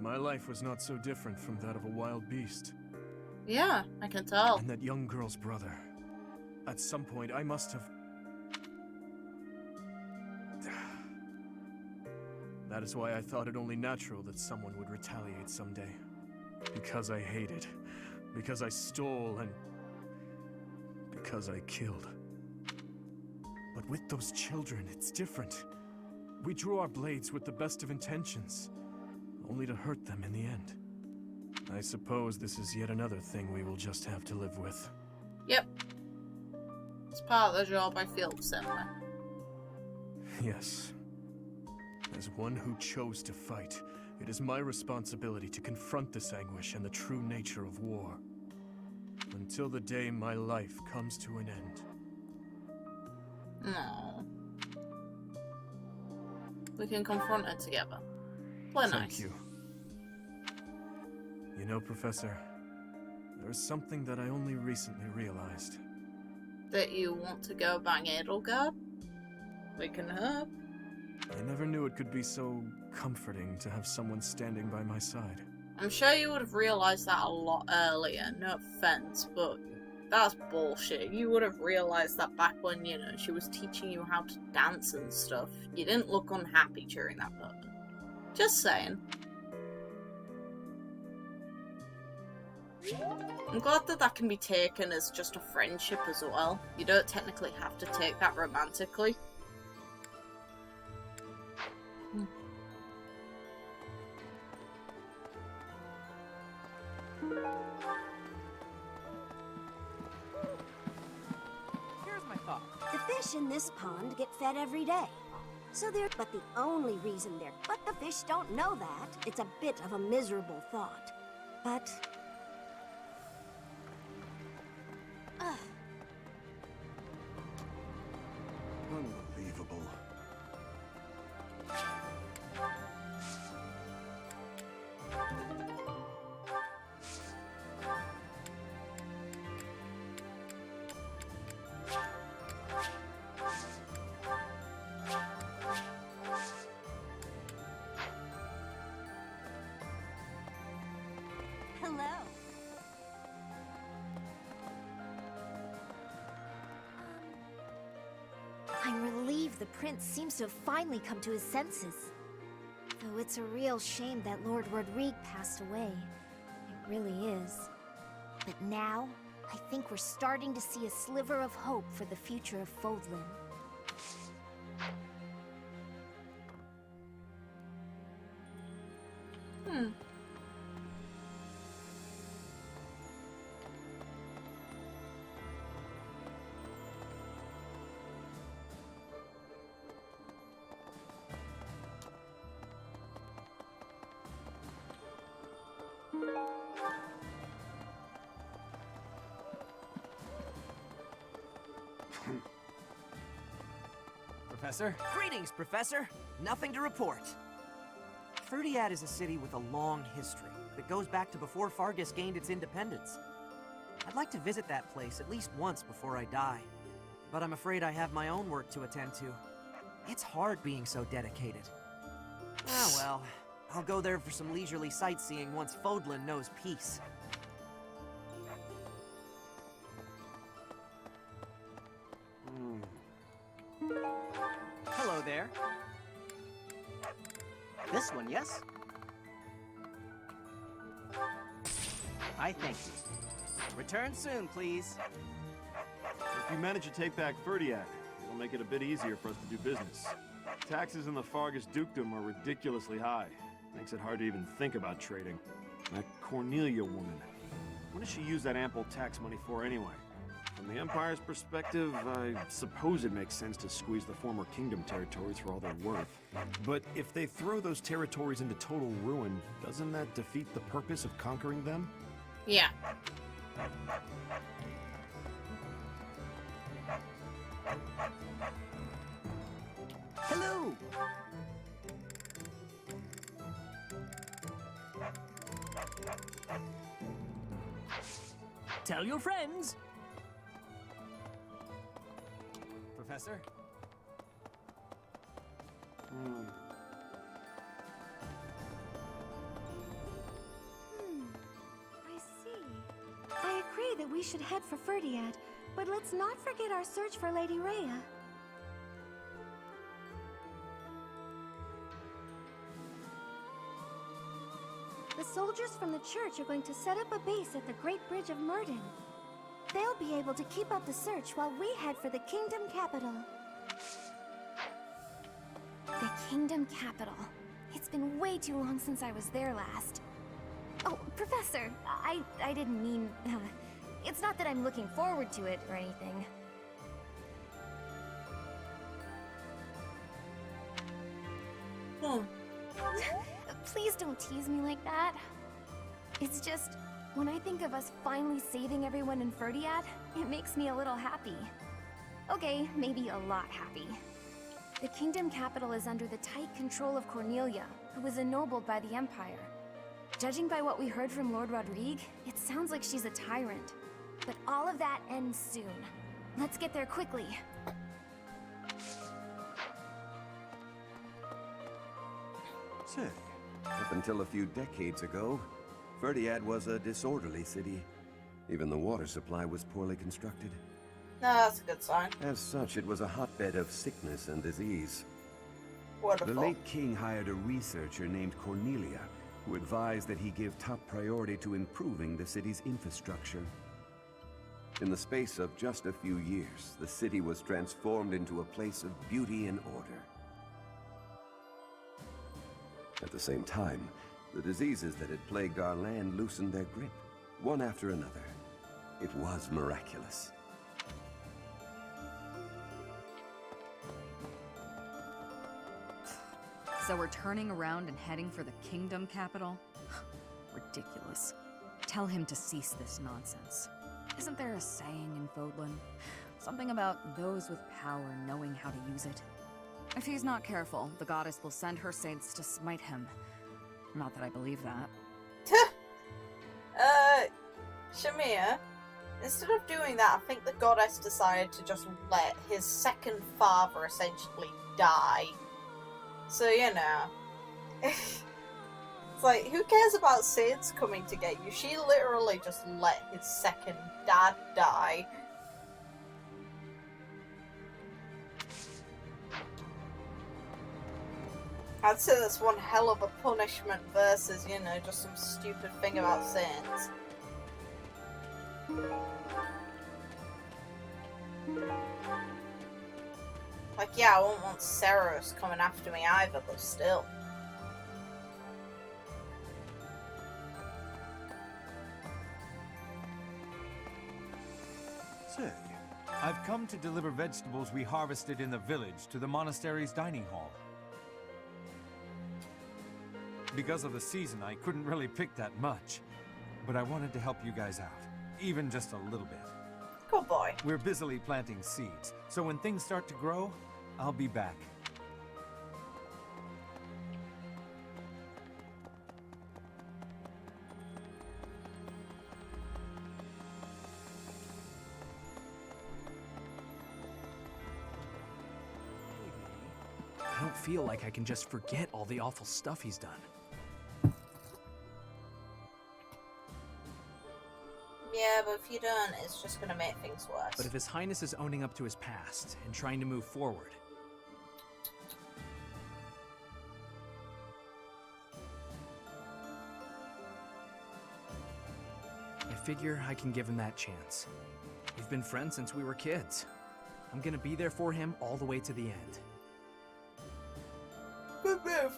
Speaker 20: my life was not so different from that of a wild beast.
Speaker 6: Yeah, I can tell.
Speaker 20: And that young girl's brother. At some point, I must have... That is why I thought it only natural that someone would retaliate someday. Because I hated. Because I stole and... because I killed. But with those children, it's different. We drew our blades with the best of intentions, only to hurt them in the end. I suppose this is yet another thing we will just have to live with.
Speaker 6: Yep. It's part of the job. I feel the same way.
Speaker 20: Yes. As one who chose to fight, it is my responsibility to confront this anguish and the true nature of war. Until the day my life comes to an end.
Speaker 6: No. We can confront it together. Play nice.
Speaker 20: Thank you. You know, Professor, there's something that I only recently realized.
Speaker 6: That you want to go bang Edelgard? We can hope.
Speaker 20: I never knew it could be so comforting to have someone standing by my side.
Speaker 6: I'm sure you would have realised that a lot earlier, no offence, but that's bullshit. You would have realised that back when, you know, she was teaching you how to dance and stuff. You didn't look unhappy during that moment. Just saying. I'm glad that that can be taken as just a friendship as well. You don't technically have to take that romantically.
Speaker 9: Here's my thought.
Speaker 14: The fish in this pond get fed every day. So they're... But the only reason they're... But the fish don't know that. It's a bit of a miserable thought. But...
Speaker 13: Unbelievable.
Speaker 14: Hello.
Speaker 1: I'm relieved the prince seems to have finally come to his senses. Though it's a real shame that Lord Rodrigue passed away. It really is. But now, I think we're starting to see a sliver of hope for the future of Fodlan.
Speaker 21: Professor?
Speaker 8: Greetings, Professor. Nothing to report. Ferdiad is a city with a long history that goes back to before Fargus gained its independence. I'd like to visit that place at least once before I die, but I'm afraid I have my own work to attend to. It's hard being so dedicated. Ah well, I'll go there for some leisurely sightseeing once Fodlan knows peace. Hello there. This one, yes? I thank you. Return soon, please.
Speaker 22: If you manage to take back Ferdiad, it'll make it a bit easier for us to do business. Taxes in the Fargus dukedom are ridiculously high. Makes it hard to even think about trading. That Cornelia woman. What does she use that ample tax money for anyway? From the Empire's perspective, I suppose it makes sense to squeeze the former kingdom territories for all they're worth. But if they throw those territories into total ruin, doesn't that defeat the purpose of conquering them?
Speaker 6: Yeah.
Speaker 8: Hello!
Speaker 11: Tell your friends.
Speaker 21: Professor?
Speaker 23: I see. I agree that we should head for Ferdiad, but let's not forget our search for Lady Rhea. The soldiers from the church are going to set up a base at the Great Bridge of Murden. They'll be able to keep up the search while we head for the kingdom capital.
Speaker 1: The kingdom capital. It's been way too long since I was there last. Oh, Professor, I didn't mean... it's not that I'm looking forward to it or anything. Please don't tease me like that. It's just, when I think of us finally saving everyone in Ferdiad, it makes me a little happy. Okay, maybe a lot happy. The kingdom capital is under the tight control of Cornelia, who was ennobled by the Empire. Judging by what we heard from Lord Rodrigue, it sounds like she's a tyrant. But all of that ends soon. Let's get there quickly.
Speaker 24: Say, up until a few decades ago, Ferdiad was a disorderly city. Even the water supply was poorly constructed.
Speaker 6: No, that's a good sign.
Speaker 24: As such, it was a hotbed of sickness and disease.
Speaker 6: Wonderful.
Speaker 24: The late king hired a researcher named Cornelia, who advised that he give top priority to improving the city's infrastructure. In the space of just a few years, the city was transformed into a place of beauty and order. At the same time, the diseases that had plagued our land loosened their grip, one after another. It was miraculous.
Speaker 17: So we're turning around and heading for the kingdom capital? Ridiculous. Tell him to cease this nonsense. Isn't there a saying in Fodlan? Something about those with power knowing how to use it? If he's not careful, the goddess will send her saints to smite him. Not that I believe that.
Speaker 6: Shamir, instead of doing that, I think the goddess decided to just let his second father essentially die. So, you know. It's like, who cares about Sid's coming to get you? She literally just let his second dad die. I'd say that's one hell of a punishment versus, you know, just some stupid thing about saints. Like, yeah, I won't want Seiros coming after me either, but still.
Speaker 25: Say, I've come to deliver vegetables we harvested in the village to the monastery's dining hall. Because of the season, I couldn't really pick that much, but I wanted to help you guys out, even just a little bit.
Speaker 6: Good boy.
Speaker 25: We're busily planting seeds, so when things start to grow, I'll be back.
Speaker 2: I don't feel like I can just forget all the awful stuff he's done.
Speaker 6: Yeah, but if you don't, it's just gonna make things worse.
Speaker 2: But if His Highness is owning up to his past and trying to move forward, I figure I can give him that chance. We've been friends since we were kids. I'm gonna be there for him all the way to the end.
Speaker 6: Good move.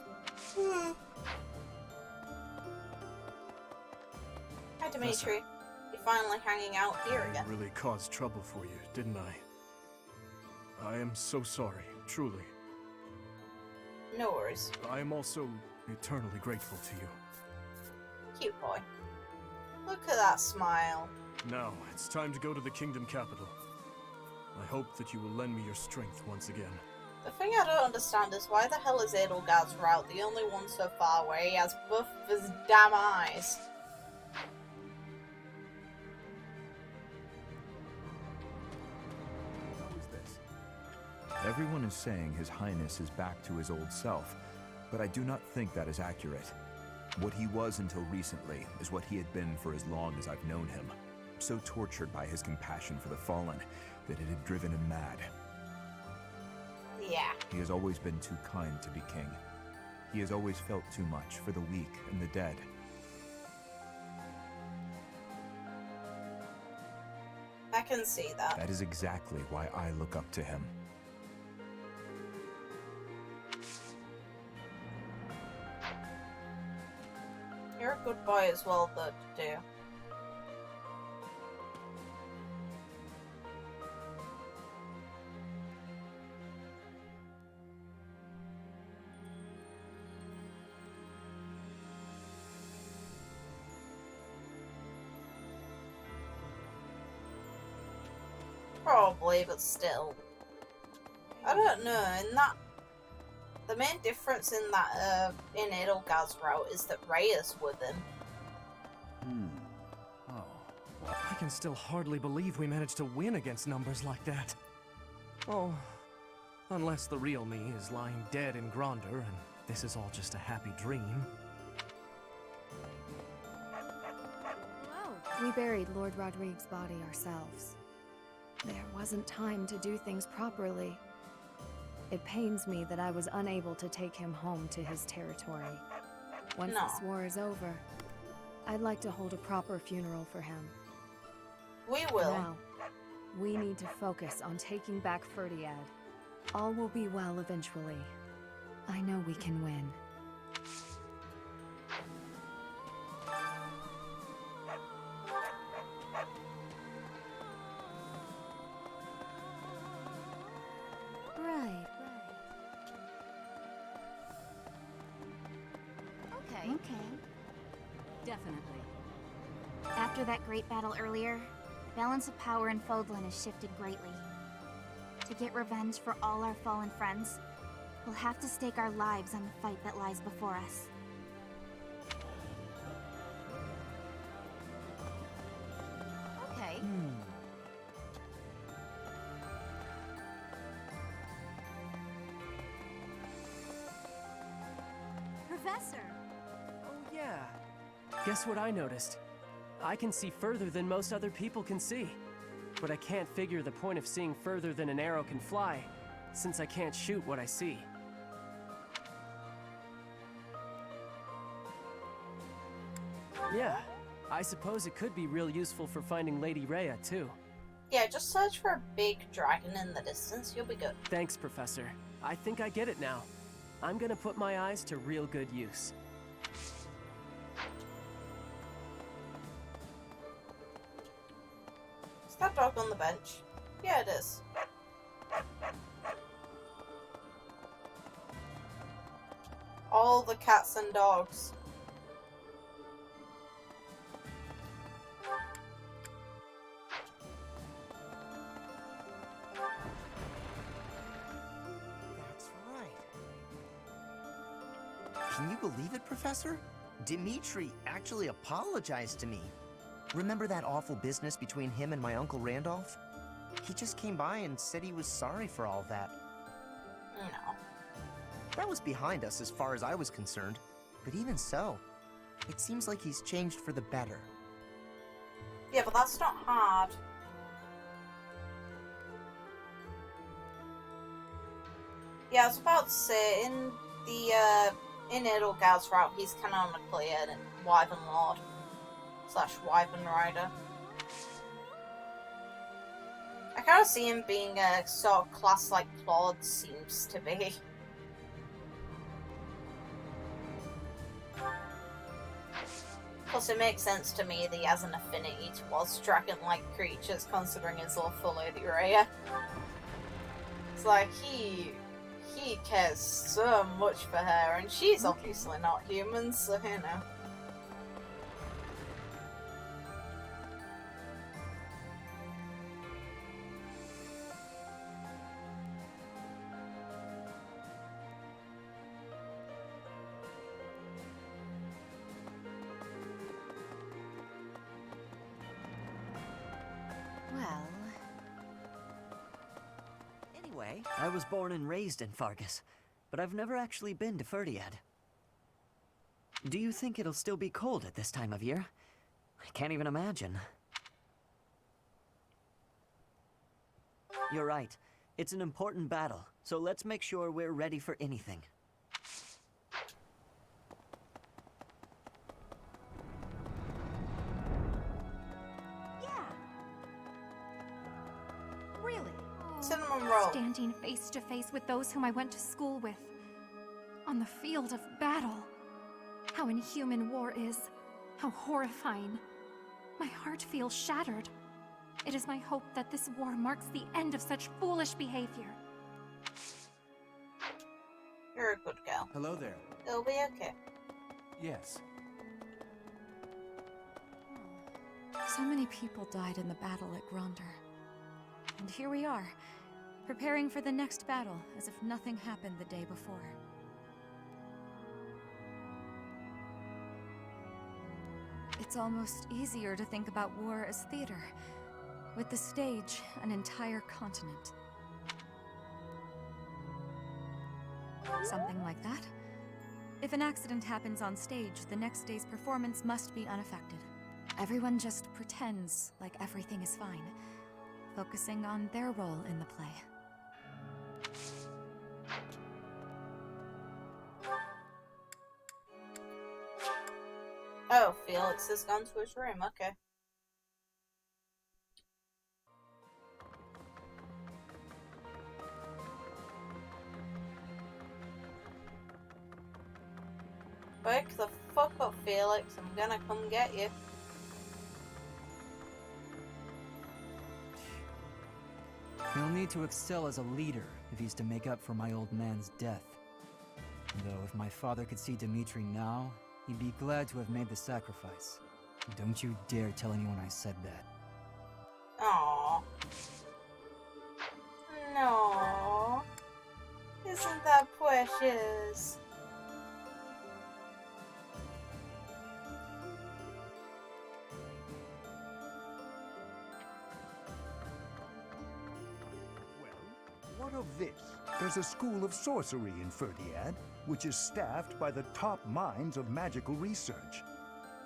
Speaker 6: Hi, Dimitri. You're finally hanging out here again.
Speaker 20: I really caused trouble for you, didn't I? I am so sorry, truly.
Speaker 6: No worries.
Speaker 20: I am also eternally grateful to you.
Speaker 6: Cute boy. Look at that smile.
Speaker 20: Now, it's time to go to the kingdom capital. I hope that you will lend me your strength once again.
Speaker 6: The thing I don't understand is why the hell is Edelgard's route the only one so far where he has both of his damn eyes?
Speaker 3: Everyone is saying His Highness is back to his old self, but I do not think that is accurate. What he was until recently is what he had been for as long as I've known him. So tortured by his compassion for the fallen that it had driven him mad.
Speaker 6: Yeah.
Speaker 3: He has always been too kind to be king. He has always felt too much for the weak and the dead.
Speaker 6: I can see that.
Speaker 3: That is exactly why I look up to him.
Speaker 6: You're a good boy as well, though, to do. Probably, but still. I don't know, in that... The main difference in that, in Edelgard's route is that Rhea's with him.
Speaker 2: Oh. Well, I can still hardly believe we managed to win against numbers like that. Oh, unless the real me is lying dead in Grondor and this is all just a happy dream.
Speaker 1: We buried Lord Rodrigue's body ourselves. There wasn't time to do things properly. It pains me that I was unable to take him home to his territory. Once this war is over, I'd like to hold a proper funeral for him.
Speaker 6: We will.
Speaker 1: Now, we need to focus on taking back Ferdiad. All will be well eventually. I know we can win.
Speaker 23: Right.
Speaker 1: Okay.
Speaker 12: Definitely.
Speaker 5: After that great battle earlier, the balance of power in Fodlan has shifted greatly. To get revenge for all our fallen friends, we'll have to stake our lives on the fight that lies before us.
Speaker 12: Okay.
Speaker 1: Professor!
Speaker 11: Oh yeah. Guess what I noticed? I can see further than most other people can see. But I can't figure the point of seeing further than an arrow can fly, since I can't shoot what I see. Yeah, I suppose it could be real useful for finding Lady Rhea, too.
Speaker 6: Yeah, just search for a big dragon in the distance, you'll be good.
Speaker 11: Thanks, Professor. I think I get it now. I'm gonna put my eyes to real good use.
Speaker 6: Is that dog on the bench? Yeah, it is. All the cats and dogs.
Speaker 10: Can you believe it, Professor? Dimitri actually apologized to me. Remember that awful business between him and my Uncle Randolph? He just came by and said he was sorry for all of that.
Speaker 6: No.
Speaker 10: That was behind us as far as I was concerned. But even so, it seems like he's changed for the better.
Speaker 6: Yeah, but that's not hard. Yeah, I was about to say, in Edelgard's route, he's canonically a Wyvern Lord / Wyvern Rider. I kind of see him being a sort of class like Claude seems to be. Plus, it makes sense to me that he has an affinity towards dragon-like creatures, considering his love for Lady Rhea. It's like, he cares so much for her, and she's obviously not human, so you know.
Speaker 15: Well... Anyway, I was born and raised in Fargus, but I've never actually been to Ferdiad. Do you think it'll still be cold at this time of year? I can't even imagine. You're right. It's an important battle, so let's make sure we're ready for anything.
Speaker 1: Really?
Speaker 6: Cinnamon roll.
Speaker 1: Standing face to face with those whom I went to school with. On the field of battle. How inhuman war is. How horrifying. My heart feels shattered. It is my hope that this war marks the end of such foolish behavior.
Speaker 6: You're a good girl.
Speaker 25: Hello there.
Speaker 6: It'll be okay.
Speaker 25: Yes.
Speaker 12: So many people died in the battle at Grondor. And here we are, preparing for the next battle as if nothing happened the day before. It's almost easier to think about war as theater, with the stage an entire continent. Something like that. If an accident happens on stage, the next day's performance must be unaffected. Everyone just pretends like everything is fine, focusing on their role in the play.
Speaker 6: Oh, Felix has gone to his room, okay. Wake the fuck up, Felix. I'm gonna come get you.
Speaker 7: He'll need to excel as a leader if he's to make up for my old man's death. Though if my father could see Dimitri now, he'd be glad to have made the sacrifice. Don't you dare tell anyone I said that.
Speaker 6: Aww. No. Isn't that precious?
Speaker 16: What of this? There's a school of sorcery in Ferdiad, which is staffed by the top minds of magical research.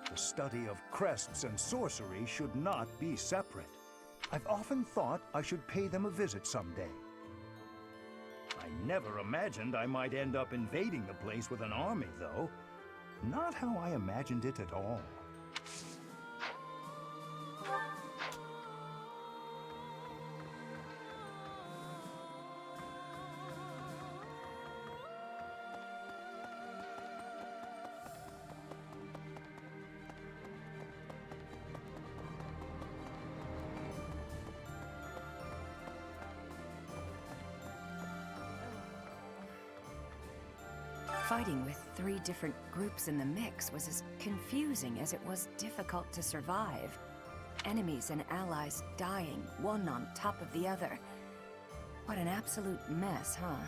Speaker 16: The study of crests and sorcery should not be separate. I've often thought I should pay them a visit someday. I never imagined I might end up invading the place with an army, though. Not how I imagined it at all.
Speaker 12: Fighting with 3 different groups in the mix was as confusing as it was difficult to survive. Enemies and allies dying, one on top of the other. What an absolute mess, huh?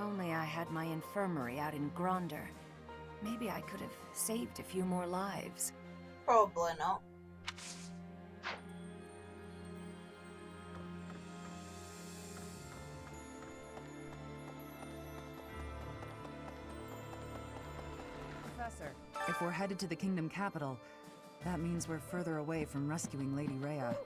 Speaker 12: only I had my infirmary out in Grondor. Maybe I could have saved a few more lives.
Speaker 6: Probably not.
Speaker 4: Professor, if we're headed to the kingdom capital, that means we're further away from rescuing Lady Rhea.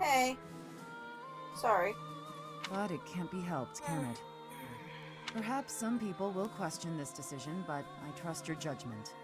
Speaker 6: Hey. Sorry.
Speaker 4: But it can't be helped, can it? Perhaps some people will question this decision, but I trust your judgment.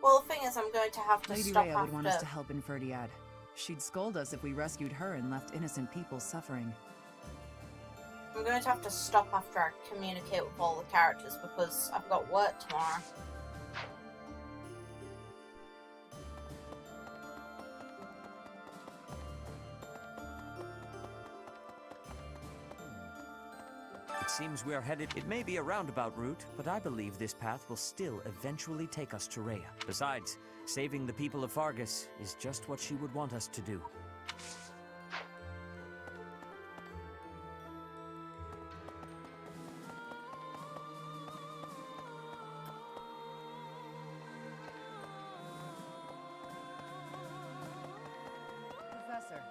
Speaker 6: Well, the thing is, I'm going to have to
Speaker 4: Lady
Speaker 6: stop
Speaker 4: Rhea
Speaker 6: after.
Speaker 4: would want us to help in Ferdiad. She'd scold us if we rescued her and left innocent people suffering.
Speaker 6: I'm going to have to stop after I communicate with all the characters because I've got work tomorrow.
Speaker 9: It seems we are headed. It may be a roundabout route, but I believe this path will still eventually take us to Rhea. Besides, saving the people of Fargus is just what she would want us to do.
Speaker 4: Professor.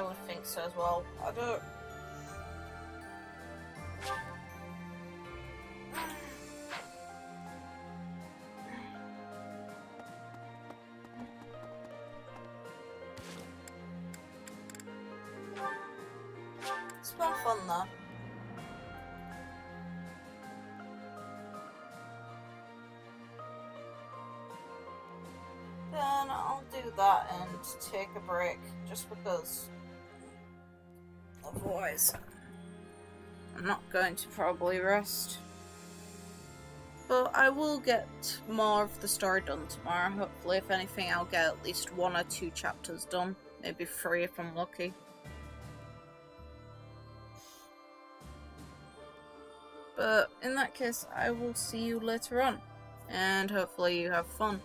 Speaker 6: I would think so as well. I don't... It's been fun though. Then I'll do that and take a break, just because otherwise I'm not going to probably rest. But I will get more of the story done tomorrow. Hopefully, if anything, I'll get at least 1 or 2 chapters done. Maybe 3 if I'm lucky. But in that case, I will see you later on. And hopefully you have fun.